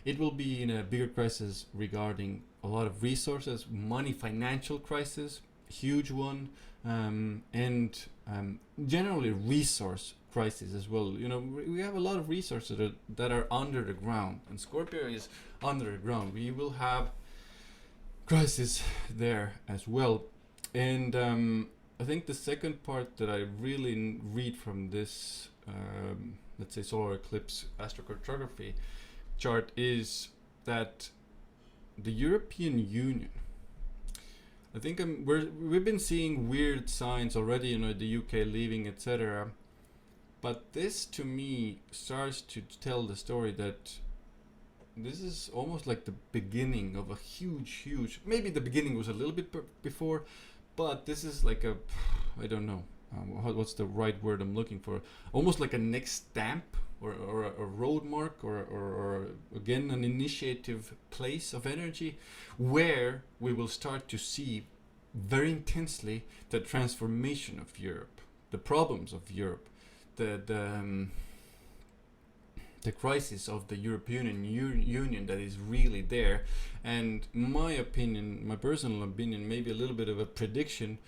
It will be in a bigger crisis regarding a lot of resources, money, financial crisis, huge one, and generally resource crisis as well. We have a lot of resources that are under the ground, and Scorpio is under the ground. We will have crisis there as well. And I think the second part that I really read from this, let's say, solar eclipse astrocartography chart is that the European Union, I think we've been seeing weird signs already, the UK leaving, etc. But this to me starts to tell the story that this is almost like the beginning of a huge, maybe the beginning was a little bit before, but this is like I don't know, what's the right word I'm looking for, almost like a next stamp or a road mark or again an initiative place of energy where we will start to see very intensely the transformation of Europe, the problems of Europe, the crisis of the European Union that is really there. And my opinion, my personal opinion, maybe a little bit of a prediction,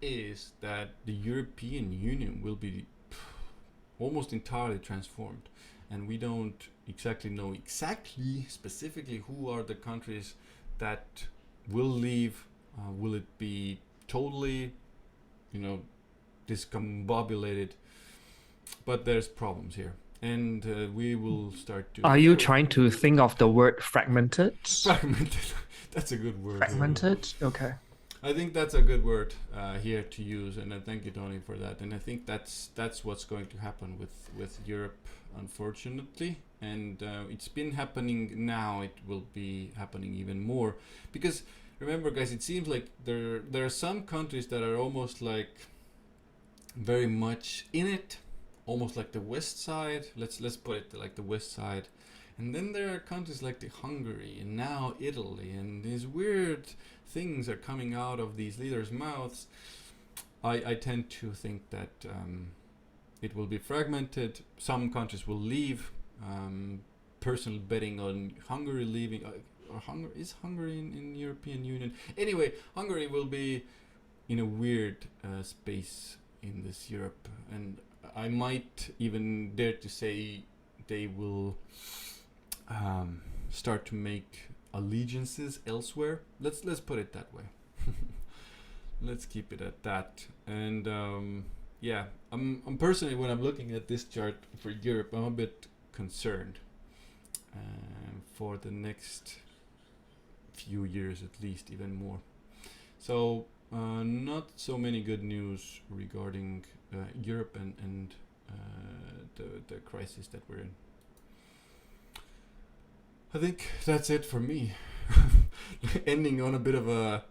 is that the European Union will be almost entirely transformed, and we don't exactly know specifically who are the countries that will leave. Will it be totally discombobulated? But there's problems here, and we will start to... Are you trying to think of the word fragmented? Fragmented. That's a good word. Fragmented? Okay. I think that's a good word here to use, and I thank you, Donny, for that. And I think that's what's going to happen with Europe, unfortunately. And it's been happening now. It will be happening even more, because remember, guys, it seems like there are some countries that are almost like very much in it, almost like the West side. Let's put it like the West side. And then there are countries like the Hungary and now Italy, and these weird things are coming out of these leaders' mouths. I tend to think that it will be fragmented. Some countries will leave. Personal betting on Hungary leaving. Is Hungary in European Union? Anyway, Hungary will be in a weird space in this Europe, and I might even dare to say they will start to make allegiances elsewhere. Let's put it that way. Let's keep it at that. And yeah, I'm personally, when I'm looking at this chart for Europe, I'm a bit concerned for the next few years, at least, even more. So not so many good news regarding Europe and the crisis that we're in. I think that's it for me. Ending on a bit of a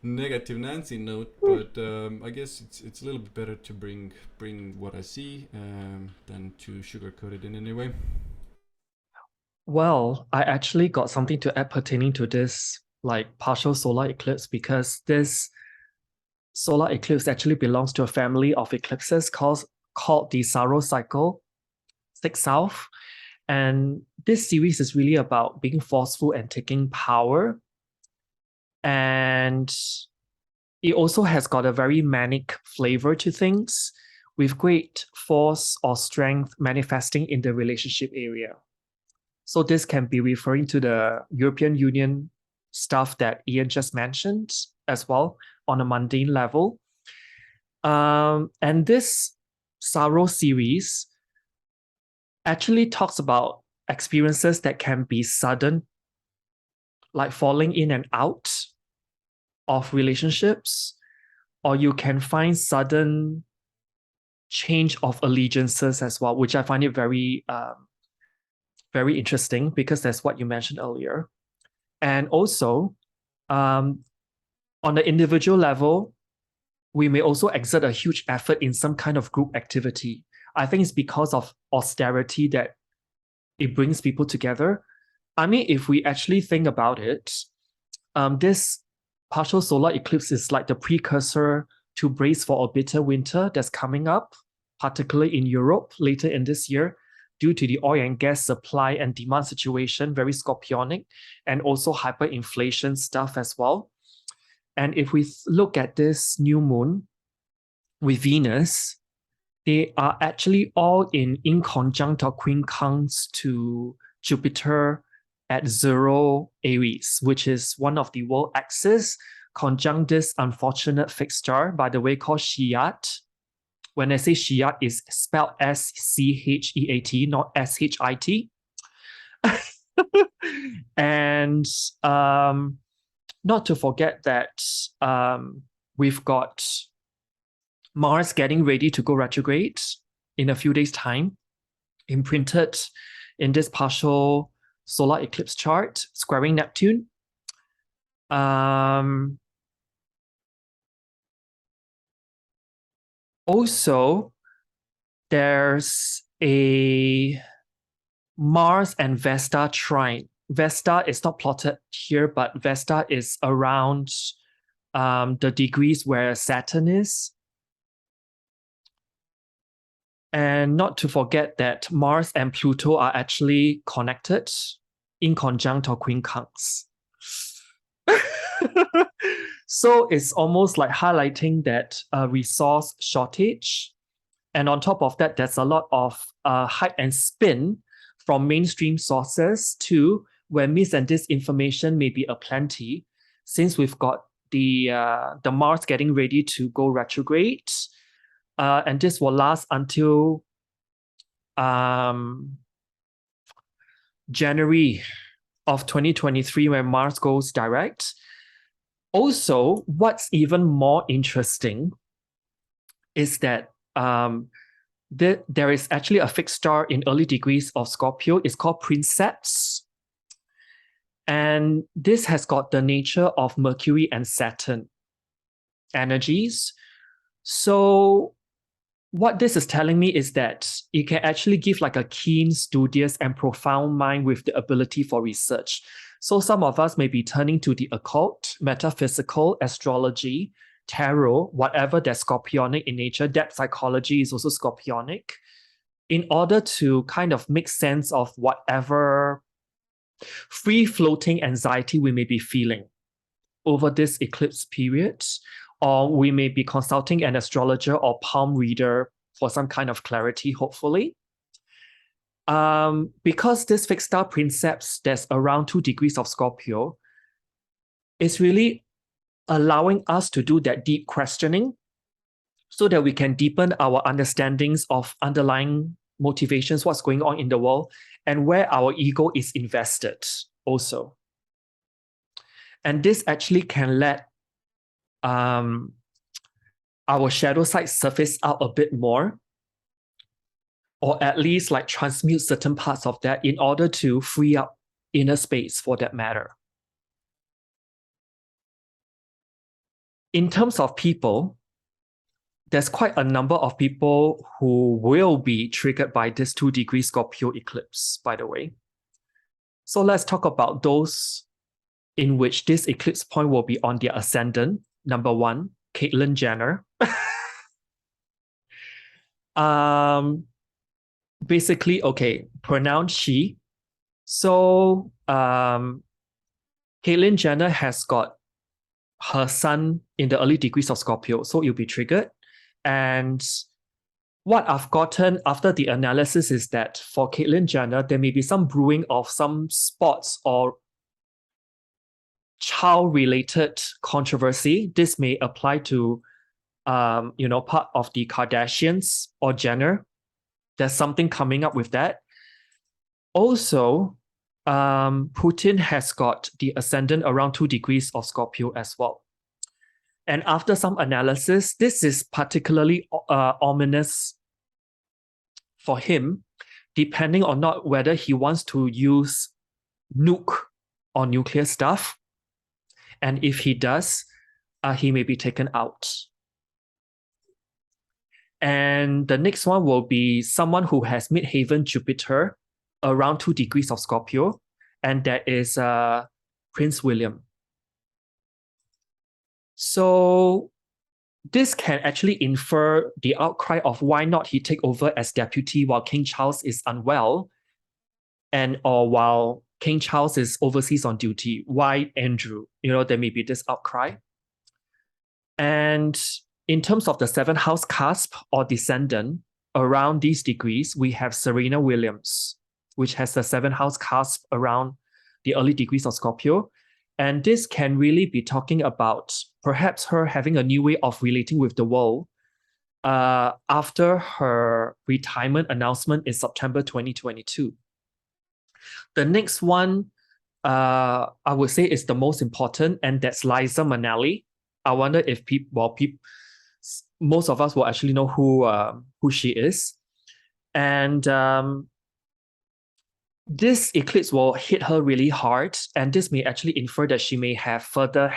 negative Nancy note, but I guess it's a little bit better to bring what I see than to sugarcoat it in any way. Well, I actually got something to add pertaining to this like partial solar eclipse, because this solar eclipse actually belongs to a family of eclipses called the Saros cycle 6 South. And this series is really about being forceful and taking power. And it also has got a very manic flavor to things, with great force or strength manifesting in the relationship area. So this can be referring to the European Union stuff that Ian just mentioned as well on a mundane level. And this Sorrow series actually talks about experiences that can be sudden, like falling in and out of relationships, or you can find sudden change of allegiances as well, which I find it very, very interesting because that's what you mentioned earlier. And also, on the individual level, we may also exert a huge effort in some kind of group activity. I think it's because of austerity that it brings people together. I mean, if we actually think about it, this partial solar eclipse is like the precursor to brace for a bitter winter that's coming up, particularly in Europe later in this year, due to the oil and gas supply and demand situation, very scorpionic, and also hyperinflation stuff as well. And if we look at this new moon with Venus, they are actually all in inconjunct or quincunx to Jupiter at 0 Aries, which is one of the world axis, conjunct this unfortunate fixed star, by the way, called Shiyat. When I say Shiyat, it's spelled S-C-H-E-A-T, not S-H-I-T. And not to forget that we've got Mars getting ready to go retrograde in a few days' time, imprinted in this partial solar eclipse chart, squaring Neptune. Also, there's a Mars and Vesta trine. Vesta is not plotted here, but Vesta is around the degrees where Saturn is. And not to forget that Mars and Pluto are actually connected in conjunct or quincunx. So it's almost like highlighting that resource shortage. And on top of that, there's a lot of hype and spin from mainstream sources too, where mis and disinformation may be aplenty, since we've got the Mars getting ready to go retrograde. And this will last until January of 2023 when Mars goes direct. Also, what's even more interesting is that there is actually a fixed star in early degrees of Scorpio. It's called Princeps. And this has got the nature of Mercury and Saturn energies. So what this is telling me is that it can actually give like a keen, studious, and profound mind with the ability for research. So some of us may be turning to the occult, metaphysical, astrology, tarot, whatever that's scorpionic in nature. Depth psychology is also scorpionic, in order to kind of make sense of whatever free-floating anxiety we may be feeling over this eclipse period. Or we may be consulting an astrologer or palm reader for some kind of clarity, hopefully. Because this fixed star Princeps that's around 2 degrees of Scorpio is really allowing us to do that deep questioning so that we can deepen our understandings of underlying motivations, what's going on in the world, and where our ego is invested also. And this actually can let our shadow side surface out a bit more, or at least like transmute certain parts of that in order to free up inner space for that matter. In terms of people, there's quite a number of people who will be triggered by this 2 degree Scorpio eclipse, by the way. So let's talk about those in which this eclipse point will be on their ascendant. Number 1, Caitlyn Jenner. basically, okay, pronounced she. So Caitlyn Jenner has got her sun in the early degrees of Scorpio, so you'll be triggered. And what I've gotten after the analysis is that for Caitlyn Jenner, there may be some brewing of some sports or child-related controversy. This may apply to, part of the Kardashians or Jenner. There's something coming up with that. Also, Putin has got the ascendant around 2 degrees of Scorpio as well. And after some analysis, this is particularly ominous for him, depending on not whether he wants to use nuke or nuclear stuff. And if he does, he may be taken out. And the next one will be someone who has midheaven Jupiter around 2 degrees of Scorpio, and that is Prince William. So this can actually infer the outcry of why not he take over as deputy while King Charles is unwell, or while King Charles is overseas on duty. Why Andrew? There may be this outcry. And in terms of the 7th house cusp or descendant, around these degrees, we have Serena Williams, which has the 7th house cusp around the early degrees of Scorpio. And this can really be talking about perhaps her having a new way of relating with the world after her retirement announcement in September 2022. The next one, I would say, is the most important, and that's Liza Minnelli. I wonder if most of us will actually know who she is. And this eclipse will hit her really hard, and this may actually infer that she may have further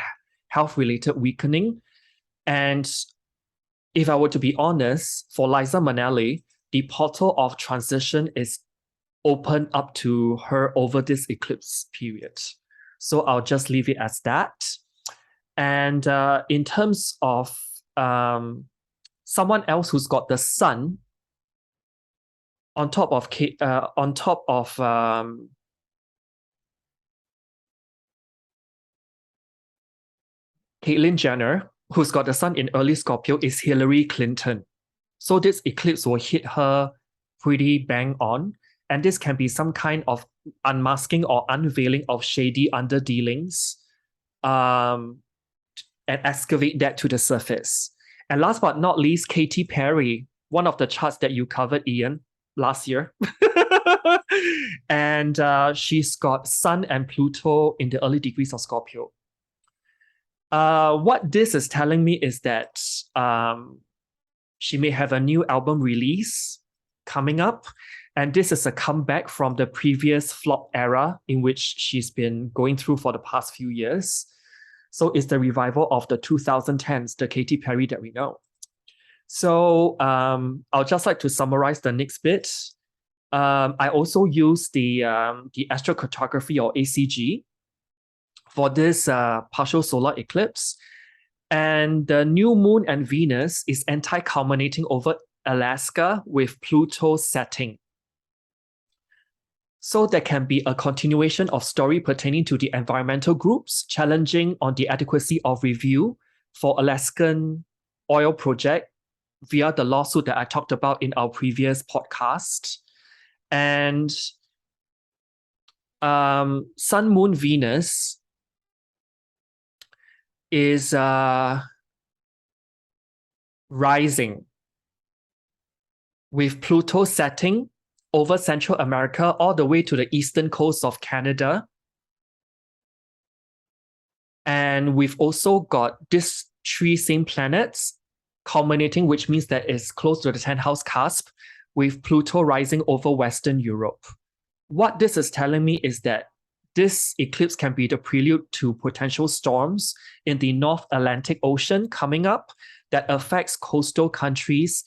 health-related weakening. And if I were to be honest, for Liza Minnelli, the portal of transition is open up to her over this eclipse period. So I'll just leave it as that. And in terms of someone else who's got the sun on top of Caitlyn Jenner, who's got the sun in early Scorpio, is Hillary Clinton. So this eclipse will hit her pretty bang on. And this can be some kind of unmasking or unveiling of shady underdealings and excavate that to the surface. And last but not least, Katy Perry, one of the charts that you covered, Ian, last year. And she's got Sun and Pluto in the early degrees of Scorpio. What this is telling me is that she may have a new album release coming up. And this is a comeback from the previous flop era in which she's been going through for the past few years. So it's the revival of the 2010s, the Katy Perry that we know. So I'll just like to summarize the next bit. I also use the astrocartography or ACG for this partial solar eclipse. And the new moon and Venus is anti-culminating over Alaska with Pluto setting. So there can be a continuation of story pertaining to the environmental groups challenging on the adequacy of review for Alaskan oil project via the lawsuit that I talked about in our previous podcast. And Sun, Moon, Venus is rising with Pluto setting over Central America all the way to the eastern coast of Canada. And we've also got these 3 same planets culminating, which means that it's close to the 10th house cusp, with Pluto rising over Western Europe. What this is telling me is that this eclipse can be the prelude to potential storms in the North Atlantic Ocean coming up that affects coastal countries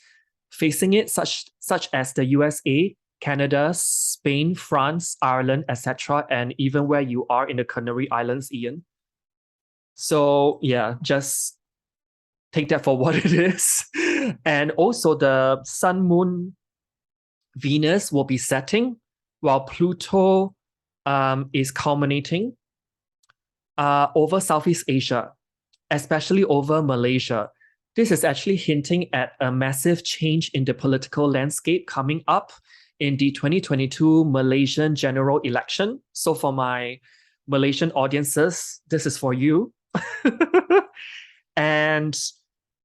facing it, such as the USA, Canada, Spain, France, Ireland, etc., and even where you are in the Canary Islands, Ian. So yeah, just take that for what it is. And also the Sun Moon Venus will be setting, while Pluto is culminating over Southeast Asia, especially over Malaysia. This is actually hinting at a massive change in the political landscape coming up in the 2022 Malaysian general election. So for my Malaysian audiences, this is for you. And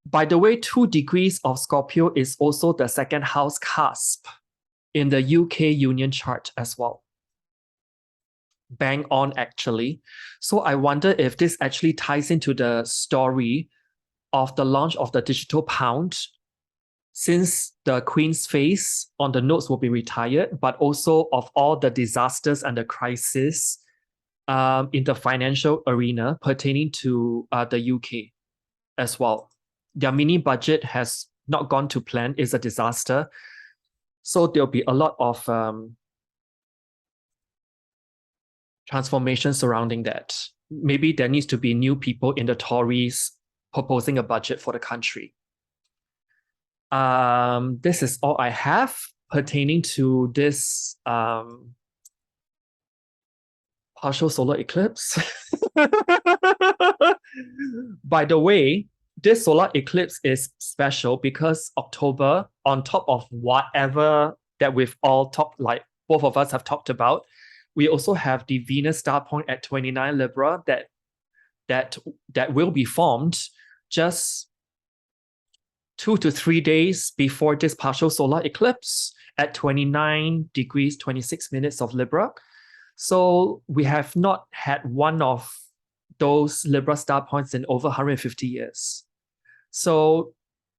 by the way, 2 degrees of Scorpio is also the second house cusp in the UK Union chart as well. Bang on, actually. So I wonder if this actually ties into the story of the launch of the digital pound, since the Queen's face on the notes will be retired, but also of all the disasters and the crisis in the financial arena pertaining to the UK as well. Their mini budget has not gone to plan, is a disaster. So there'll be a lot of transformation surrounding that. Maybe there needs to be new people in the Tories proposing a budget for the country. This is all I have pertaining to this partial solar eclipse. By the way, this solar eclipse is special because October, on top of whatever that we've all talked, like both of us have talked about, we also have the Venus star point at 29 Libra that will be formed just 2 to 3 days before this partial solar eclipse at 29 degrees 26 minutes of Libra. So we have not had one of those Libra star points in over 150 years. So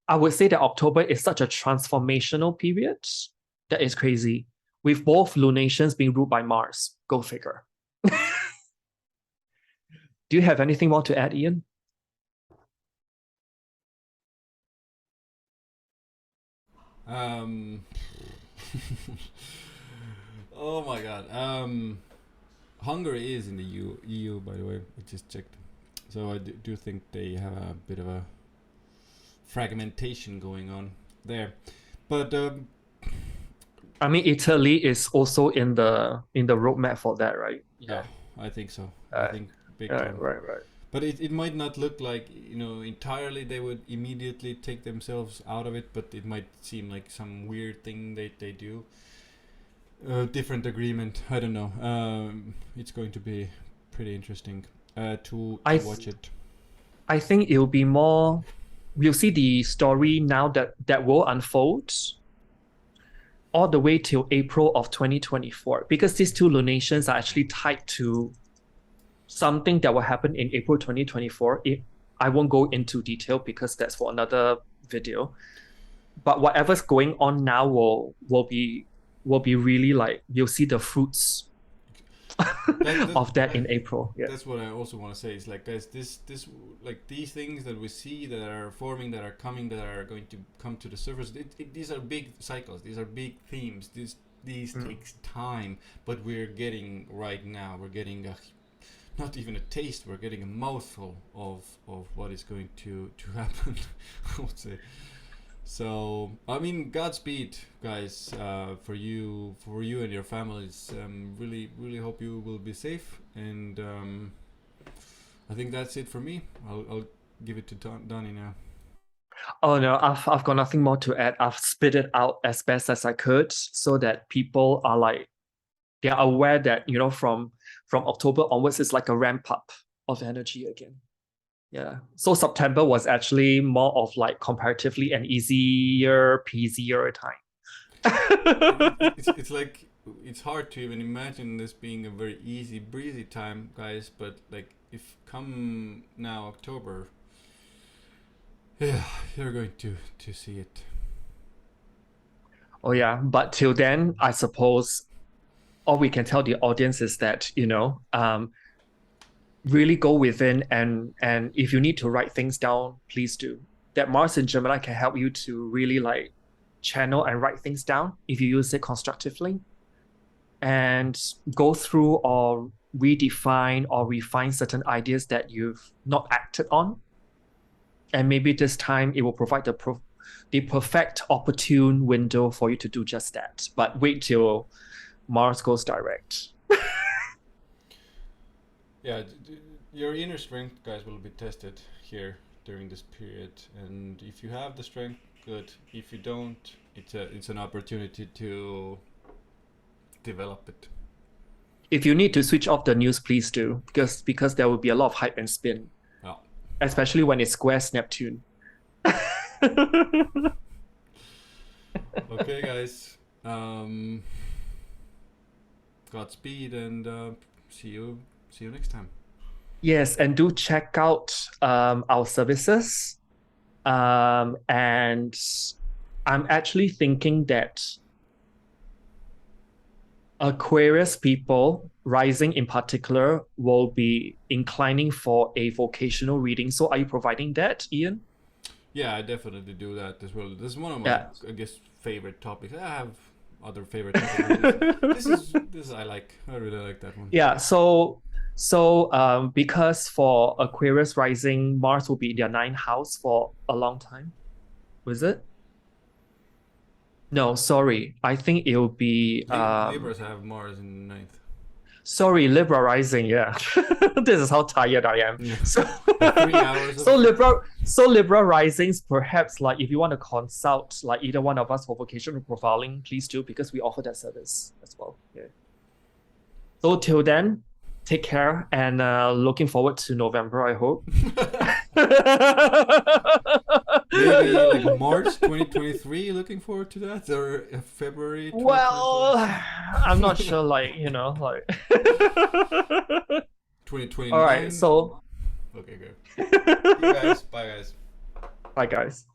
I would say that October is such a transformational period that is crazy, with both lunations being ruled by Mars. Go figure. Do you have anything more to add, Ian? Oh my god. Hungary is in the EU, by the way. I just checked. So I do think they have a bit of a fragmentation going on there. But I mean, Italy is also in the roadmap for that, right? yeah, I think so. I think big time. Right. But it might not look like, entirely they would immediately take themselves out of it, but it might seem like some weird thing they do. Different agreement. I don't know. It's going to be pretty interesting to watch it. I think it'll be more. We'll see the story now that will unfold all the way till April of 2024, because these 2 lunations are actually tied to something that will happen in April 2024. I won't go into detail because that's for another video. But whatever's going on now will be really like, you'll see the fruits of that in April. Yeah. That's what I also want to say. Is like, guys, this like these things that we see that are forming, that are coming, that are going to come to the surface. These are big cycles. These are big themes. These takes time, but we're getting right now. We're getting not even a taste. We're getting a mouthful of what is going to happen. I would say. So I mean, Godspeed, guys, for you and your families. Really hope you will be safe, and I think that's it for me. I'll give it to Donny now. Oh no, I've got nothing more to add. I've spit it out as best as I could so that people are like, they are aware that from October onwards it's like a ramp up of energy again. Yeah. So September was actually more of like comparatively an easier, peasier time. It's like, it's hard to even imagine this being a very easy breezy time, guys, but like, if come now October, yeah, you're going to see it. Oh yeah, but till then, I suppose all we can tell the audience is that really go within, and if you need to write things down, please do. That Mars in Gemini can help you to really like channel and write things down if you use it constructively, and go through or redefine or refine certain ideas that you've not acted on. And maybe this time it will provide the perfect opportune window for you to do just that. But wait till Mars goes direct. Yeah, your inner strength, guys, will be tested here during this period, and if you have the strength, good. If you don't, it's an opportunity to develop it. If you need to switch off the news, please do, because there will be a lot of hype and spin, especially when it squares Neptune. Okay, guys. Godspeed, and see you next time. Yes, and do check out our services. And I'm actually thinking that Aquarius people, rising in particular, will be inclining for a vocational reading. So are you providing that, Ian? Yeah, I definitely do that as well. This is one of my, I guess, favorite topics. I have other favorite topics. This I really like that one. Yeah, so because for Aquarius rising, Mars will be in their 9th house for a long time. Was it? No, sorry. I think it will be Libras have Mars in 9th. Sorry, Libra rising, yeah. This is how tired I am. Yeah. So, 3 hours so Libra risings, perhaps like if you want to consult like either one of us for vocational profiling, please do, because we offer that service as well. Yeah. So till then, take care, and looking forward to November, I hope. Maybe like March 2023, looking forward to that, or February 2023? Well, I'm not sure, like 2029. All right, so okay, good. See you guys. Bye, guys. Bye, guys.